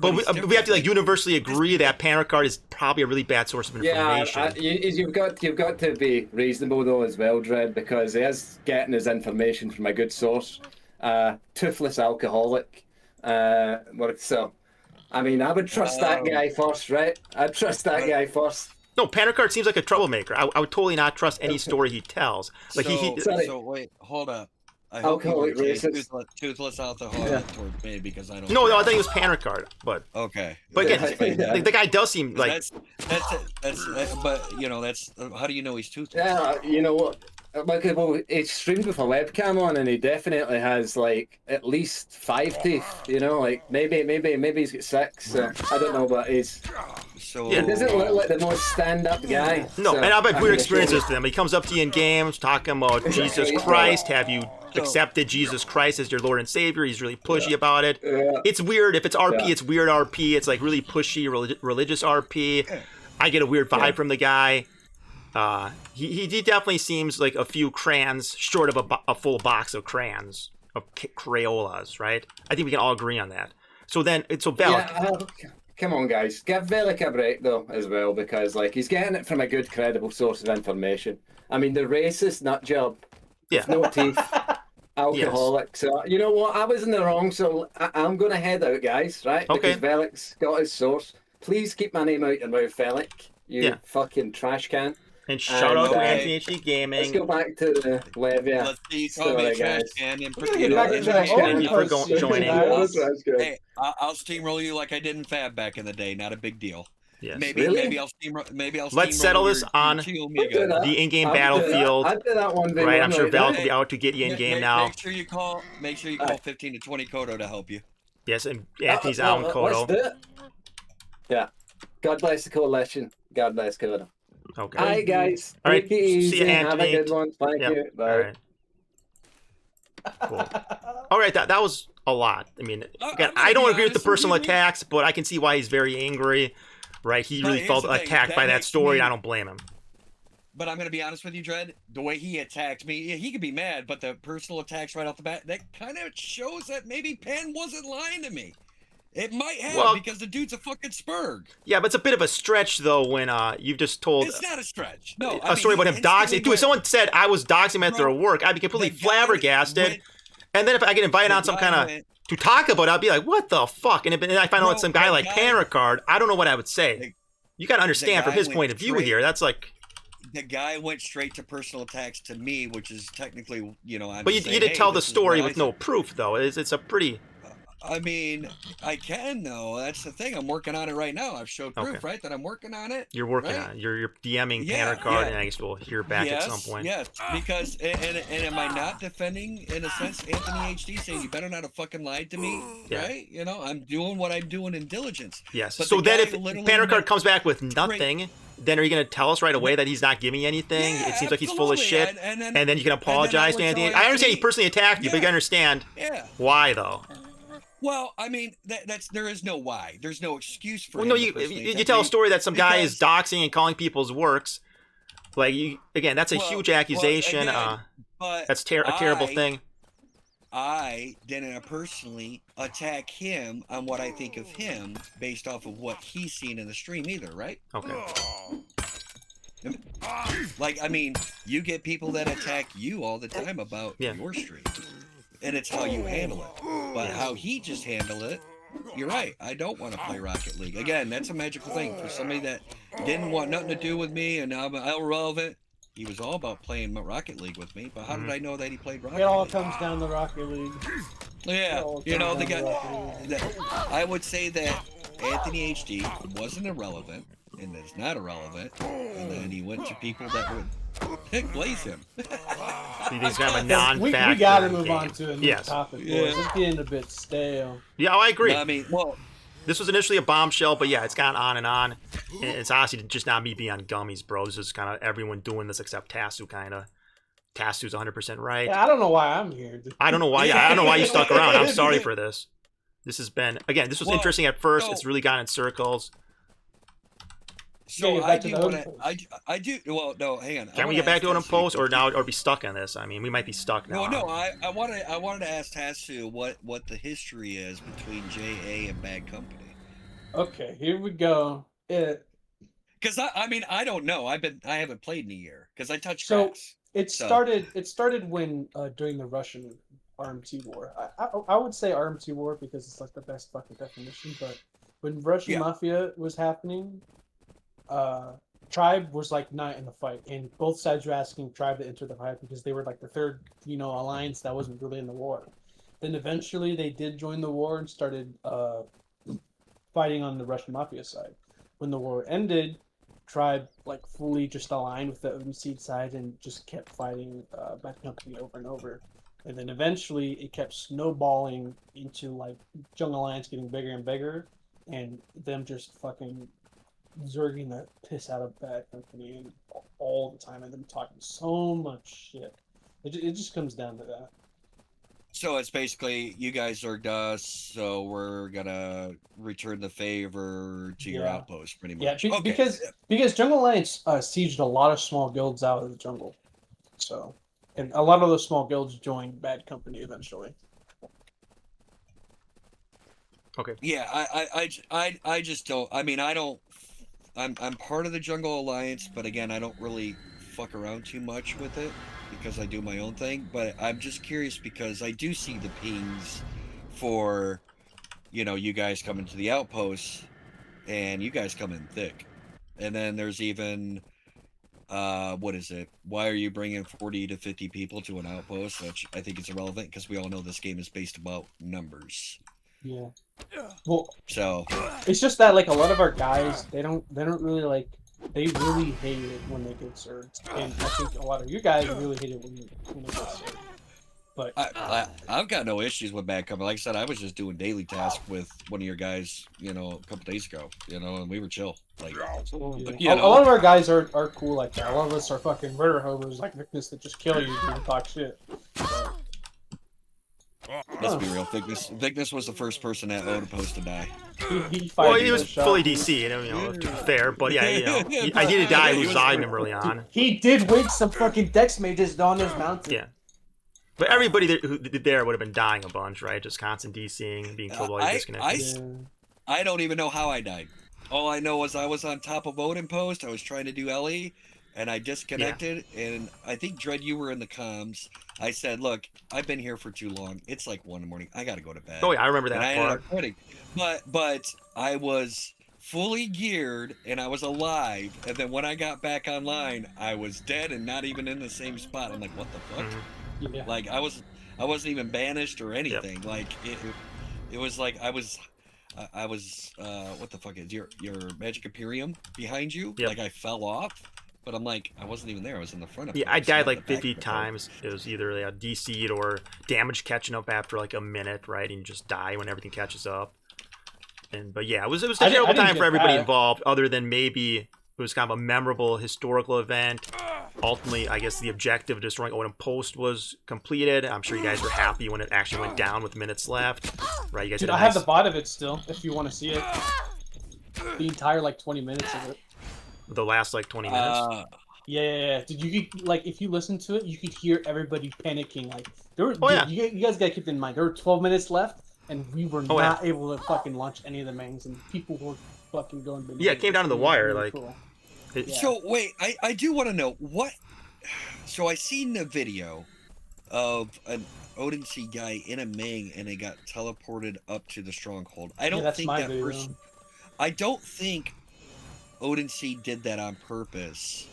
But we have to like universally agree that Panricard is probably a really bad source of information. You've got to be reasonable though as well, Dread, because he is getting his information from a good source, toothless alcoholic. So, I mean, I would trust that guy first, right? I'd trust that guy first. No, Panricard seems like a troublemaker. I would totally not trust any story he tells. Like so wait, hold up. I hope toothless alcoholic towards me because I don't. No, I think it was Panricard, but okay. But again, the guy does seem like that's. But that's how do you know he's toothless? Yeah, you know what? Well, he streamed with a webcam on, and he definitely has like at least 5 teeth. Like maybe he's got 6. So I don't know, but he's. So he doesn't look like the most stand-up guy. No, and I've had weird experiences with him. He comes up to you in games talking about Jesus Christ. Have you accepted Jesus Christ as your Lord and Savior? He's really pushy about it. It's weird. If it's RP, it's weird RP. It's like really pushy religious RP. I get a weird vibe from the guy. He definitely seems like a few crayons short of a full box of crayons, of Crayolas, right? I think we can all agree on that. So VelleK. Come on, guys. Give VelleK a break, though, as well, because he's getting it from a good, credible source of information. I mean, the racist nut job, no teeth, alcoholic. Yes. So, you know what? I was in the wrong, so I'm going to head out, guys, right? Okay. Because VelleK's got his source. Please keep my name out your mouth, VelleK, you fucking trash can. And shout out to AntonyHDGaming. Let's go back to the Levia. Let's see, trash can and thank you for joining. Hey, I'll steamroll you like I did in Fab back in the day. Not a big deal. Yes. Maybe I'll Let's settle this on the in-game battlefield. I'll do that one day. Right, I'm sure VelleK will be out to get you in game now. Make sure you call 15 to 20 Koto to help you. Yes, and Anthony's out in Koto. Let's do it. Yeah. God bless the coalition. God bless Koto. Okay. All right, guys. All right. Take it easy. See you, Anthony. Have a good one. Thank you. Bye. All right. Cool. All right, that was a lot. I mean, again, I don't agree with the personal attacks, but I can see why he's very angry. Right? He really felt attacked by that story, and I don't blame him. But I'm going to be honest with you, Dread. The way he attacked me, he could be mad, but the personal attacks right off the bat, that kind of shows that maybe Pan wasn't lying to me. It might have, Well, because the dude's a fucking spurg. Yeah, but it's a bit of a stretch though when you've just told It's not a stretch. No, a story about him doxing. Dude, if someone said I was doxing him at their work, I'd be completely flabbergasted. And then if I get invited on some kind of to talk about it, I'd be like, what the fuck? And I find out it's some guy like Panricard, I don't know what I would say. You got to understand from his point of view here. That's like... The guy went straight to personal attacks to me, which is technically, you know... But you didn't tell the story with no proof, though. It's a pretty... I mean, I can, though. That's the thing. I'm working on it right now. I've showed proof, right, that I'm working on it. You're working on it. You're DMing Panricard, and I guess we'll hear back at some point. Yes, because, and am I not defending, in a sense, AntonyHD, saying you better not have fucking lied to me, right? You know, I'm doing what I'm doing in diligence. Yes. So then if Panricard comes back with nothing... Then are you going to tell us right away that he's not giving you anything? It seems like he's full of shit. And then you can apologize to Anthony. I understand he personally attacked you, but you can understand why, though. Well, I mean, there is no why. There's no excuse for him. No, you tell a story that some guy is doxing and calling people's works. Like, again, that's a huge accusation. That's a terrible thing. I didn't personally attack him on what I think of him based off of what he's seen in the stream either, right? Okay. Like, I mean, you get people that attack you all the time about your stream. And it's how you handle it. But how he just handled it, you're right. I don't want to play Rocket League. Again, that's a magical thing. For somebody that didn't want nothing to do with me and now I'm irrelevant, he was all about playing Rocket League with me, but how did I know that he played Rocket League? It all comes down to Rocket League. Yeah, you know, the guy. I would say that AntonyHD wasn't irrelevant, and is not irrelevant, and then he went to people that would glaze him. He's kind of a non-factor. We got to move on to a new topic. It's getting a bit stale. Yeah, I agree. I mean, well... This was initially a bombshell, but yeah, it's gone on. And it's honestly just not me being on gummies, bro. This is kind of everyone doing this except Tasu, kind of. Tasu's 100% right. Yeah, I don't know why I'm here. I don't know why. I don't know why you stuck around. I'm sorry for this. This has been, again, this was interesting at first. It's really gone in circles. So I do. Well, no, hang on. Can we get back to OdinPost or be stuck on this? I mean, we might be stuck now. No. I wanted to ask Tasu what the history is between JA and Bad Company. Okay, here we go. Because I mean, I don't know. I haven't played in a year because I touched grass. It started when during the Russian RMT war. I would say RMT war because it's like the best fucking definition. But when Russian Mafia was happening, Tribe was like not in the fight, and both sides were asking Tribe to enter the fight because they were like the third, alliance that wasn't really in the war. Then eventually they did join the war and started fighting on the Russian Mafia side. When the war ended, Tribe like fully just aligned with the OdinPost side and just kept fighting Bad Company over and over. And then eventually it kept snowballing into like Jungle Alliance getting bigger and bigger, and them just fucking zerging the piss out of Bad Company and all the time, and them talking so much shit. It just comes down to that. So it's basically you guys zerged us, so we're gonna return the favor to your outpost, pretty much. Yeah, because Jungle Alliance sieged a lot of small guilds out of the jungle, so and a lot of those small guilds joined Bad Company eventually. Okay. Yeah, I just don't. I mean, I don't. I'm part of the Jungle Alliance, but again, I don't really fuck around too much with it because I do my own thing. But I'm just curious because I do see the pings for, you guys coming to the outposts, and you guys come in thick. And then there's even, what is it? Why are you bringing 40 to 50 people to an outpost? Which I think is irrelevant because we all know this game is based about numbers. Yeah. Well, so it's just that like a lot of our guys, they don't really like. They really hate it when they get served, and I think a lot of you guys really hate it when they get served. But I've got no issues with Bad Company. Like I said, I was just doing daily tasks with one of your guys, a couple days ago, and we were chill. Like, a lot of our guys are cool like that. A lot of us are fucking murder hobos like Victus that just kill you and talk shit. So. Let's be real. Victus was the first person at OdinPost to die. He was fully DC, to be fair, but yeah, I did die lose volume him early on. He did wake some fucking dex mages on his mountain. Yeah. But everybody who there would have been dying a bunch, right? Just constant DCing, being killed while you're disconnected. I don't even know how I died. All I know was I was on top of OdinPost. I was trying to do LE, and I disconnected. Yeah. And I think, Dread, you were in the comms. I said, look, I've been here for too long. It's like 1 in the morning. I got to go to bed. Oh, yeah, I remember that and I part. ended up quitting. But I was fully geared, and I was alive. And then when I got back online, I was dead and not even in the same spot. I'm like, what the fuck? Mm-hmm. Yeah. Like, I wasn't even banished or anything. Yep. Like, it was like I was what the fuck is your Magic Imperium behind you? Yep. Like I fell off, but I'm like I wasn't even there. I was in the front of it. Yeah, I died like 50 times. It was either DC'd or damage catching up after like a minute, right? And you just die when everything catches up. But yeah, it was a terrible time for everybody involved, other than maybe it was kind of a memorable historical event. Ultimately, I guess the objective of destroying OdinPost was completed. I'm sure you guys were happy when it actually went down with minutes left. Right, you guys Dude, had I have the bot of it still, if you want to see it. The entire, like, 20 minutes of it. The last, like, 20 minutes? Yeah. Dude, you could, like, if you listen to it, you could hear everybody panicking. Like, there were, you guys gotta keep in mind, there were 12 minutes left, and we were not able to fucking launch any of the mains, and people were fucking going bananas. Yeah, it came down to the wire, really like... cool. So, wait, I do want to know, what... So, I seen the video of an Odin guy in a Ming, and they got teleported up to the stronghold. I don't think that person... I don't think Odin did that on purpose.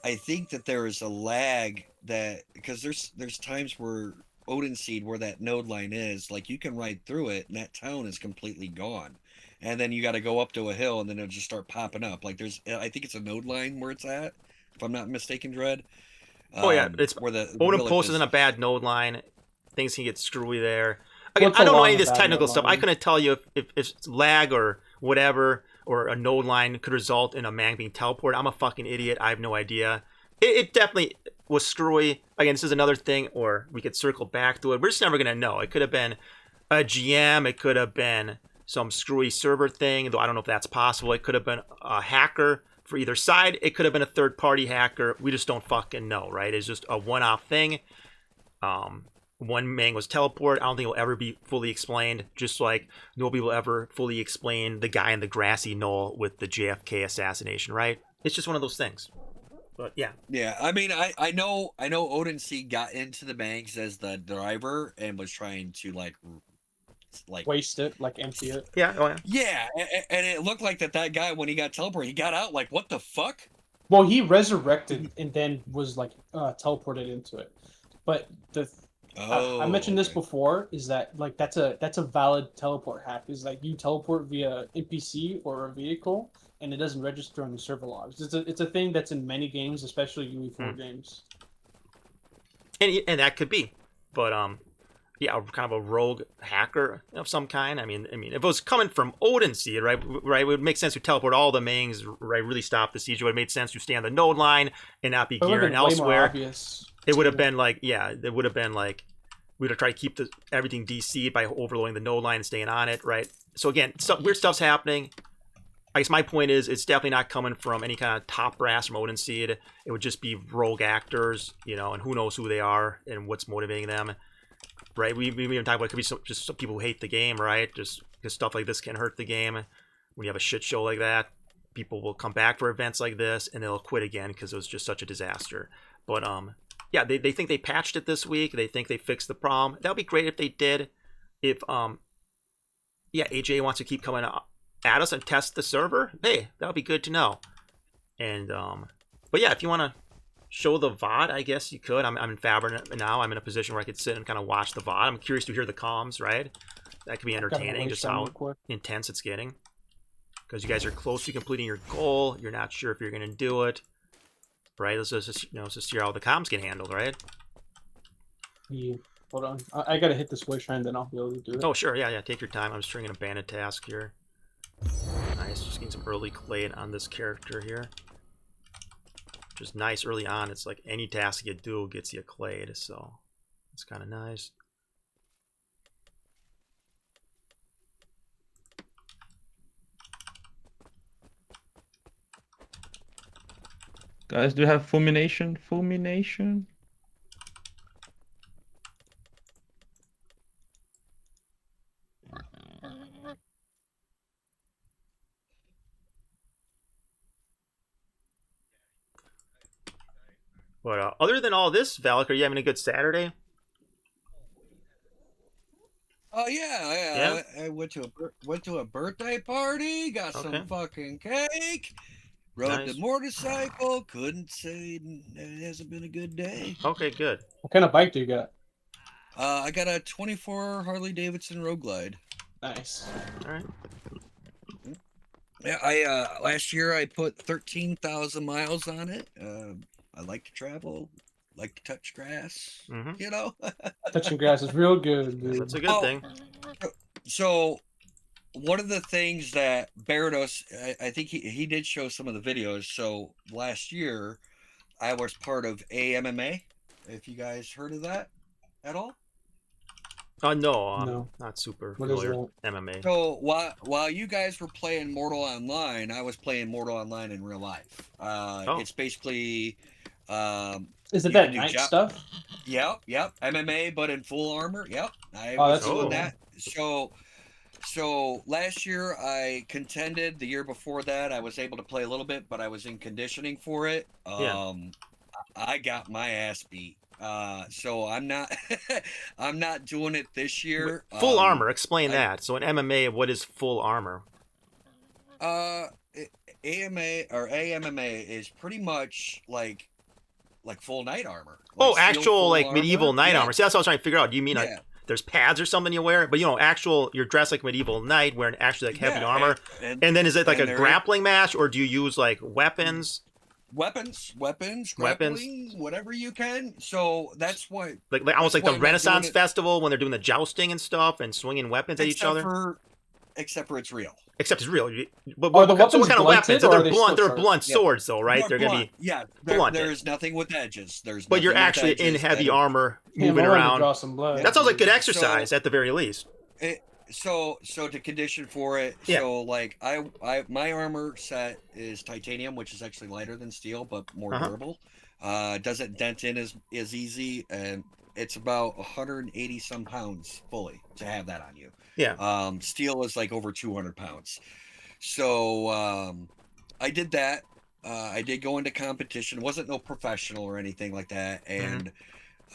I think that there is a lag that... Because there's times where Odin where that node line is, like, you can ride through it, and that town is completely gone. And then you got to go up to a hill, and then it'll just start popping up. Like I think it's a node line where it's at, if I'm not mistaken, Dread. It's where the OdinPost isn't a bad node line. Things can get screwy there. Again, I don't know any of this technical stuff. I couldn't tell you if it's lag or whatever, or a node line could result in a man being teleported. I'm a fucking idiot. I have no idea. It definitely was screwy. Again, this is another thing, or we could circle back to it. We're just never gonna know. It could have been a GM. It could have been some screwy server thing, though I don't know if that's possible. It could have been a hacker for either side. It could have been a third-party hacker. We just don't fucking know, right? It's just a one-off thing. One man was teleported. I don't think it'll ever be fully explained, just like nobody will ever fully explain the guy in the grassy knoll with the JFK assassination, right? It's just one of those things. But yeah. Yeah, I mean, I know Odin got into the banks as the driver and was trying to like waste it, like empty it. Yeah, yeah, and it looked like that guy, when he got teleported, he got out like, what the fuck? Well, he resurrected and then was like teleported into it. But I mentioned this before, is that like that's a valid teleport hack. Is like you teleport via NPC or a vehicle, and it doesn't register on the server logs. It's a thing that's in many games, especially UE4 games. And that could be, but yeah, kind of a rogue hacker of some kind. I mean, if it was coming from Odin Seed, right, it would make sense to teleport all the mains, right, really stop the siege. It would have made sense to stay on the node line and not be gearing elsewhere. It would have been like, it would have been like, we would have tried to keep everything DC'd by overloading the node line and staying on it, right? So again, weird stuff's happening. I guess my point is, it's definitely not coming from any kind of top brass from Odin Seed. It would just be rogue actors, and who knows who they are and what's motivating them. Right, we even talk about it could be just some people who hate the game, right? Just because stuff like this can hurt the game. When you have a shit show like that, people will come back for events like this and they'll quit again because it was just such a disaster. But yeah, they think they patched it this week. They think they fixed the problem. That would be great if they did. If yeah, AJ wants to keep coming at us and test the server, hey, that would be good to know. And but yeah, if you want to show the VOD, I guess you could. I'm in Fabric now. I'm in a position where I could sit and kind of watch the VOD. I'm curious to hear the comms, right? That could be entertaining, just how intense it's getting. Because you guys are close to completing your goal. You're not sure if you're going to do it. Right? Let's just, let's just hear how the comms get handled, right? Yeah. Hold on. I got to hit this wish and then I'll be able to do it. Oh, sure. Yeah. Take your time. I'm just stringing a bandit task here. Nice. Just getting some early clay on this character here. Just nice early on. It's like any task you do gets you clayed, so it's kind of nice. Guys, do you have fulmination? Fulmination? But other than all this, VelleK, are you having a good Saturday? Oh yeah. I went to a birthday party, got some fucking cake, rode the motorcycle. Couldn't say it hasn't been a good day. Okay, good. What kind of bike do you got? I got a 24 Harley Davidson Road Glide. Nice. All right. Yeah, I last year I put 13,000 miles on it. I like to travel, like to touch grass. You know, touching grass is real good, dude. That's a good thing. So, one of the things that Barados, I think he did show some of the videos. So last year, I was part of AMMA. If you guys heard of that at all? No, not super familiar with MMA. So while you guys were playing Mortal Online, I was playing Mortal Online in real life. It's basically is it that night stuff? Yep. MMA, but in full armor. Yep. I was doing that. So last year I contended. The year before that I was able to play a little bit, but I was in conditioning for it. I got my ass beat. So I'm not I'm not doing it this year. Full armor, explain that. So in MMA, what is full armor? AMA or AMMA is pretty much like full knight armor. Actual like medieval knight armor. See, that's what I was trying to figure out. Do you mean like there's pads or something you wear? But you're dressed like medieval knight wearing actually like heavy armor. And then is it like a grappling match, or do you use like weapons? Weapons, grappling, whatever you can. So that's why, like almost like the Renaissance Festival when they're doing the jousting and stuff and swinging weapons at each other. Except for it's real. Except it's real. But what kind of weapons? They're blunt. They're blunt swords, though, right? They're gonna be blunt. There's nothing with edges. But you're actually in heavy armor, moving around. Draw some blood. That sounds like good exercise at the very least. So to condition for it, so like my armor set is titanium, which is actually lighter than steel but more durable. Doesn't dent in as easy, and it's about 180 some pounds fully to have that on you. Steel is like over 200 pounds. So I did that. I did go into competition. It wasn't no professional or anything like that, and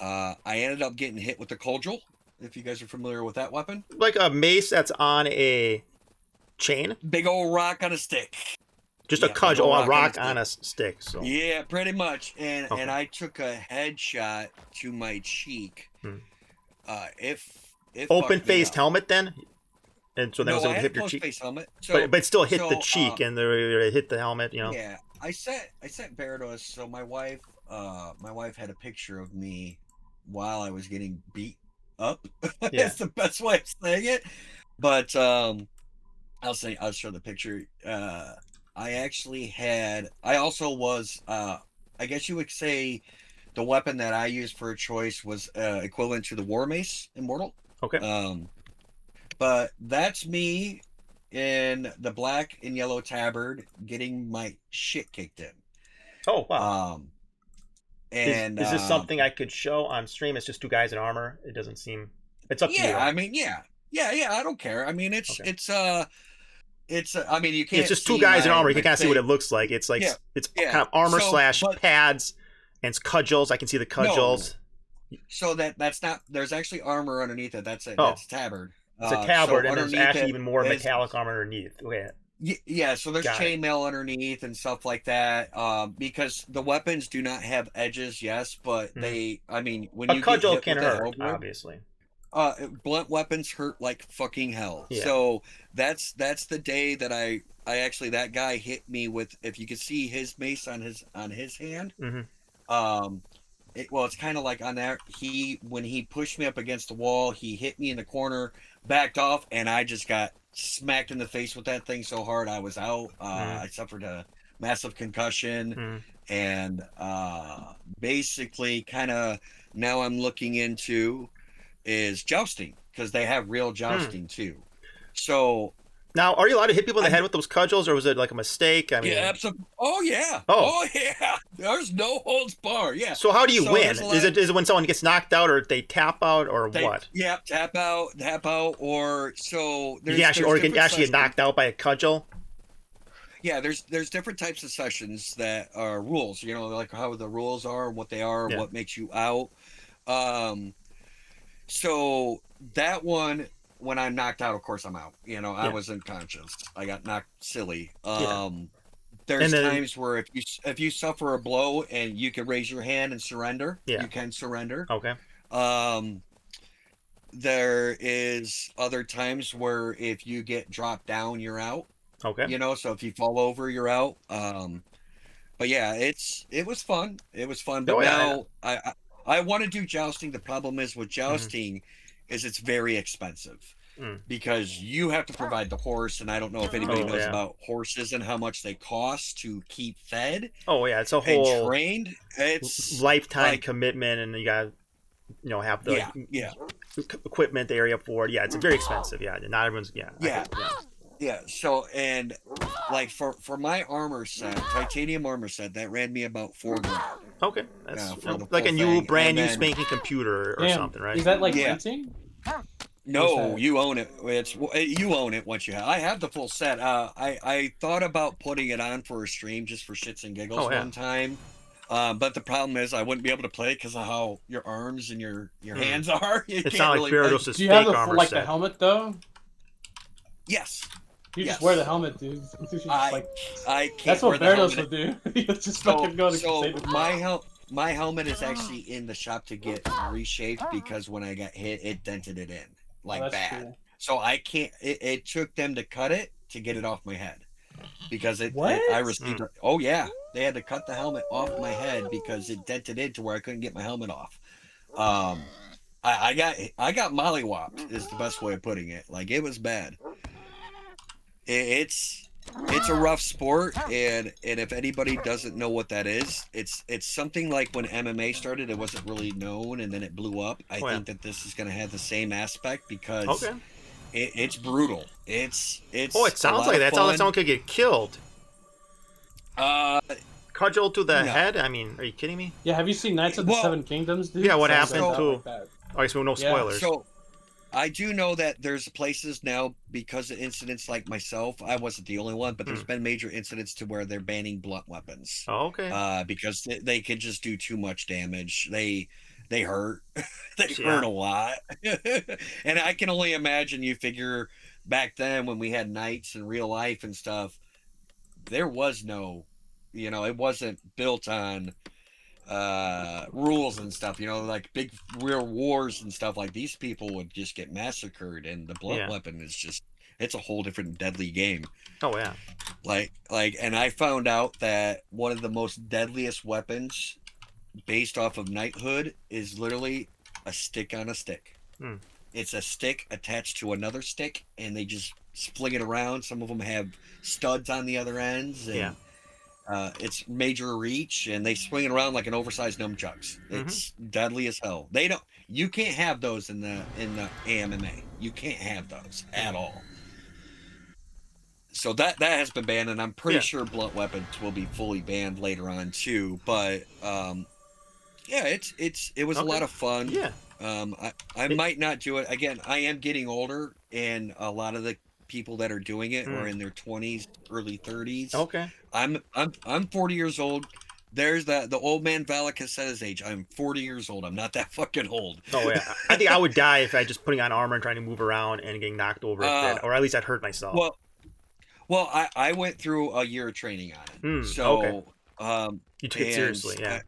I ended up getting hit with the cudgel. If you guys are familiar with that weapon, like a mace that's on a chain, big old rock on a stick, just a cudgel, a rock on a stick. So yeah, pretty much. And I took a headshot to my cheek. If open faced helmet then, and so that was able to hit your cheek. Face helmet. So, but still hit the cheek and they hit the helmet. Yeah, I sent Barados. So my wife had a picture of me while I was getting beat up. That's the best way of saying it. But I'll show the picture. I also was I guess you would say the weapon that I used for a choice was equivalent to the war mace in Mortal. But that's me in the black and yellow tabard getting my shit kicked in. Oh wow. And is this something I could show on stream? It's just two guys in armor. It doesn't seem. It's up to you. I mean, yeah. I don't care. I mean, I mean, you can't. It's just two guys in armor. You can kind of see what it looks like. It's like it's kind of armor slash pads and it's cudgels. I can see the cudgels. No. So that's not. There's actually armor underneath it. That's it. That's tabard. It's a tabard, and there's actually even more metallic armor underneath. Okay. Yeah, so there's chainmail underneath and stuff like that. Because the weapons do not have edges, yes, but they. I mean, when you cudgel can hurt, obviously. Blunt weapons hurt like fucking hell. Yeah. So that's the day that I actually that guy hit me with. If you could see his mace on his hand, it's kind of like on there. When he pushed me up against the wall, he hit me in the corner, backed off, and I just got smacked in the face with that thing so hard I was out. I suffered a massive concussion, and basically kind of now I'm looking into is jousting, because they have real jousting too. So now, are you allowed to hit people in the head with those cudgels, or was it like a mistake? I mean, yeah, absolutely. Oh yeah. There's no holds bar. Yeah. So how do you win? Is it when someone gets knocked out, or they tap out, or what? Yeah, tap out, or so. You can actually get knocked out by a cudgel. Yeah, there's different types of sessions that are rules, you know, like how the rules are and what they are, Yeah. what makes you out. So that one, when I'm knocked out, of course I'm out. You know, I Yeah. was unconscious. I got knocked silly. Yeah. There's And then- times where if you suffer a blow and you can raise your hand and surrender, Yeah. you can surrender. Okay. There is other times where if you get dropped down, you're out. Okay. You know, so if you fall over, you're out. But yeah, it was fun. It was fun. But Oh, yeah, now I want to do jousting. The problem is with jousting is it's very expensive because you have to provide the horse, and I don't know if anybody knows about horses and how much they cost to keep fed. Oh yeah, it's a whole and trained. It's lifetime like, commitment, and you got have the yeah equipment area for it. Yeah, it's very expensive. Yeah, not everyone's yeah. So and like for my armor set, titanium armor set, that ran me about $4,000. Okay, that's for the like a full new thing. brand And new then- spanking computer or something, right? Is that like Yeah. renting? No, that? you own it. You own it once you have. I have the full set. I thought about putting it on for a stream just for shits and giggles one time, but the problem is I wouldn't be able to play because of how your arms and your hands are. You It's can't not really like play. Gyarados' Do you have fake the armor like set. the helmet though? Yes, You just Yes. wear the helmet, dude. You just, like, I can't. that's what wear the Gyarados helmet. would do. He would just fucking go to So Crusader. my helmet is actually in the shop to get reshaped because when I got hit, it dented it in like that's bad. cool. So I can't. It took them to cut it to get it off my head because I What? received. Oh yeah, they had to cut the helmet off my head because it dented in to where I couldn't get my helmet off. I got mollywopped is the best way of putting it. Like it was bad. It's a rough sport, and if anybody doesn't know what that is, it's something like when MMA started, it wasn't really known, and then it blew up. I think that this is going to have the same aspect because it's brutal. It's Oh, it sounds like that. It sounds like someone could get killed. Cudgel to the head? I mean, are you kidding me? Yeah, have you seen Knights of the Seven Kingdoms, dude? Yeah, what Sounds happened like to? like that. I guess no spoilers. So I do know that there's places now because of incidents like myself. I wasn't the only one, but there's been major incidents to where they're banning blunt weapons. Oh, okay. Because they could just do too much damage. They hurt. They hurt a lot. And I can only imagine. You figure back then when we had knights in real life and stuff, there was no, it wasn't built on rules and stuff, like big real wars and stuff. Like these people would just get massacred, and the blunt weapon is just, it's a whole different deadly game. Oh yeah. Like and I found out that one of the most deadliest weapons based off of knighthood is literally a stick on a stick. It's a stick attached to another stick, and they just fling it around. Some of them have studs on the other ends, and it's major reach, and they swing it around like an oversized nunchucks. It's deadly as hell. You can't have those in the AMMA. You can't have those at all. So that has been banned, and I'm pretty sure blunt weapons will be fully banned later on too. But it was a lot of fun. Yeah. I might not do it again. I am getting older, and a lot of the people that are doing it are in their 20s, early 30s. Okay. I'm 40 years old. There's the old man VelleK has said his age. I'm 40 years old. I'm not that fucking old. Oh yeah. I think I would die if I just putting on armor and trying to move around and getting knocked over, or at least I'd hurt myself. Well, I went through a year of training on it. So you took it seriously, yeah.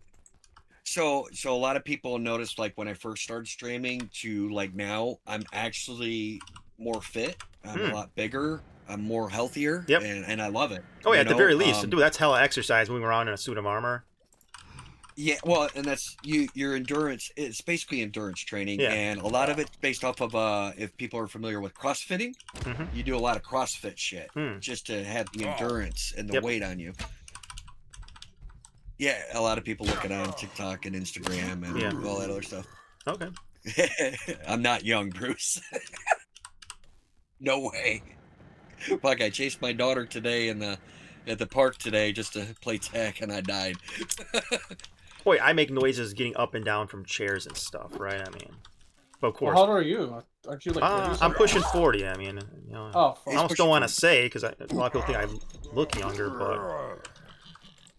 So a lot of people noticed, like when I first started streaming to like now, I'm actually more fit. I'm a lot bigger. I'm more healthier. Yep. And I love it. Oh yeah, at the very least, dude, that's hella exercise moving around in a suit of armor. Yeah, well, and that's your endurance. It's basically endurance training, and a lot of it's based off of if people are familiar with CrossFitting, you do a lot of CrossFit shit just to have the endurance and the weight on you. Yeah, a lot of people look at it on TikTok and Instagram and all that other stuff. Okay. I'm not young, Bruce. No way. Fuck, I chased my daughter today at the park today just to play tag, and I died. Boy, I make noises getting up and down from chairs and stuff, right? I mean, Of Well, course. how old are you? Aren't you like 30 I'm something? pushing 40. I mean, Oh, I fuck. almost don't want to say because a lot of people think I look younger, but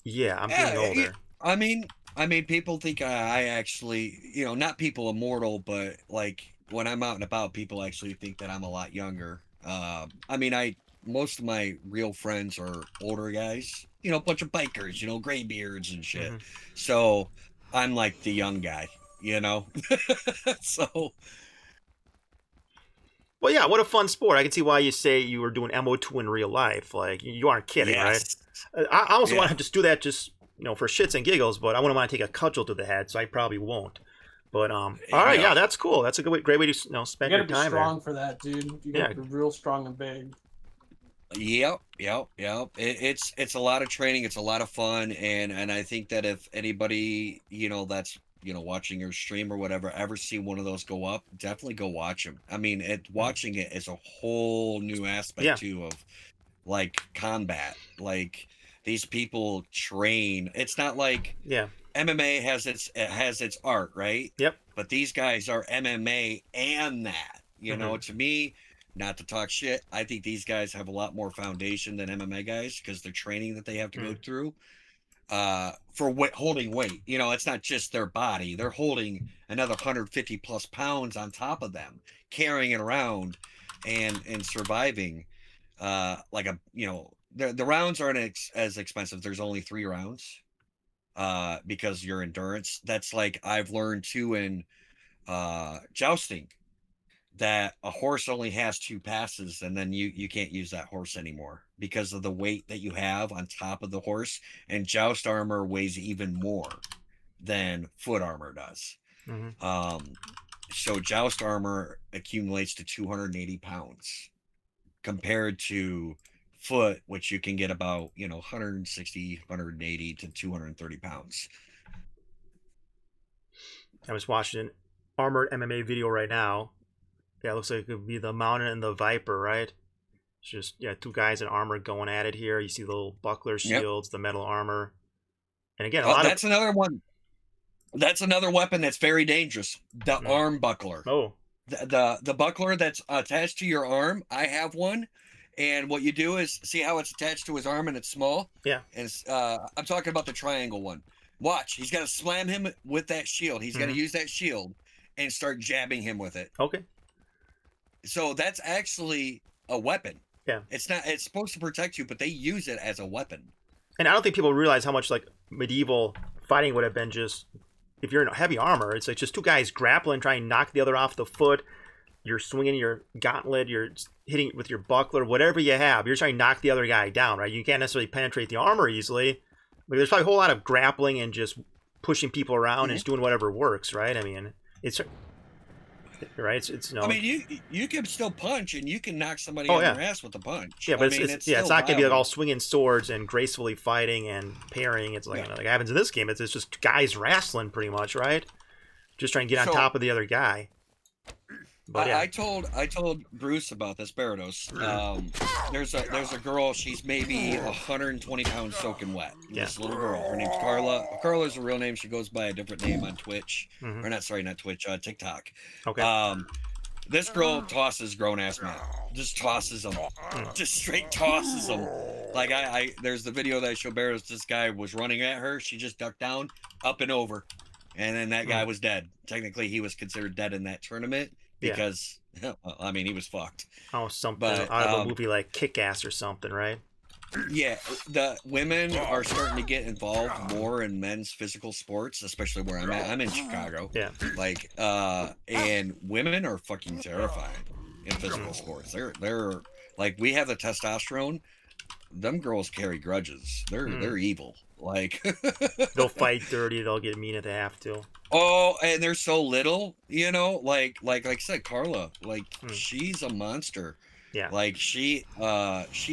yeah, I'm getting older. I mean, people think I actually, not people immortal, but like when I'm out and about, people actually think that I'm a lot younger. I mean, most of my real friends are older guys, a bunch of bikers, gray beards and shit. So I'm like the young guy, so. Well, yeah, what a fun sport. I can see why you say you were doing MO2 in real life. Like, you aren't kidding, Yes. right? I also want to just do that just, for shits and giggles, but I wouldn't want to take a cudgel to the head, so I probably won't. But, all right, yeah, that's cool. That's a great way to, spend your time. You gotta be strong for that, dude. You gotta be real strong and big. Yep. It's a lot of training. It's a lot of fun, and I think that if anybody that's watching your stream or whatever ever see one of those go up, definitely go watch them. I mean, watching it is a whole new aspect too of like combat. Like these people train. It's not like MMA has its art, right? Yep. But these guys are MMA and that. To me, not to talk shit, I think these guys have a lot more foundation than MMA guys because the training that they have to go through for holding weight. It's not just their body. They're holding another 150 plus pounds on top of them, carrying it around and surviving. Like the rounds aren't as expensive. There's only 3 rounds because your endurance. That's like I've learned too in jousting that a horse only has 2 passes and then you can't use that horse anymore because of the weight that you have on top of the horse, and joust armor weighs even more than foot armor does. So joust armor accumulates to 280 pounds compared to foot, which you can get about 160, 180 to 230 pounds. I was watching an armored MMA video right now. Yeah, it looks like it could be the Mountain and the Viper, right? It's just 2 guys in armor going at it here. You see the little buckler shields, the metal armor, and again, that's another one. That's another weapon that's very dangerous. The arm buckler. Oh, the buckler that's attached to your arm. I have one, and what you do is see how it's attached to his arm and it's small. Yeah. And I'm talking about the triangle one. Watch, he's got to slam him with that shield. He's got to use that shield and start jabbing him with it. Okay. So that's actually a weapon. Yeah. It's supposed to protect you, but they use it as a weapon. And I don't think people realize how much like medieval fighting would have been just if you're in heavy armor. It's like just 2 guys grappling, trying to knock the other off the foot. You're swinging your gauntlet, you're hitting with your buckler, whatever you have. You're trying to knock the other guy down, right? You can't necessarily penetrate the armor easily. But there's probably a whole lot of grappling and just pushing people around and just doing whatever works, right? I mean, it's right. It's I mean, you can still punch and you can knock somebody on their ass with a punch. Yeah, but it's not gonna be like all swinging swords and gracefully fighting and parrying. It's like like happens in this game. It's just guys wrestling pretty much, right? Just trying to get on top of the other guy. But I told Bruce about this, Barados. There's a girl. She's maybe 120 pounds soaking wet. This little girl. Her name's Carla. Carla's a real name. She goes by a different name on Twitch. Or not Twitch. TikTok. Okay. This girl tosses grown ass men. Just tosses them. Just straight tosses them. Like there's the video that I showed Barados. This guy was running at her. She just ducked down, up and over, and then that guy was dead. Technically, he was considered dead in that tournament. Because, I mean, he was fucked. Oh, something out of a movie like Kick-Ass or something, right? Yeah, the women are starting to get involved more in men's physical sports, especially where I'm at. I'm in Chicago. Yeah. Like, and women are fucking terrified in physical sports. They're like, we have the testosterone. Them girls carry grudges. They're evil. Like they'll fight dirty. They'll get mean if they have to. Oh, and they're so little, like I said, Carla, like she's a monster. Yeah. Like she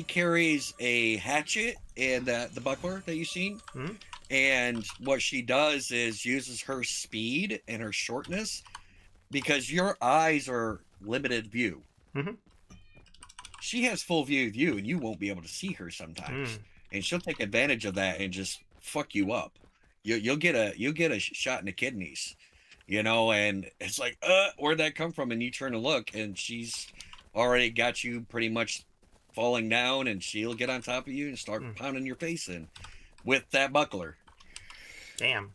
carries a hatchet and the buckler that you've seen. And what she does is uses her speed and her shortness because your eyes are limited view. She has full view of you and you won't be able to see her sometimes. And she'll take advantage of that and just fuck you up. You'll get a shot in the kidneys. you know, and it's like, where'd that come from? And you turn to look, and she's already got you pretty much falling down, and she'll get on top of you and start pounding your face in with that buckler. Damn.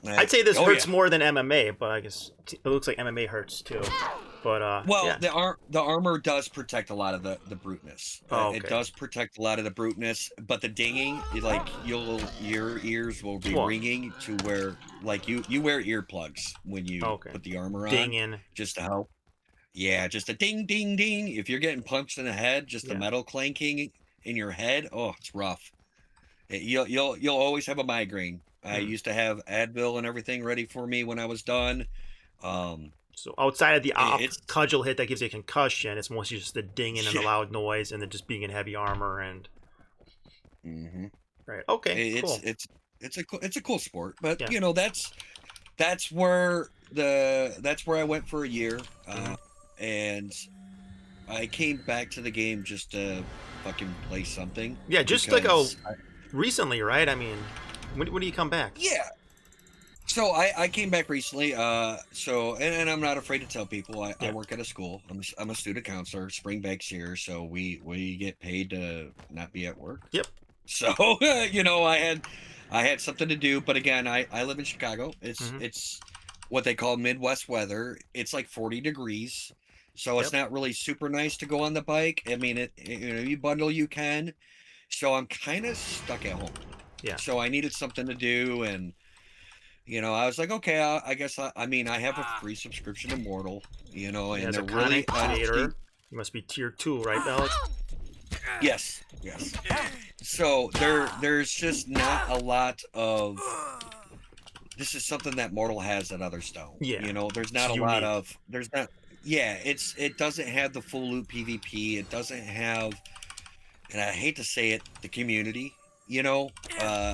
I'd say this Oh, hurts yeah. more than MMA, but I guess it looks like MMA hurts too. But well, yeah. the armor does protect a lot of the bruteness. Okay. It does protect a lot of the bruteness, but the dinging, like your ears will be ringing to where, like, you wear earplugs when you put the armor on, dinging just to help. Yeah, just a ding ding ding. If you're getting punched in the head, just the metal clanking in your head, oh, it's rough. You'll always have a migraine. I used to have Advil and everything ready for me when I was done. So outside of the cudgel hit that gives you a concussion, it's mostly just the dinging and the loud noise, and then just being in heavy armor and. Right. Okay. Cool. It's a cool sport, but you know that's where I went for a year, and I came back to the game just to fucking play something. Yeah, just recently, right? I mean, when do you come back? Yeah. So I came back recently. And I'm not afraid to tell people I work at a school. I'm a student counselor. Spring break's here, so we get paid to not be at work. Yep. So you know, I had something to do, but again, I live in Chicago. It's what they call Midwest weather. It's like 40 degrees, so it's not really super nice to go on the bike. I mean, you know, you bundle you can. So I'm kind of stuck at home. Yeah. So I needed something to do, and you know, I was like, okay, I guess I mean, I have a free subscription to Mortal, you know, and they're really creator. You must be tier 2, right, Alex? Yes. So there's just not a lot of. This is something that Mortal has that others don't. Yeah. You know, there's not a lot of. There's not. Yeah, it doesn't have the full loop PvP. It doesn't have, and I hate to say it, the community. You know,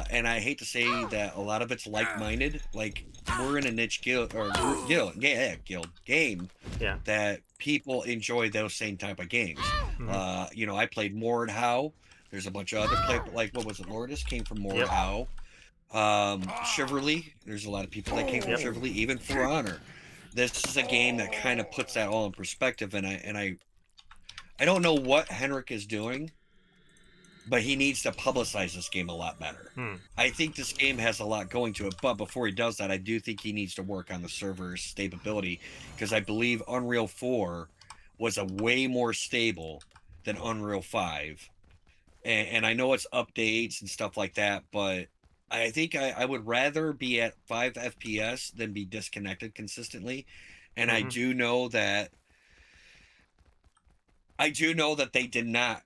and I hate to say that a lot of it's like-minded. Like, we're in a niche guild game that people enjoy those same type of games. You know, I played Mordhau. There's a bunch of other like what was it? Lourdes came from Mordhau. Chivalry. There's a lot of people that came from Chivalry, even For Honor. This is a game that kind of puts that all in perspective, and I don't know what Henrik is doing, but he needs to publicize this game a lot better. I think this game has a lot going to it, but before he does that, I do think he needs to work on the server's stability, because I believe Unreal 4 was a way more stable than Unreal 5. And I know it's updates and stuff like that, but I think I would rather be at 5 FPS than be disconnected consistently. And I do know that they do not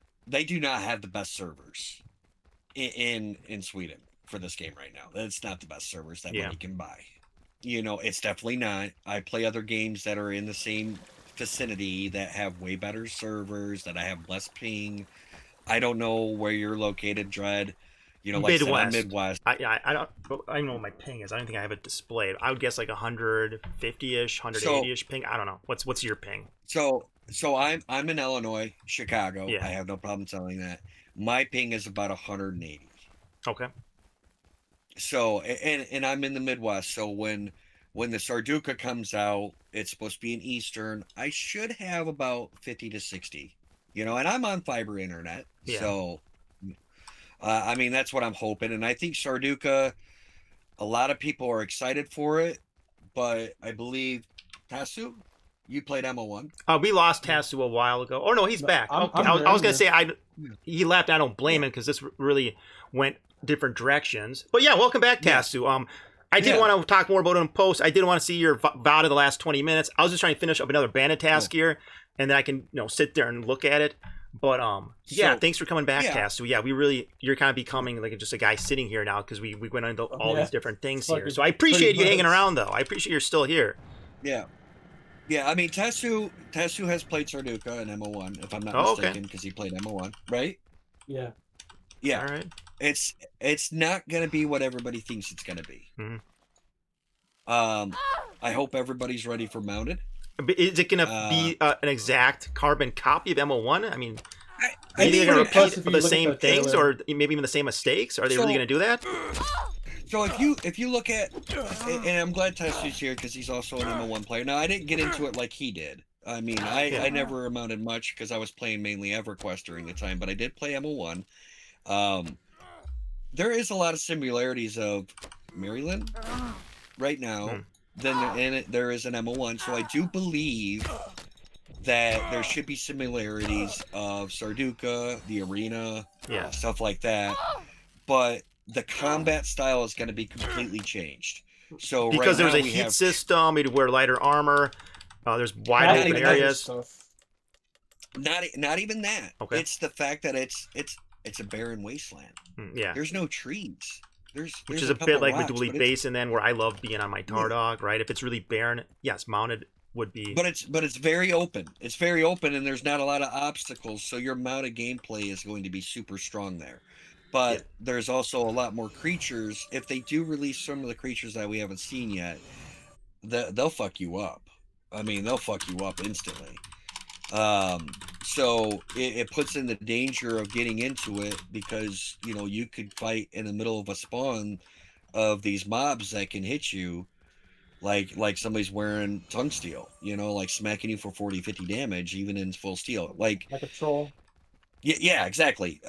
have the best servers in Sweden for this game right now. It's not the best servers that money can buy. You know, it's definitely not. I play other games that are in the same vicinity that have way better servers, that I have less ping. I don't know where you're located, Dread. You know, like Midwest. Midwest. I don't know what my ping is. I don't think I have it displayed. I would guess like 150-ish, 180-ish ping. I don't know. What's your ping? So I'm in Illinois, Chicago. I have no problem telling that. My ping is about 180. Okay. So and I'm in the Midwest. So when the Sarduka comes out, it's supposed to be in Eastern. I should have about 50 to 60. You know, and I'm on fiber internet. Yeah. So I mean, that's what I'm hoping. And I think Sarduka, a lot of people are excited for it, but I believe Tasu, you played MO1. We lost Tasu a while ago. Oh no, he's back. Okay. I was gonna say he left. I don't blame him, because this really went different directions. But yeah, welcome back, Tasu. I did want to talk more about it in post. I did want to see your VOD of the last 20 minutes. I was just trying to finish up another bandit task here, and then I can sit there and look at it. But thanks for coming back, Tasu. Yeah, you're kind of becoming like just a guy sitting here now, because we went into all these different things here. So I appreciate you hanging around, though. I appreciate you're still here. Yeah. Yeah, I mean, Tasu has played Sarduka in MO1, if I'm not mistaken, because he played MO1, right? Yeah. Yeah. All right. It's not going to be what everybody thinks it's going to be. I hope everybody's ready for Mounted. Is it going to be an exact carbon copy of MO1? I mean, I are they think going to repeat the same things, or maybe even the same mistakes? Are they really going to do that? So if you look at, and I'm glad Tasu's here because he's also an MO1 player. Now I didn't get into it like he did. I mean, I never amounted much because I was playing mainly EverQuest during the time, but I did play MO1. There is a lot of similarities of Maryland right now. Then there is an MO1, so I do believe that there should be similarities of Sarduka, the arena, stuff like that. But the combat style is going to be completely changed. So because right there's a heat system, you'd wear lighter armor. There's wide open areas. Not even that. Okay. It's the fact that it's a barren wasteland. Yeah. There's no trees. Which is a bit like Meduli Basin then, where I love being on my tar dog, right? If it's really barren, yes, mounted would be. But it's very open. It's very open, and there's not a lot of obstacles, so your mounted gameplay is going to be super strong there. But there's also a lot more creatures. If they do release some of the creatures that we haven't seen yet, they'll fuck you up. I mean, they'll fuck you up instantly. So it puts in the danger of getting into it because, you know, you could fight in the middle of a spawn of these mobs that can hit you like somebody's wearing tongue steel, you know, like smacking you for 40, 50 damage, even in full steel. Like a troll. Yeah, exactly.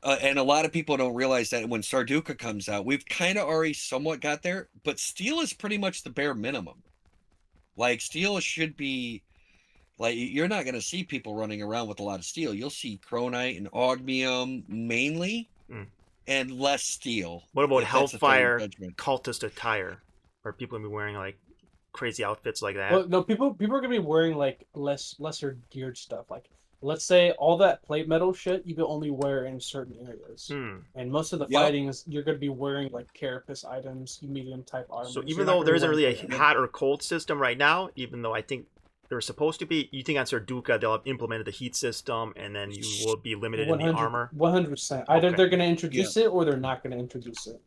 And a lot of people don't realize that when Sarduka comes out, we've kind of already somewhat got there, but steel is pretty much the bare minimum. Like, steel should be, like, you're not going to see people running around with a lot of steel. You'll see Chronite and Ogmium mainly, and less steel. What about Hellfire cultist attire? Are people going to be wearing, like, crazy outfits like that? Well, no, people are going to be wearing, like, lesser geared stuff. Like, let's say all that plate metal shit you can only wear in certain areas. And most of the fighting is you're going to be wearing like carapace items, medium type armor. So even though there isn't really a hot or cold system right now, even though I think they're supposed to be, you think on Sarduka they'll have implemented the heat system and then you will be limited in the armor? 100%. Either they're going to introduce it or they're not going to introduce it.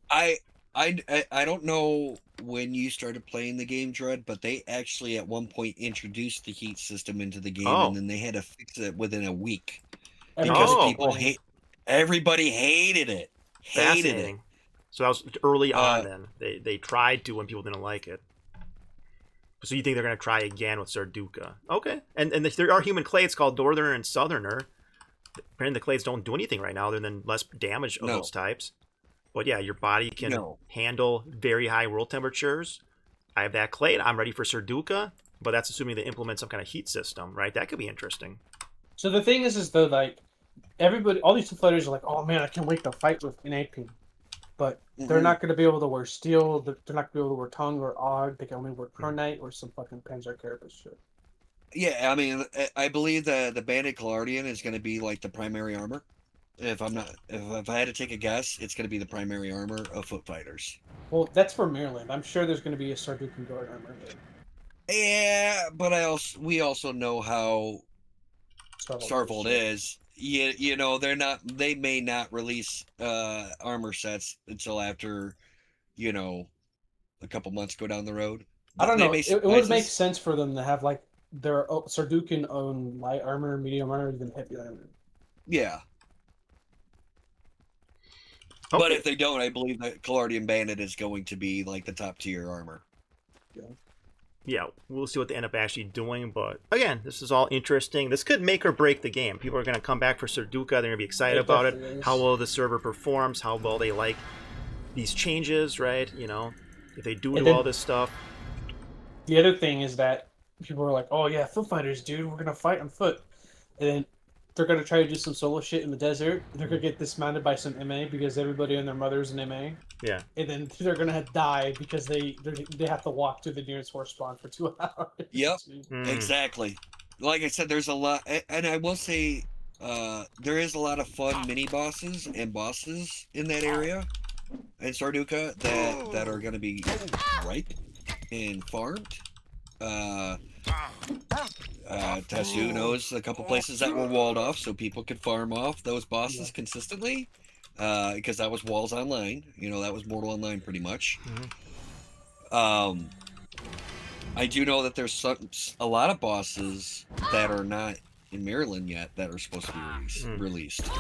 I don't know when you started playing the game, Dread, but they actually at one point introduced the heat system into the game, and then they had to fix it within a week because everybody hated it. Fascinating. So that was early on. Then they tried to when people didn't like it. So you think they're going to try again with Sarduka? Okay, and there are human clades called Northerner and Southerner. Apparently the clades don't do anything right now other than less damage of those types. But yeah, your body can handle very high world temperatures. I have that clade. I'm ready for Sarduka, but that's assuming they implement some kind of heat system, right? That could be interesting. So the thing is though, like, everybody, all these two fighters are like, oh man, I can't wait to fight with an AP. But they're not going to be able to wear steel. They're not going to be able to wear tongue or og. They can only wear Chronite or some fucking Panzer Carapace shit. Yeah, I mean, I believe the Bandit Calardian is going to be like the primary armor. If I had to take a guess, it's going to be the primary armor of foot fighters. Well, that's for Maryland. I'm sure there's going to be a Sardukan guard armor. Yeah, but we also know how Starvolt is. You know, they may not release armor sets until after, you know, a couple months go down the road. I don't know. It would make sense for them to have like their Sardukan own light armor, medium armor, and heavy armor. Yeah. Okay. But if they don't, I believe that Calardian Bandit is going to be like the top tier armor. Yeah, we'll see what they end up actually doing. But again, this is all interesting. This could make or break the game. People are going to come back for Sarduka. They're going to be excited about it. How well the server performs. How well they like these changes, right? You know, if they do all this stuff. The other thing is that people are like, oh yeah, foot fighters, dude. We're going to fight on foot. And then they're going to try to do some solo shit in the desert. They're going to get dismounted by some MA because everybody and their mother's an MA. Yeah. And then they're going to die because they have to walk to the nearest horse spawn for 2 hours. Yep, exactly. Like I said, there's a lot. And I will say there is a lot of fun mini-bosses and bosses in that area in Sarduka that are going to be ripe and farmed. Tasu knows a couple places that were walled off so people could farm off those bosses consistently because that was Walls Online. You know, that was Mortal Online pretty much. I do know that there's a lot of bosses that are not in Maryland yet that are supposed to be released.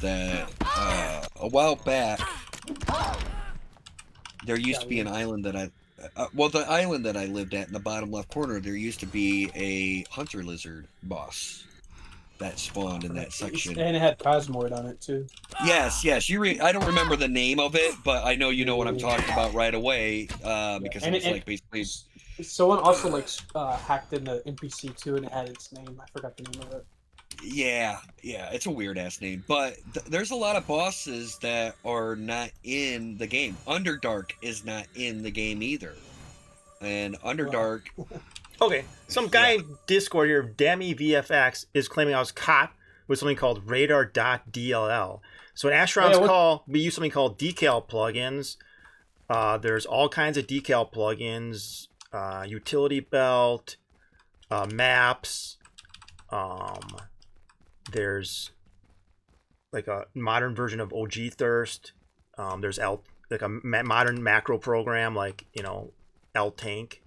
That a while back there used to be an island that the island that I lived at in the bottom left corner, there used to be a hunter lizard boss that spawned in that section. And it had Cosmoid on it too. Yes. I don't remember the name of it, but I know you know what I'm talking about right away, because it was like basically. Someone also like hacked in the NPC too, and it had its name. I forgot the name of it. Yeah, it's a weird ass name, but there's a lot of bosses that are not in the game. Underdark is not in the game either, and Underdark. Okay, some guy in Discord here, Dammy VFX, is claiming I was caught with something called Radar.dll. So in Asheron's Call, we use something called decal plugins. There's all kinds of decal plugins, utility belt, maps. There's like a modern version of OG Thirst. There's like a modern macro program like, you know, Tank.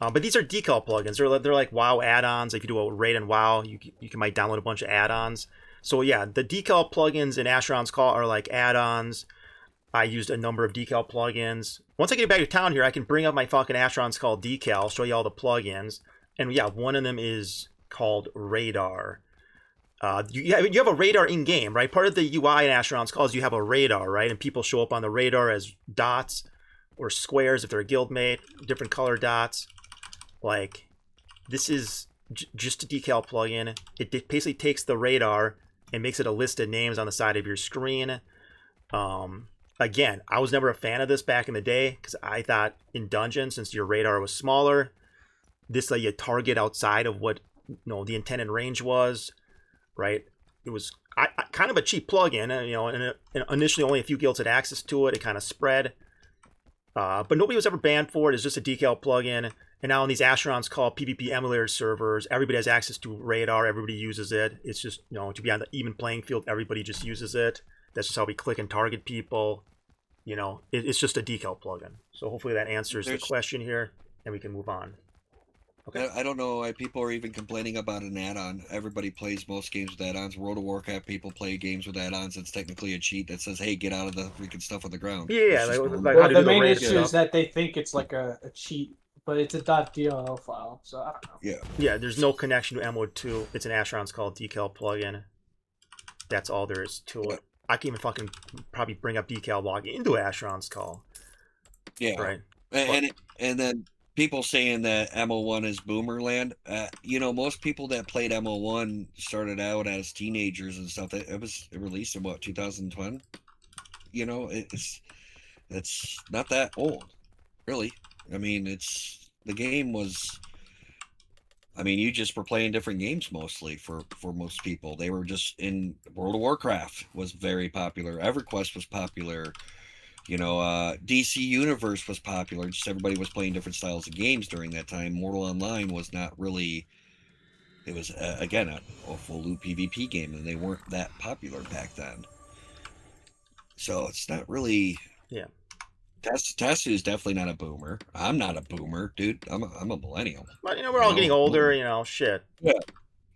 But these are decal plugins. They're like WoW add-ons. If you do a raid in WoW, you might download a bunch of add-ons. So yeah, the decal plugins in Asheron's Call are like add-ons. I used a number of decal plugins. Once I get back to town here, I can bring up my fucking Asheron's Call decal, show you all the plugins. And yeah, one of them is called Radar. You have a radar in-game, right? Part of the UI in Asheron's Call is you have a radar, right? And people show up on the radar as dots or squares if they're a guildmate, different color dots. Like, this is just a decal plugin. It basically takes the radar and makes it a list of names on the side of your screen. Again, I was never a fan of this back in the day because I thought in dungeons, since your radar was smaller, this let you target outside of what the intended range was. Right, it was kind of a cheap plugin, and initially only a few guilds had access to it. It kind of spread, but nobody was ever banned for it. It's just a decal plugin, and now in these Asheron's Call PvP emulator servers, everybody has access to Radar. Everybody uses it. It's just to be on the even playing field, everybody just uses it. That's just how we click and target people. It's just a decal plugin. So hopefully that answers the question here, and we can move on. Okay. I don't know why people are even complaining about an add-on. Everybody plays most games with add-ons. World of Warcraft people play games with add-ons. It's technically a cheat that says, "Hey, get out of the freaking stuff on the ground." Yeah, the main issue is that they think it's like a cheat, but it's a .dll file. So I don't know. Yeah. There's no connection to MO2. It's an Asheron's Call decal plugin. That's all there is to it. I can even fucking probably bring up decal log into Asheron's Call. Yeah. Right. And then people saying that MO1 is boomerland. Most people that played MO1 started out as teenagers and stuff. It was released in 2010. It's not that old, really. I mean, the game was. I mean, you just were playing different games mostly for most people. They were just in World of Warcraft was very popular. EverQuest was popular. DC Universe was popular. Just everybody was playing different styles of games during that time. Mortal Online was not really. It was again a full loot PvP game, and they weren't that popular back then. So it's not really. Yeah. Tasu is definitely not a boomer. I'm not a boomer, dude. I'm a millennial. But we're all getting older. Shit. Yeah.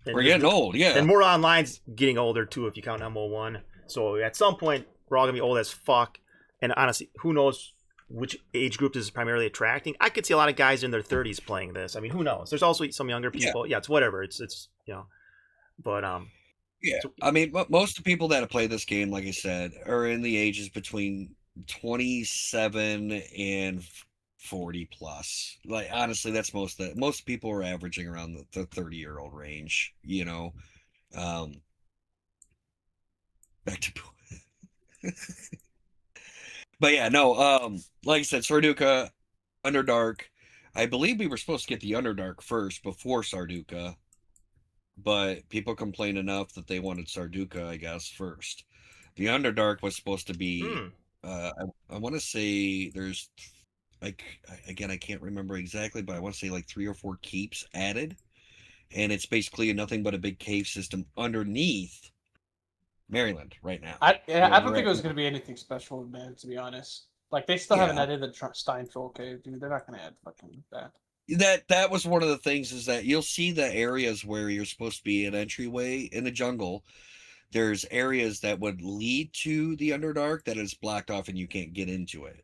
And we're getting old. Yeah. And Mortal Online's getting older too, if you count MO1. So at some point, we're all gonna be old as fuck. And honestly, who knows which age group this is primarily attracting? I could see a lot of guys in their 30s playing this. I mean, who knows? There's also some younger people. Yeah, it's whatever. It's but yeah. I mean, most of the people that play this game, like I said, are in the ages between 27 and 40 plus. Like honestly, that's most people are averaging around the 30-year-old range. Back to. But yeah, no, like I said, Sarduka, Underdark. I believe we were supposed to get the Underdark first before Sarduka, but people complained enough that they wanted Sarduka, I guess, first. The Underdark was supposed to be, I want to say there's, like, again, I can't remember exactly, but I want to say like 3 or 4 keeps added, and it's basically nothing but a big cave system underneath Maryland right now. I don't think it was going to be anything special, man, to be honest. Like, they still haven't added the Stein Troll Cave, dude. They're not going to add fucking that. That was one of the things, is that you'll see the areas where you're supposed to be an entryway in the jungle. There's areas that would lead to the Underdark that is blocked off and you can't get into it.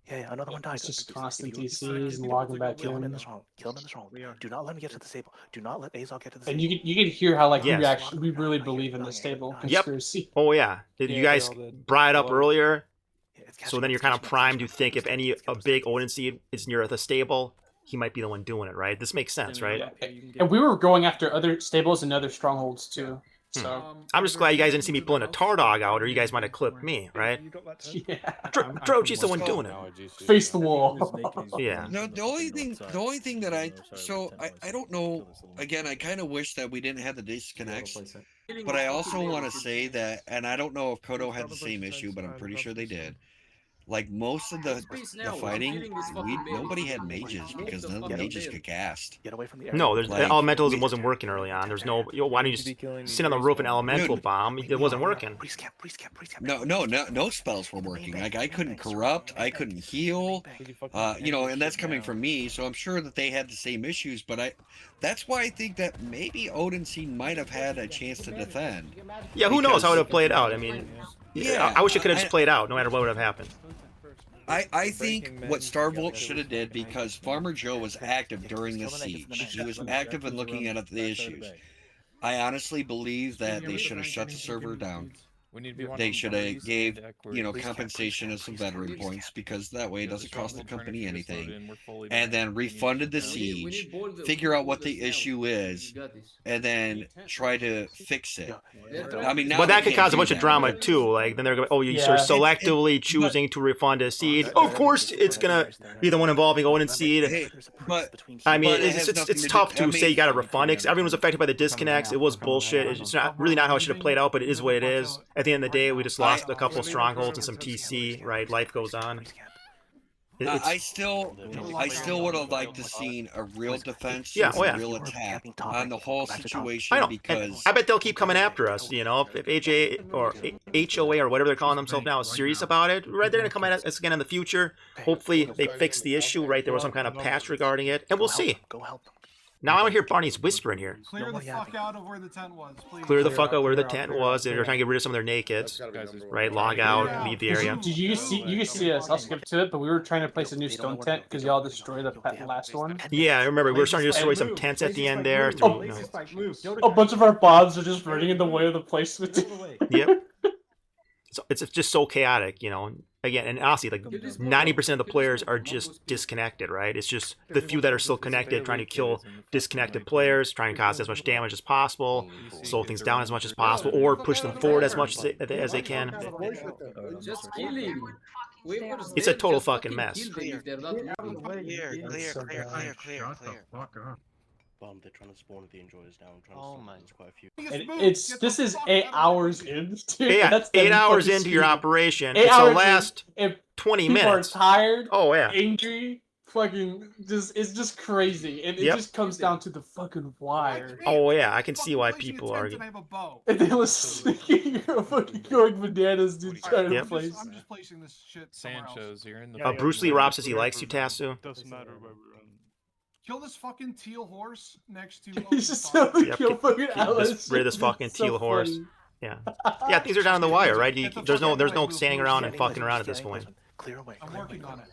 Yeah, another one died. It's just If constant you- DCs and logging back Kill him in in. the strong. Kill him in the strong. Do not let him get to the stable. Do not let Azog get to the And stable. you could hear how like Yes. we really believe in the stable Yep. conspiracy. Oh yeah. You Yeah, guys they all did. brought it up Well, earlier, Yeah, it's so catching then up, you're it's kind of catching up, primed it's to catching think up, if any it's a catching up, big it's catching Odin seed is near the stable, he might be the one doing it, right? This makes sense, right? And we were going after other stables and other strongholds too. So I'm just glad you guys didn't see me pulling a tar dog out, or you guys might have clipped me, right? yeah, Drochi's the one doing it. face the wall. Yeah. No, the only thing that I don't know. Again, I kind of wish that we didn't have the disconnects, but I also want to say that, and I don't know if Koto had the same issue, but I'm pretty sure they did. Like most of the fighting, nobody had mages because none of the mages could cast. Get away from the area. No, there's Like, elementalism wasn't working early on. There's no, why don't you just sit on the roof and elemental bomb? It wasn't working. Pre-scap. No spells were working. Like I couldn't corrupt, I couldn't heal, and that's coming from me. So I'm sure that they had the same issues. But that's why I think that maybe Odin Seed might have had a chance to defend. Yeah, who knows how it would have played out? I mean, Yeah, I wish it could have just played out, no matter what would have happened. I think what Starvolt should have did, because Farmer Joe was active during the siege. He was active in looking at the issues. I honestly believe that they should have shut the server down. They should have gave, compensation of some veteran points, because that way it doesn't cost the company anything. And then refunded the siege, figure out what the issue is, and then try to fix it. I mean, now But that they could can't cause a do bunch of that. drama too. Like then they're going, oh, you're selectively choosing to refund a seed. Of course, it's gonna be the one involving Odin seed. Hey, but I mean, it has nothing it's to tough do- I to say you mean- got to refund it, 'cause everyone was affected by the disconnects. It was bullshit. It's not really not how it should have played out, but it is what it is. At the end of the day, we just lost a couple of strongholds and some TC. Right, life goes on. I still would have liked to seen a real defense, Yeah, oh yeah. a real attack on the whole situation, I know. because I bet they'll keep coming after us. If AJ or HOA or whatever they're calling themselves now is serious about it, right? They're gonna come at us again in the future. Hopefully, they fix the issue. Right, there was some kind of patch regarding it, and we'll see. Go help them. Now I want to hear Barney's whispering here. Clear the fuck out of where the tent was, please. Clear the fuck out where the tent was. They're trying to get rid of some of their nakeds. Right, log out, leave the area. Did you see us? I'll skip to it, but we were trying to place a new stone tent because y'all destroyed the last one. Yeah, I remember we were starting to destroy some tents at the end there. A bunch of our bombs are just running in the way of the placement. Yep. So it's just so chaotic, Again, and honestly, like 90% of the players are just disconnected, right? It's just the few that are still connected, trying to kill disconnected players, trying to cause as much damage as possible, slow things down as much as possible, or push them forward as much as they can. It's a total fucking mess. Clear. They're trying to spawn the enjoyers down. There's quite a few. This is 8 hours in. Dude, Yeah, that's 8 hours fucking into your speed. operation. 8 It's the hours last if 20 people minutes. are tired, Oh yeah. angry, fucking it's just crazy, and it Yep. just comes down to the fucking wire. Oh yeah, I can see why people are. And they was you're fucking going bananas, dude, trying to Yep. place. I'm just placing this shit somewhere else. Sancho's here in the. Bruce Lee Rob says he likes you, Tasu. Doesn't matter where we're on. Kill this fucking teal horse next to. He's just telling Yep, kill get- fucking get Alice. rid of this fucking It's so teal horse. funny. Yeah, things are down on the wire, right? There's no standing around and fucking around at this point. Clear away. I'm working on it.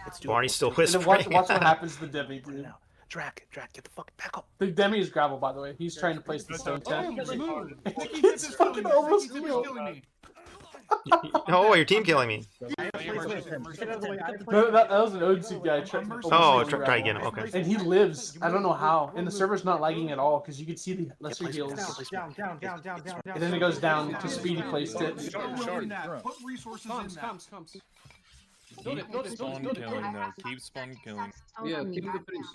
Let's do Barney's it. still And then whispering. watch what happens to the Demi, dude. Now. Drac, get the fuck back up. The Demi is gravel, by the way. He's trying to place the stone tent. It's fucking almost killing me. Oh, your team killing me. No, that was an OG guy. Oh, try again. Okay. And he lives. I don't know how. And the server's not lagging at all because you can see the lesser heals. Down. And then it goes down to Speedy placed it. Put resources in that. Keep spawn killing though. Keep spawn killing. Yeah, keep the priest.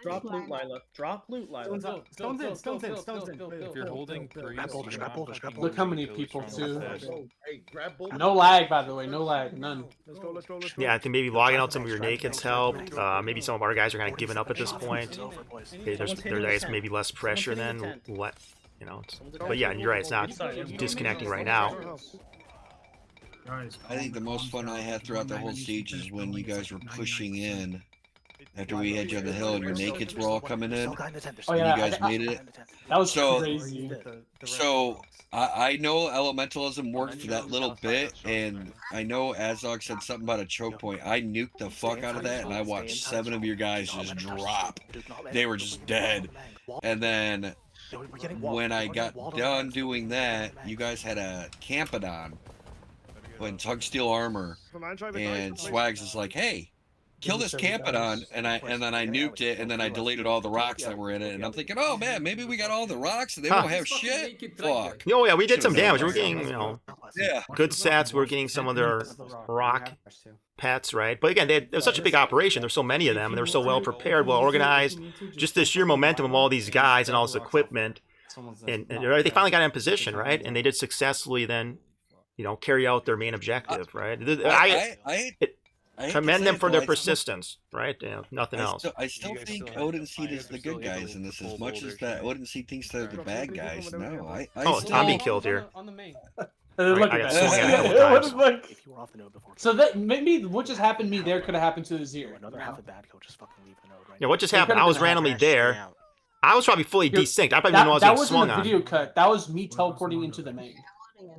Drop loot, Lila. Drop loot, Lila. Stones in. If you're holding priest, Scrap boulders. Look how many people, too. Hey, grab bolt. No lag, by the way. No lag. None. Let's go. Yeah, I think maybe logging out some of your nakeds helped. Maybe some of our guys are kind of giving up at this point. Okay, there's I guess maybe less pressure then. But yeah, you're right. It's not disconnecting right now. I think the most fun I had throughout the whole siege is when you guys were pushing in After we had you on the hill and your nakeds were all coming in, Oh, and yeah, you guys made it. That was So- crazy. So I know elementalism worked for that little bit, and I know Azog said something about a choke point. I nuked the fuck out of that, and I watched 7 of your guys just drop. They were just dead. And then when I got done doing that, you guys had a Campadon in Tug Steel armor, and Swags is like, "Hey, kill this Campadon," and then I nuked it, and then I deleted all the rocks that were in it, and I'm thinking, oh man, maybe we got all the rocks and they won't have shit. Fuck. Oh yeah, we did some damage. We're getting, Yeah. good stats. We're getting some of their rock pets, right? But again, it was such a big operation. There's so many of them, and they're so well prepared, well organized. Just the sheer momentum of all these guys and all this equipment, and they finally got in position, right? And they did successfully then, carry out their main objective, right? I commend them for their persistence, right? Nothing else. I still think Odin Seed is the good guys in this, as much as that Odin Seed thinks they're the bad guys. No, I'm being killed here. On the main. I got swung at a couple times. If you were off the node before, So that maybe what just happened to me there could have happened to Azir. another half of bad, go just fucking leave the node right Yeah, what just It happened? could've I was been randomly Crash there. out. I was probably fully Dude, desynced. I probably didn't know I was That getting was in swung the on. video cut. That was me teleporting into the main.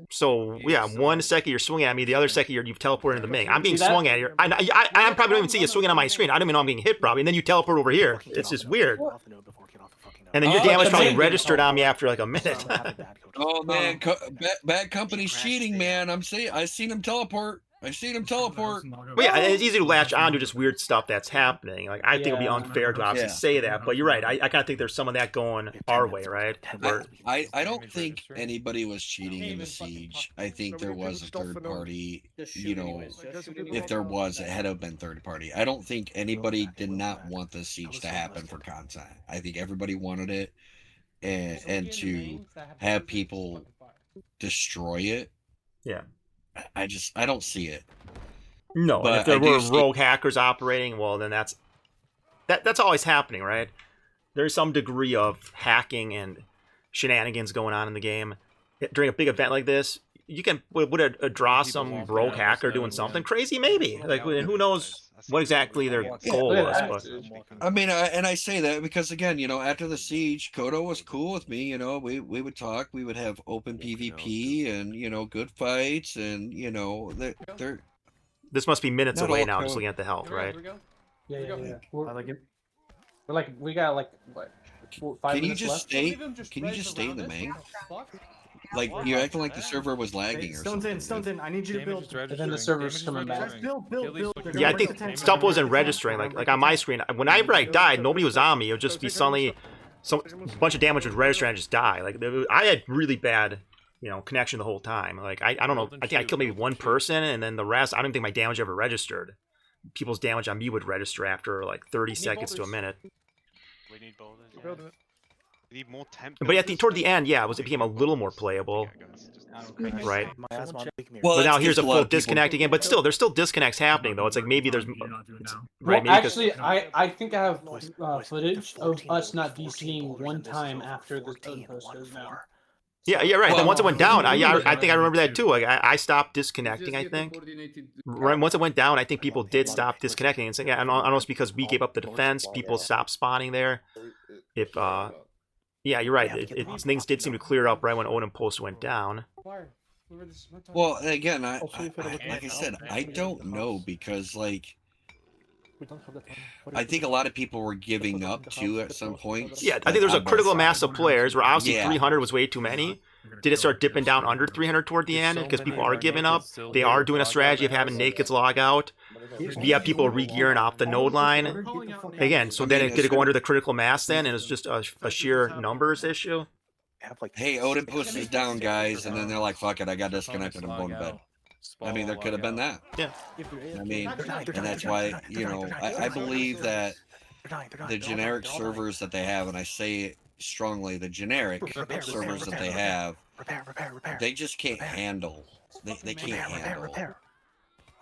So yeah, one second you're swinging at me, the other second you've teleported into the main. I'm being See that? swung at here. I probably don't even see you swinging on my screen. I don't even know I'm getting hit probably, and then you teleport over here. It's just weird. off the node before, get off the fucking node. And then your Oh, damage the probably main- registered on me after like a minute. Another half of bad, go just Oh man, bad company's cheating, man. I seen him teleport. Well, yeah, it's easy to latch on to just weird stuff that's happening. Like I think it'd be Yeah. unfair to obviously say that, but you're right. I kind of think there's some of that going our way, right? Where I don't think anybody was cheating in the siege. I think there was a third party. If there was, it had to have been third party. I don't think anybody did not want the siege to happen for content. I think everybody wanted it, and to have people destroy it. Yeah. I don't see it. No, and But if there I do were see- rogue hackers operating, well, then that's always happening, right? There's some degree of hacking and shenanigans going on in the game. During a big event like this, you can would draw some rogue hacker doing something crazy, maybe. Like, and who knows what exactly their goal was? But I mean, and I say that because again, after the siege, Koto was cool with me. We would talk, we would have open PvP, and good fights, and they're this must be minutes Not away all now, just code. looking at the health, right? Yeah. I like it. We got like what? 5 Can you minutes just left? stay? Can you just stay in the main? Like you're acting like the server was lagging or Stone's in, something. Stone's in. I need you to build. And then the server's coming back. Build. Yeah, I think stuff wasn't registering. Like on my screen, whenever I died, nobody was on me. It would just be suddenly a bunch of damage would register and I just die. Like I had really bad, connection the whole time. Like I don't know. I think I killed maybe one person, and then the rest, I don't think my damage ever registered. People's damage on me would register after like 30 seconds to a minute. We need boulders. Yeah. We need more temp. But toward the end, yeah, it became a little more playable, right? My ass mom, Well, But now that's here's a just lot full of people- disconnect again. But still, there's still disconnects happening though. It's like maybe there's Well, right. Maybe 'cause- actually, I think I have footage of us not DCing one time after the OdinPost goes down. Yeah, right. Then Well, once it went down, I think I remember that too. Like I stopped disconnecting. I think right once it went down, I think people did stop disconnecting. And saying, I don't know, it's because we gave up the defense. People stopped spawning there. If yeah, you're right. Things did seem to clear up right when OdinPost went down. Well, again, like I said, I don't know because I think a lot of people were giving up too at some point. Yeah, I think there was a critical mass of players where obviously 300 was way too many. Did it start dipping down under 300 toward the end because people are giving up? They are doing a strategy of having nakeds log out. You have people re-gearing off the node line. Again, so then did it go under the critical mass then, and it's just a sheer numbers issue? Hey, OdinPost is down, guys, and then they're like, "Fuck it, I got disconnected. I'm going to bed." I mean, there could have been that. Yeah. I mean, and that's why I believe that the generic servers that they have, and I say it strongly, the generic servers that they have, they just can't handle. They can't handle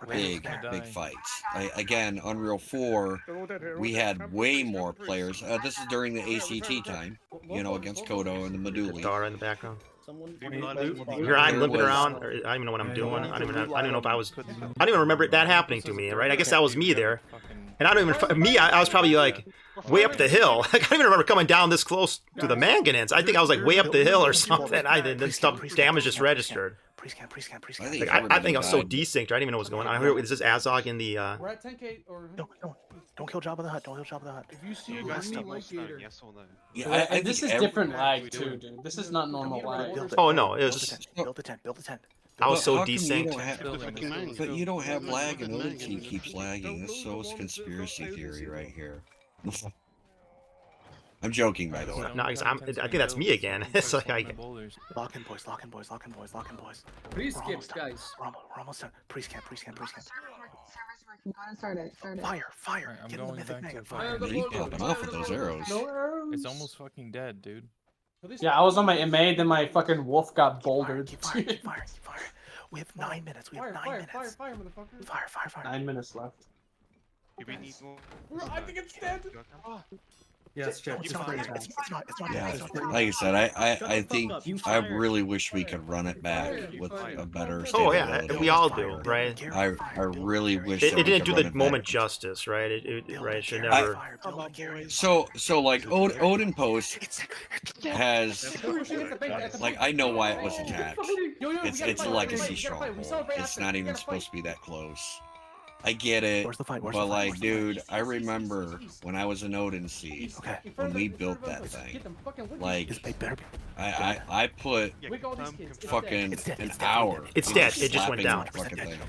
big fights. Again, Unreal 4, we had way more players. This is during the ACT time, against Koto and the Meduli. Dara in the background. Here I'm limping around. I don't even know what I'm doing. I don't even know if I was. I don't even remember that happening to me. Right? I guess that was me there. And I don't even, me, I was probably like way up the hill. I can't even remember coming down this close to the manganese. I think I was like way up the hill or something. I didn't, stuff damage just registered. Like, I think I was so desynced. I didn't even know what was going on. I heard, is this Azog in the, We're at 10k or Don't kill Jabba the Hutt. Don't kill Jabba the Hutt. If you see a green lake gator, Yeah, I this is think different lag too, dude. This is not normal lag. oh no, it was, Build the tent. Build the tent. I was But so how come you desynced. don't have- But you don't have lag and the team keeps lagging. That's so conspiracy theory right here. I'm joking, by the way. No, I think that's me again. It's like Lock in, boys. Lock in, boys. Lock in, boys. Lock in, boys. Please skip, guys. We're almost done. Pre-scan. Start it. Fire. I'm Get in the going mythic back mega. to Fire. fire. He's popping off with those arrows. No arrows. It's almost fucking dead, dude. Yeah, I was on my MA, then my fucking wolf got bouldered. Keep firing. We have 9 minutes. We have 9 minutes. Fire, motherfucker. Fire. 9 minutes left. We need more. I think it's dead. Yes, Jeff. It's not. Yeah, like I said, I think I really wish we could run it back with a better. Oh yeah, stability we of all fire. do, right? I really wish It that we didn't could do run the it moment back. justice, right? It should never. So like OdinPost has like I know why it was attacked. It's a legacy stronghold. It's not even supposed to be that close. I get it, but like, dude, I remember when I was in Odin Siege, when we built that thing, like, I put fucking an hour. It's dead. It just went down.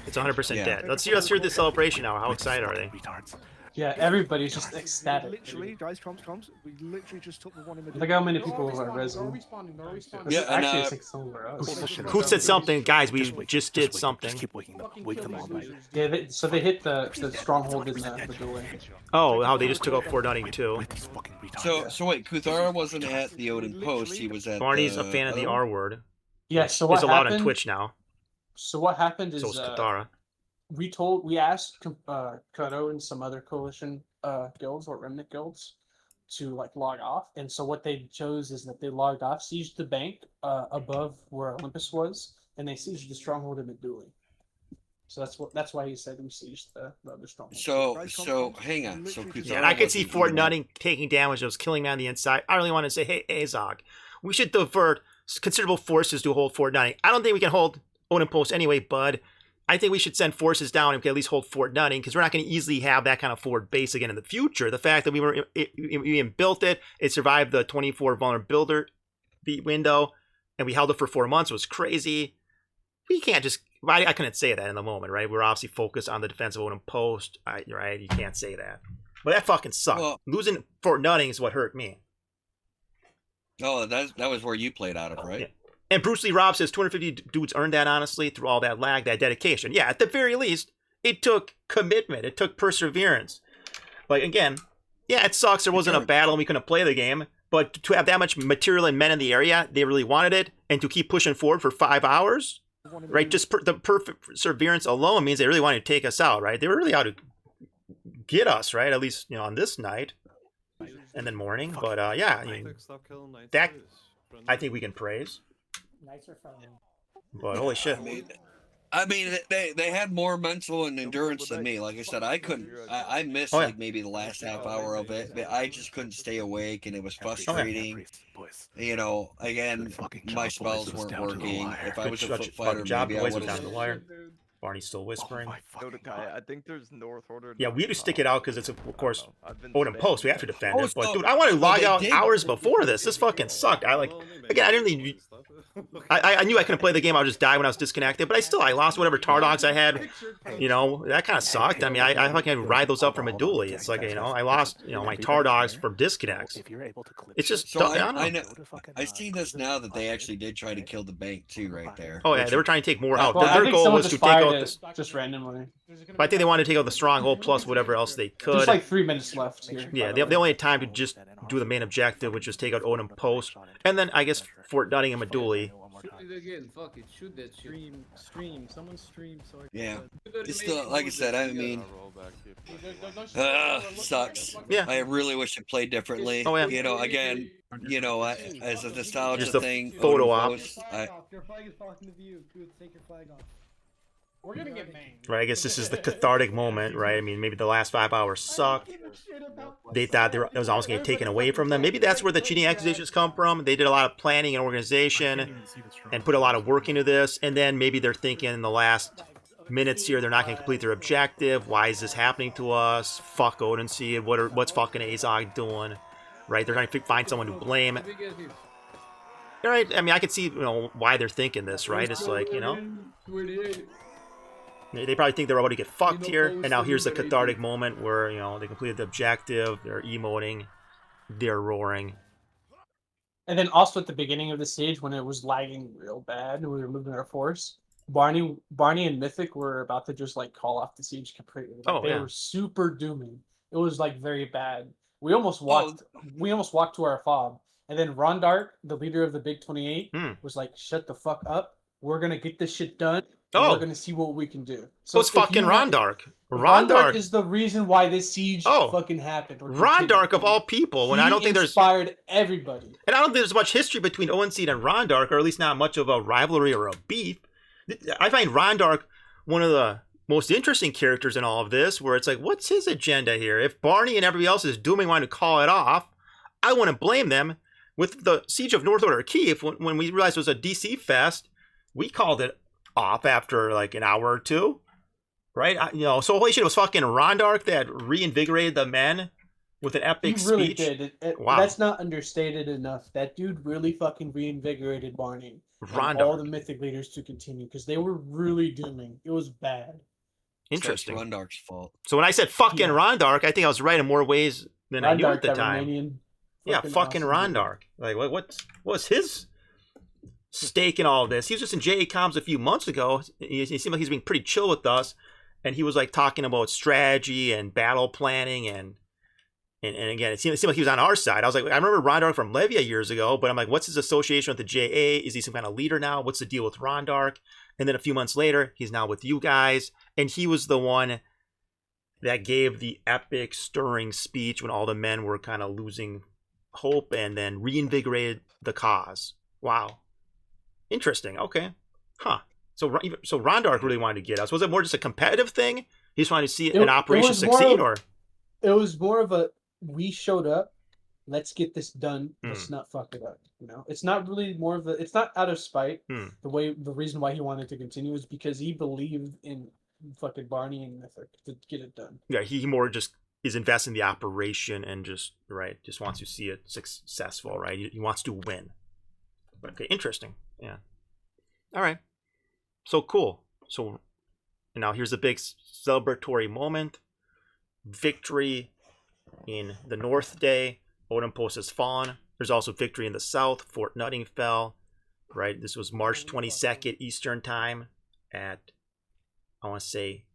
It's 100% dead. Let's hear the celebration now. How excited are they? Yeah, everybody's just ecstatic. Literally, guys, comms. We literally just took the one in the. Look how many people are resin. Yeah, and, actually, it's like somewhere else. Who said something, guys? We just did something. Just keep waking them. Wake them all night. Yeah, so they hit the stronghold in the doorway. Oh, how they just took out Fort Nutting too. So wait, Kuthara wasn't at the Odin Post. He was at. Barney's a fan of the R word. Yeah, so what It's allowed happened? on Twitch now. So what happened is So is Kuthara. we asked Koto and some other coalition guilds or remnant guilds to like log off, and so what they chose is that they logged off, sieged the bank above where Olympus was, and they sieged the stronghold in Meduli. So that's why he said we sieged the other stronghold. So hang on. So Kuthara Yeah, and I could see wasn't Fort even- Nutting taking damage. It was killing me on the inside. I really want to say, hey, Azog, we should divert considerable forces to hold Fort Nutting. I don't think we can hold OdinPost anyway, bud. I think we should send forces down and we can at least hold Fort Nutting because we're not going to easily have that kind of forward base again in the future. The fact that we built it, it survived the 24 vulnerability window, and we held it for 4 months was crazy. We can't just. I couldn't say that in the moment, right? We're obviously focused on the defense of OdinPost, right? You can't say that. But that fucking sucked. Well, Losing Fort Nutting is what hurt me. Oh, that was where you played out of, right? Yeah. And Bruce Lee Robb says 250 dudes earned that, honestly, through all that lag, that dedication. Yeah, at the very least, it took commitment. It took perseverance. Like, again, yeah, it sucks there wasn't a battle and we couldn't play the game. But to have that much material and men in the area, they really wanted it. And to keep pushing forward for 5 hours, right? Just the perfect perseverance alone means they really wanted to take us out, right? They were really out to get us, right? At least, on this night and then morning. But, yeah, I mean, that I think we can praise. But holy shit. I mean, they had more mental and endurance than me. Like I said, I couldn't. I missed like maybe the last half hour of it, but I just couldn't stay awake, and it was frustrating. Again, my spells weren't working. If I was a foot fighter, maybe I would have. Barney's still whispering. I think there's North Order. Yeah, we just stick it out because it's, of course, OdinPost. We have to defend it. But, dude, I want to log out hours before this. This fucking sucked. Again, I didn't really. I knew I couldn't play the game. I would just die when I was disconnected. But I lost whatever tar dogs I had. That kind of sucked. I mean, I fucking ride those up from Meduli. It's like, I lost, my tar dogs from disconnects. It's just, So I don't know. I see this now that they actually did try to kill the bank too, right there. Oh yeah, they were trying to take more out. Well, Their goal was to take out just randomly. But I think they wanted to take out the stronghold plus whatever else they could. There's like 3 minutes left here. Yeah, they only had time to just do the main objective, which was take out OdinPost, and then I guess Fort Nutting and Meduli. Again, fuck it, shoot that shit. Stream, someone stream. So Yeah, it's still like I said. I mean, sucks. Yeah, I really wish it played differently. Oh yeah. Again, as a nostalgia Just a thing. photo op. OdinPost, Your flag is blocking the view. Good, take your flag off. We're gonna get main. Right, I guess this is the cathartic moment, right? I mean, maybe the last 5 hours sucked. They thought it was almost going to be taken away from them. Maybe that's where the cheating accusations come from. They did a lot of planning and organization and put a lot of work into this. And then maybe they're thinking in the last minutes here, they're not going to complete their objective. Why is this happening to us? Fuck Odin Seed. What's fucking Azog doing? Right? They're trying to find someone to blame. Right? I mean, I can see, why they're thinking this, right? It's like, they probably think they're about to get fucked here, and now here's the cathartic moment where, they completed the objective, they're emoting, they're roaring. And then also at the beginning of the siege, when it was lagging real bad and we were moving our force, Barney and Mythic were about to just like call off the siege completely. They were super dooming. It was like very bad. We almost walked to our fob. And then Rondark, the leader of the Big 28, was like, shut the fuck up. We're gonna get this shit done. We're gonna see what we can do. So it's fucking Rondark. Rondark is the reason why this siege fucking happened. Rondark of all people. When I don't think inspired everybody. And I don't think there's much history between Owenseed and Rondark, or at least not much of a rivalry or a beef. I find Rondark one of the most interesting characters in all of this, where it's like, what's his agenda here? If Barney and everybody else is dooming wanting to call it off, I wouldn't blame them. With the Siege of North Order Keep, when we realized it was a DC fest, we called it off after like an hour or two, right? So holy shit, it was fucking Rondark that reinvigorated the men with an epic speech. He really did. Wow. That's not understated enough. That dude really fucking reinvigorated Barney. And all the mythic leaders to continue, because they were really dooming. It was bad. Interesting. So it's Rondark's fault. So when I said fucking Rondark, I think I was right in more ways than I knew at the time. Fucking Rondark. Like, what's his stake in all of this? He was just in JA Comms a few months ago. He seemed like he's being pretty chill with us, and he was like talking about strategy and battle planning, and again, it seemed like he was on our side. I was like, I remember Rondark from Levia years ago, but I'm like, what's his association with the JA? Is he some kind of leader now? What's the deal with Rondark? And then a few months later, he's now with you guys, and he was the one that gave the epic, stirring speech when all the men were kind of losing hope, and then reinvigorated the cause. Wow. Interesting. Okay. Huh. So Rondark really wanted to get us. Was it more just a competitive thing? He just wanted to see an operation succeed, or? It was more of a, we showed up, let's get this done, let's not fuck it up. It's not really more of a, it's not out of spite. The reason why he wanted to continue is because he believed in fucking Barney and Mythic to get it done. Yeah, he more just is invested in the operation and just wants to see it successful, right? He wants to win. Okay, interesting. Yeah. All right. So cool. So now here's a big celebratory moment. Victory in the North Day. OdinPost has fallen. There's also victory in the South. Fort Nutting fell. Right. This was March 22nd Eastern time at, I want to say,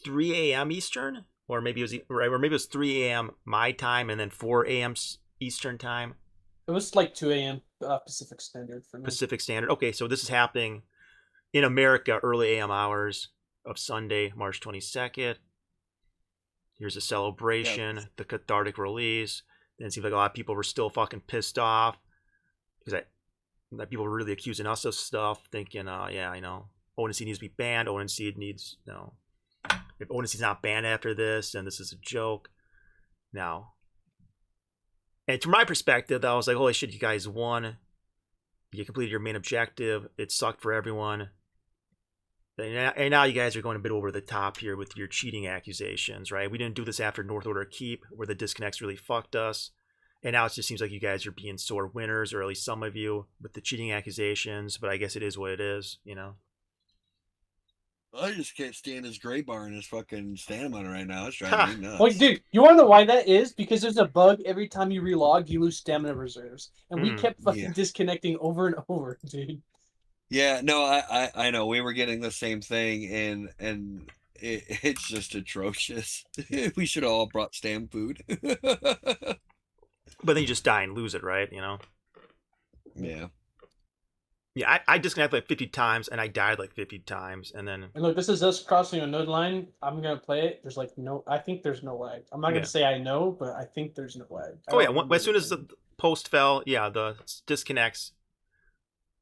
3 a.m. Eastern. Or maybe it was 3 a.m. my time and then 4 a.m. Eastern time. It was like 2 a.m. Pacific Standard for me. Pacific Standard. Okay, so this is happening in America, early a.m. hours of Sunday, March 22nd. Here's a celebration, the cathartic release. Then it seems like a lot of people were still fucking pissed off because that people were really accusing us of stuff, thinking, yeah, I know, Odin Seed needs to be banned. Odin Seed needs, if Odin Seed's not banned after this, then this is a joke. Now, and from my perspective, I was like, holy shit, you guys won. You completed your main objective. It sucked for everyone. And now you guys are going a bit over the top here with your cheating accusations, right? We didn't do this after North Order Keep, where the disconnects really fucked us. And now it just seems like you guys are being sore winners, or at least some of you, with the cheating accusations. But I guess it is what it is, I just can't stand his gray bar and his fucking stamina right now. It's driving me nuts. Like, dude, you want to know why that is? Because there's a bug every time you relog, you lose stamina reserves. And we kept fucking disconnecting over and over, dude. Yeah, no, I know. We were getting the same thing, and it's just atrocious. We should have all brought stam food. But then you just die and lose it, right? Yeah. Yeah, I disconnected like 50 times, and I died like 50 times, and then... And look, this is us crossing a node line. I'm going to play it. There's like no... I think there's no lag. I'm not going to say I know, but I think there's no lag. Oh, yeah. As soon as the post fell, yeah, the disconnects,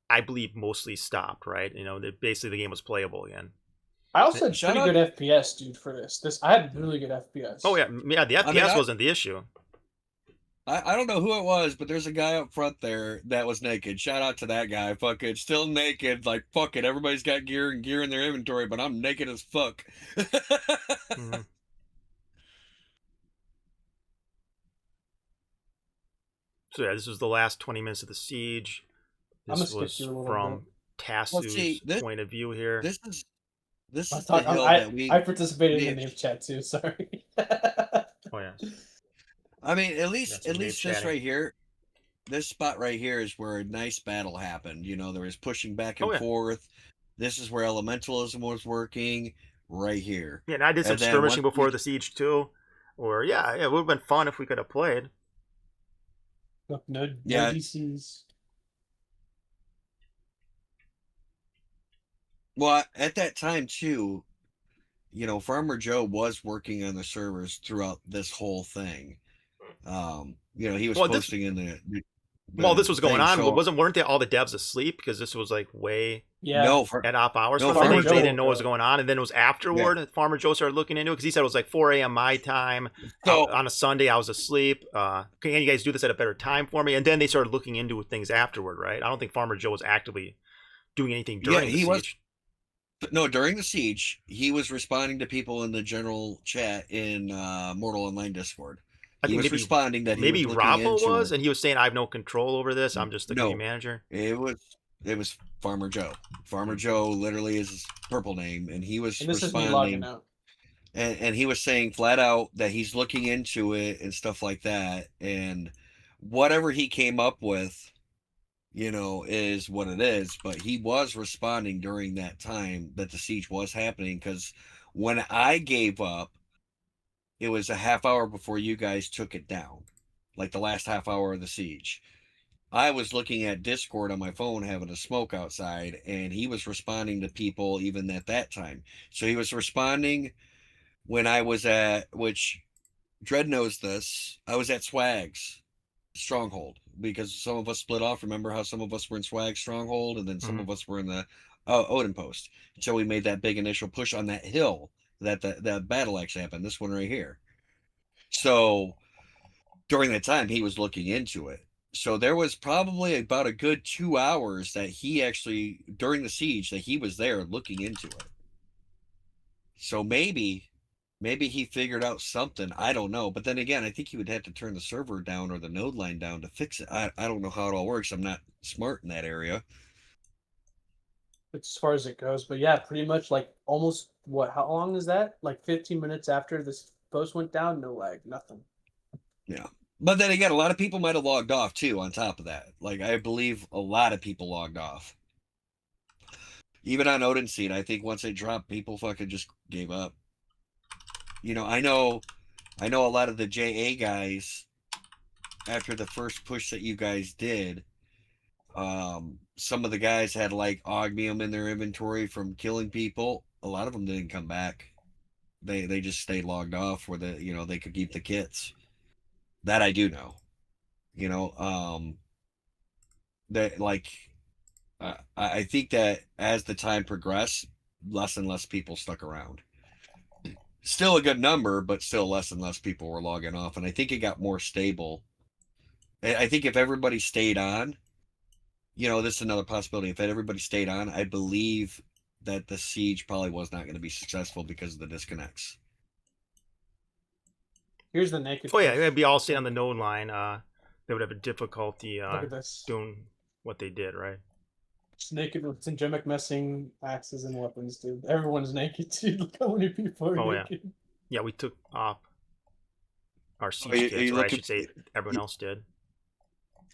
I believe, mostly stopped, right? Basically the game was playable again. I also had Shout pretty out- good FPS, dude, for this. I had really good FPS. Oh yeah, the FPS wasn't the issue. I don't know who it was, but there's a guy up front there that was naked. Shout out to that guy. Fucking still naked. Like, fuck it. Everybody's got gear in their inventory, but I'm naked as fuck. Mm-hmm. So yeah, this was the last 20 minutes of the siege. This was from Tasu's point of view here. This is the hill that we. I participated in the name chat too. Sorry. Oh yeah. I mean, at least this right here, this spot right here is where a nice battle happened. You know, there was pushing back and forth. This is where elementalism was working right here. Yeah, and I did some skirmishing before the siege too. Or yeah, it would have been fun if we could have played. Look, no DCs. Well, at that time too, you know, Farmer Joe was working on the servers throughout this whole thing. You know, he was posting in the while this was going on, weren't they all the devs asleep because this was like way at off hours? No, they didn't know what was going on, and then it was afterward. Farmer Joe started looking into it because he said it was like 4 a.m. my time. So, on a Sunday, I was asleep. Can you guys do this at a better time for me? And then they started looking into things afterward, right? I don't think Farmer Joe was actively doing anything during the siege. No, during the siege, he was responding to people in the general chat in Mortal Online Discord. I think he was responding that maybe Raffle was, and he was saying, "I have no control over this. I'm just the game manager." It was Farmer Joe. Farmer Joe literally is his purple name, and he was responding. And he was saying flat out that he's looking into it and stuff like that, and whatever he came up with, you know, is what it is. But he was responding during that time that the siege was happening, because when I gave up, it was a half hour before you guys took it down, like the last half hour of the siege. I was looking at Discord on my phone having a smoke outside, and he was responding to people even at that time. So he was responding when I was at, which Dread knows this, I was at Swag's Stronghold, because some of us split off. Remember how some of us were in Swag's Stronghold, and then some of us were in the OdinPost. So we made that big initial push on that hill that that battle actually happened, this one right here. So during that time, he was looking into it. So there was probably about a good 2 hours that he actually, during the siege, that he was there looking into it. So maybe he figured out something. I don't know. But then again, I think he would have to turn the server down or the node line down to fix it. I don't know how it all works. I'm not smart in that area. As far as it goes, but yeah, pretty much like almost how long is that? Like 15 minutes after this post went down, no lag, nothing. Yeah. But then again, a lot of people might have logged off too on top of that. Like, I believe a lot of people logged off. Even on Odin Seed, I think once they dropped, people fucking just gave up. You know, I know a lot of the JA guys, after the first push that you guys did, some of the guys had like ogmium in their inventory from killing people. A lot of them didn't come back. They just stayed logged off where they could keep the kits. That I do know. You know, that like I think that as the time progressed, less and less people stuck around. Still a good number, but still less and less people were logging off, and I think it got more stable. I think if everybody stayed on, you know, this is another possibility. If everybody stayed on, I believe that the siege probably was not going to be successful because of the disconnects. Here's the naked. Oh yeah, it'd be all staying on the node line. They would have a difficulty doing what they did, right? Just naked with syngemic messing axes and weapons, dude. Everyone's naked, dude. Look how many people are naked. Yeah, we took off our siege kits, or I should say everyone else did.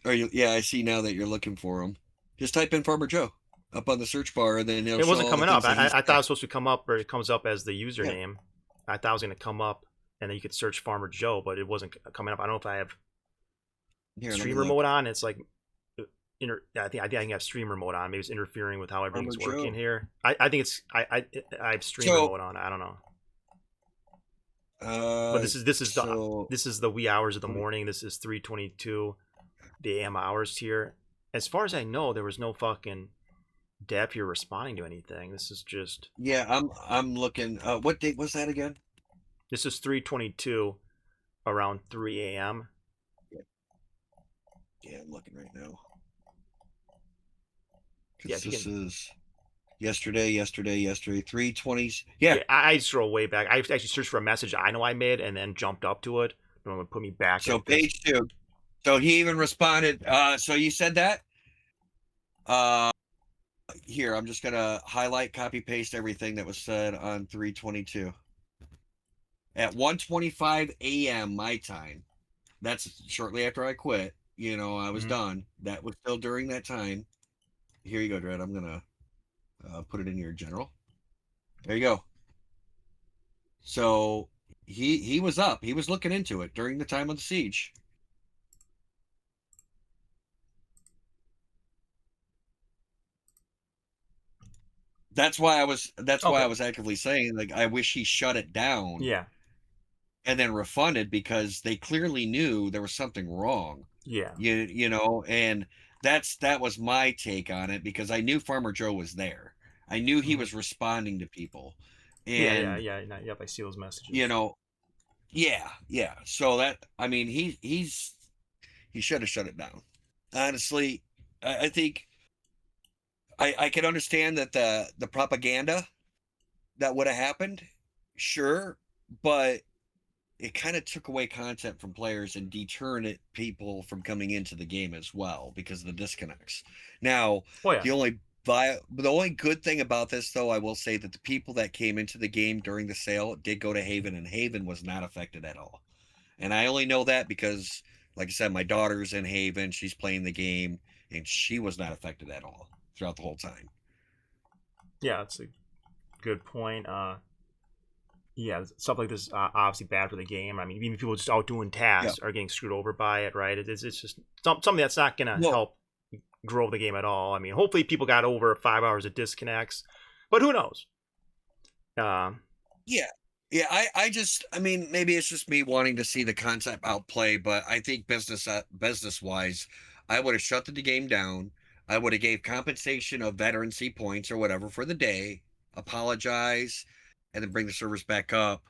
Yeah, I see now that you're looking for them. Just type in Farmer Joe up on the search bar, and then it wasn't coming up. I thought it was supposed to come up, or it comes up as the username. Yeah. I thought it was going to come up, and then you could search Farmer Joe, but it wasn't coming up. I don't know if I have streamer mode on. It's like, I think I have streamer mode on. Maybe it's interfering with how everything's working here. I think it's I have streamer mode on. I don't know. But this is the wee hours of the morning. This is 3:22, the AM hours here. As far as I know, there was no fucking dead if you're responding to anything. This is just. Yeah, I'm looking. What date was that again? This is 3:22, around 3 a.m. Yeah, I'm looking right now. Yeah, This is yesterday, 3:20. Yeah. I scroll way back. I actually searched for a message I know I made and then jumped up to it. And it would put me back. So page 2. So he even responded. So you said that. Here, I'm just gonna highlight, copy, paste everything that was said on 3:22. At 1:25 a.m. my time. That's shortly after I quit. You know, I was done. That was still during that time. Here you go, Dredd. I'm gonna put it in your general. There you go. So he was up. He was looking into it during the time of the siege. That's why I was actively saying, like, I wish he shut it down. Yeah. And then refunded, because they clearly knew there was something wrong. Yeah. You know, and that was my take on it, because I knew Farmer Joe was there. I knew he was responding to people. And yep, I see those messages. You know, yeah. So that, I mean, he should have shut it down. Honestly, I think I can understand that the propaganda that would have happened, sure, but it kind of took away content from players and deterred people from coming into the game as well, because of the disconnects. Now, the only good thing about this, though, I will say that the people that came into the game during the sale did go to Haven, and Haven was not affected at all. And I only know that because, like I said, my daughter's in Haven, she's playing the game, and she was not affected at all throughout the whole time. Yeah, that's a good point. Yeah, stuff like this is obviously bad for the game. I mean, even people just out doing tasks are getting screwed over by it, right? It's just something that's not going to help grow the game at all. I mean, hopefully people got over 5 hours of disconnects, but who knows? Yeah, I mean, maybe it's just me wanting to see the concept outplay, but I think business-wise, I would have shut the game down. I would have gave compensation of veterancy points or whatever for the day, apologize, and then bring the servers back up,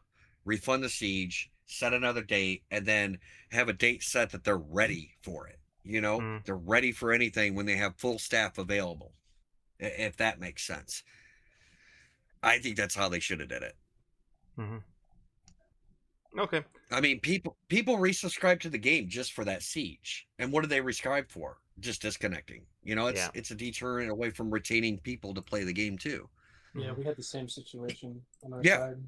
refund the siege, set another date, and then have a date set that they're ready for it. You know, they're ready for anything when they have full staff available, if that makes sense. I think that's how they should have did it. Okay. I mean, people resubscribe to the game just for that siege, and what do they rescribe for? Just disconnecting. You know, it's a deterrent away from retaining people to play the game too. Yeah, we had the same situation on our Yeah. side.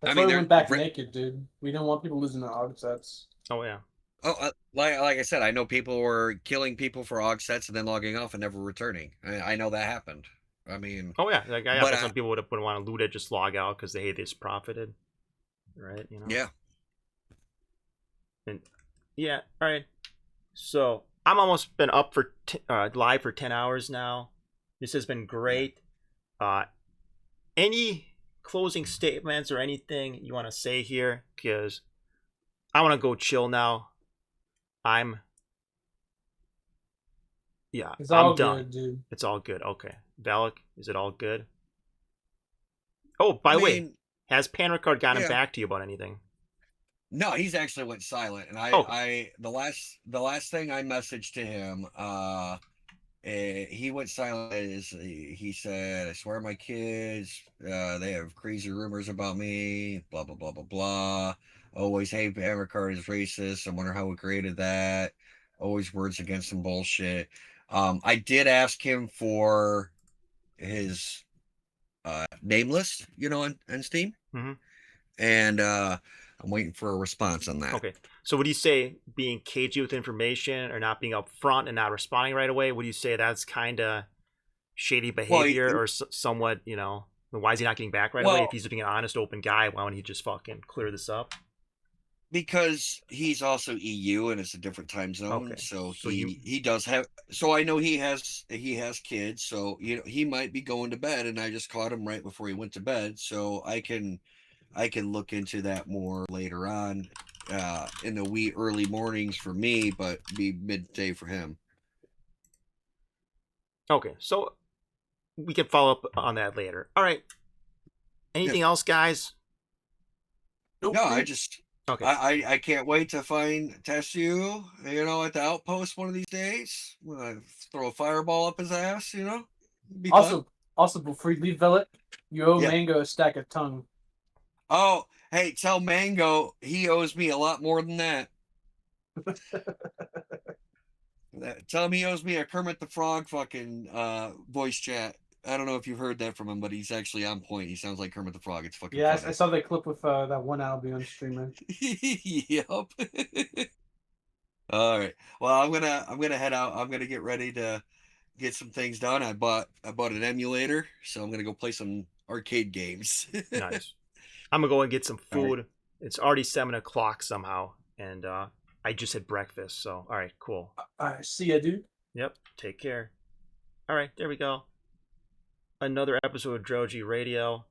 That's why we went back naked, dude. We didn't want people losing their AUG sets. Oh yeah. Oh, like I said, I know people were killing people for AUG sets and then logging off and never returning. I know that happened. I mean, oh yeah, like, but some people would want to loot it, just log out because they just profited, right? You know. Yeah. And yeah, all right. So I'm almost been up for live for 10 hours now. This has been great. Any closing statements or anything you want to say here? Because I want to go chill now. I'm done. Good, dude. It's all good. Okay. VelleK, is it all good? Oh, by the way, has Panricard gotten back to you about anything? No, he's actually went silent, and the last thing I messaged to him, he went silent. He said, "I swear my kids, they have crazy rumors about me, blah blah blah blah blah. Always hate Panricard is racist. I wonder how we created that. Always words against some bullshit." I did ask him for his name list, you know, on Steam, and I'm waiting for a response on that. Okay. So would you say being cagey with information or not being upfront and not responding right away, would you say that's kind of shady behavior or somewhat, you know, why is he not getting back right away? If he's being an honest, open guy, why wouldn't he just fucking clear this up? Because he's also EU and it's a different time zone. Okay. So he does have, so I know he has kids. So, you know, he might be going to bed and I just caught him right before he went to bed. So I can look into that more later on in the wee early mornings for me, but be midday for him. Okay, so we can follow up on that later. All right. Anything else, guys? No, I just Okay. I can't wait to find Tasu, you know, at the outpost one of these days. I'm gonna throw a fireball up his ass, you know. Be fun. Also, before you leave VelleK, you owe Yeah. Mango a stack of tongue. Oh, hey, tell Mango he owes me a lot more than that. Tell him he owes me a Kermit the Frog fucking voice chat. I don't know if you've heard that from him, but he's actually on point. He sounds like Kermit the Frog. It's fucking Yeah, funny. I saw that clip with that one Albion streamer. Yep. All right. Well, I'm gonna head out. I'm gonna get ready to get some things done. I bought an emulator, so I'm gonna go play some arcade games. Nice. I'm gonna go and get some All right. food. It's already 7 o'clock somehow, and I just had breakfast. So, all right, cool. See ya, dude. Yep. Take care. All right, there we go. Another episode of Droji Radio.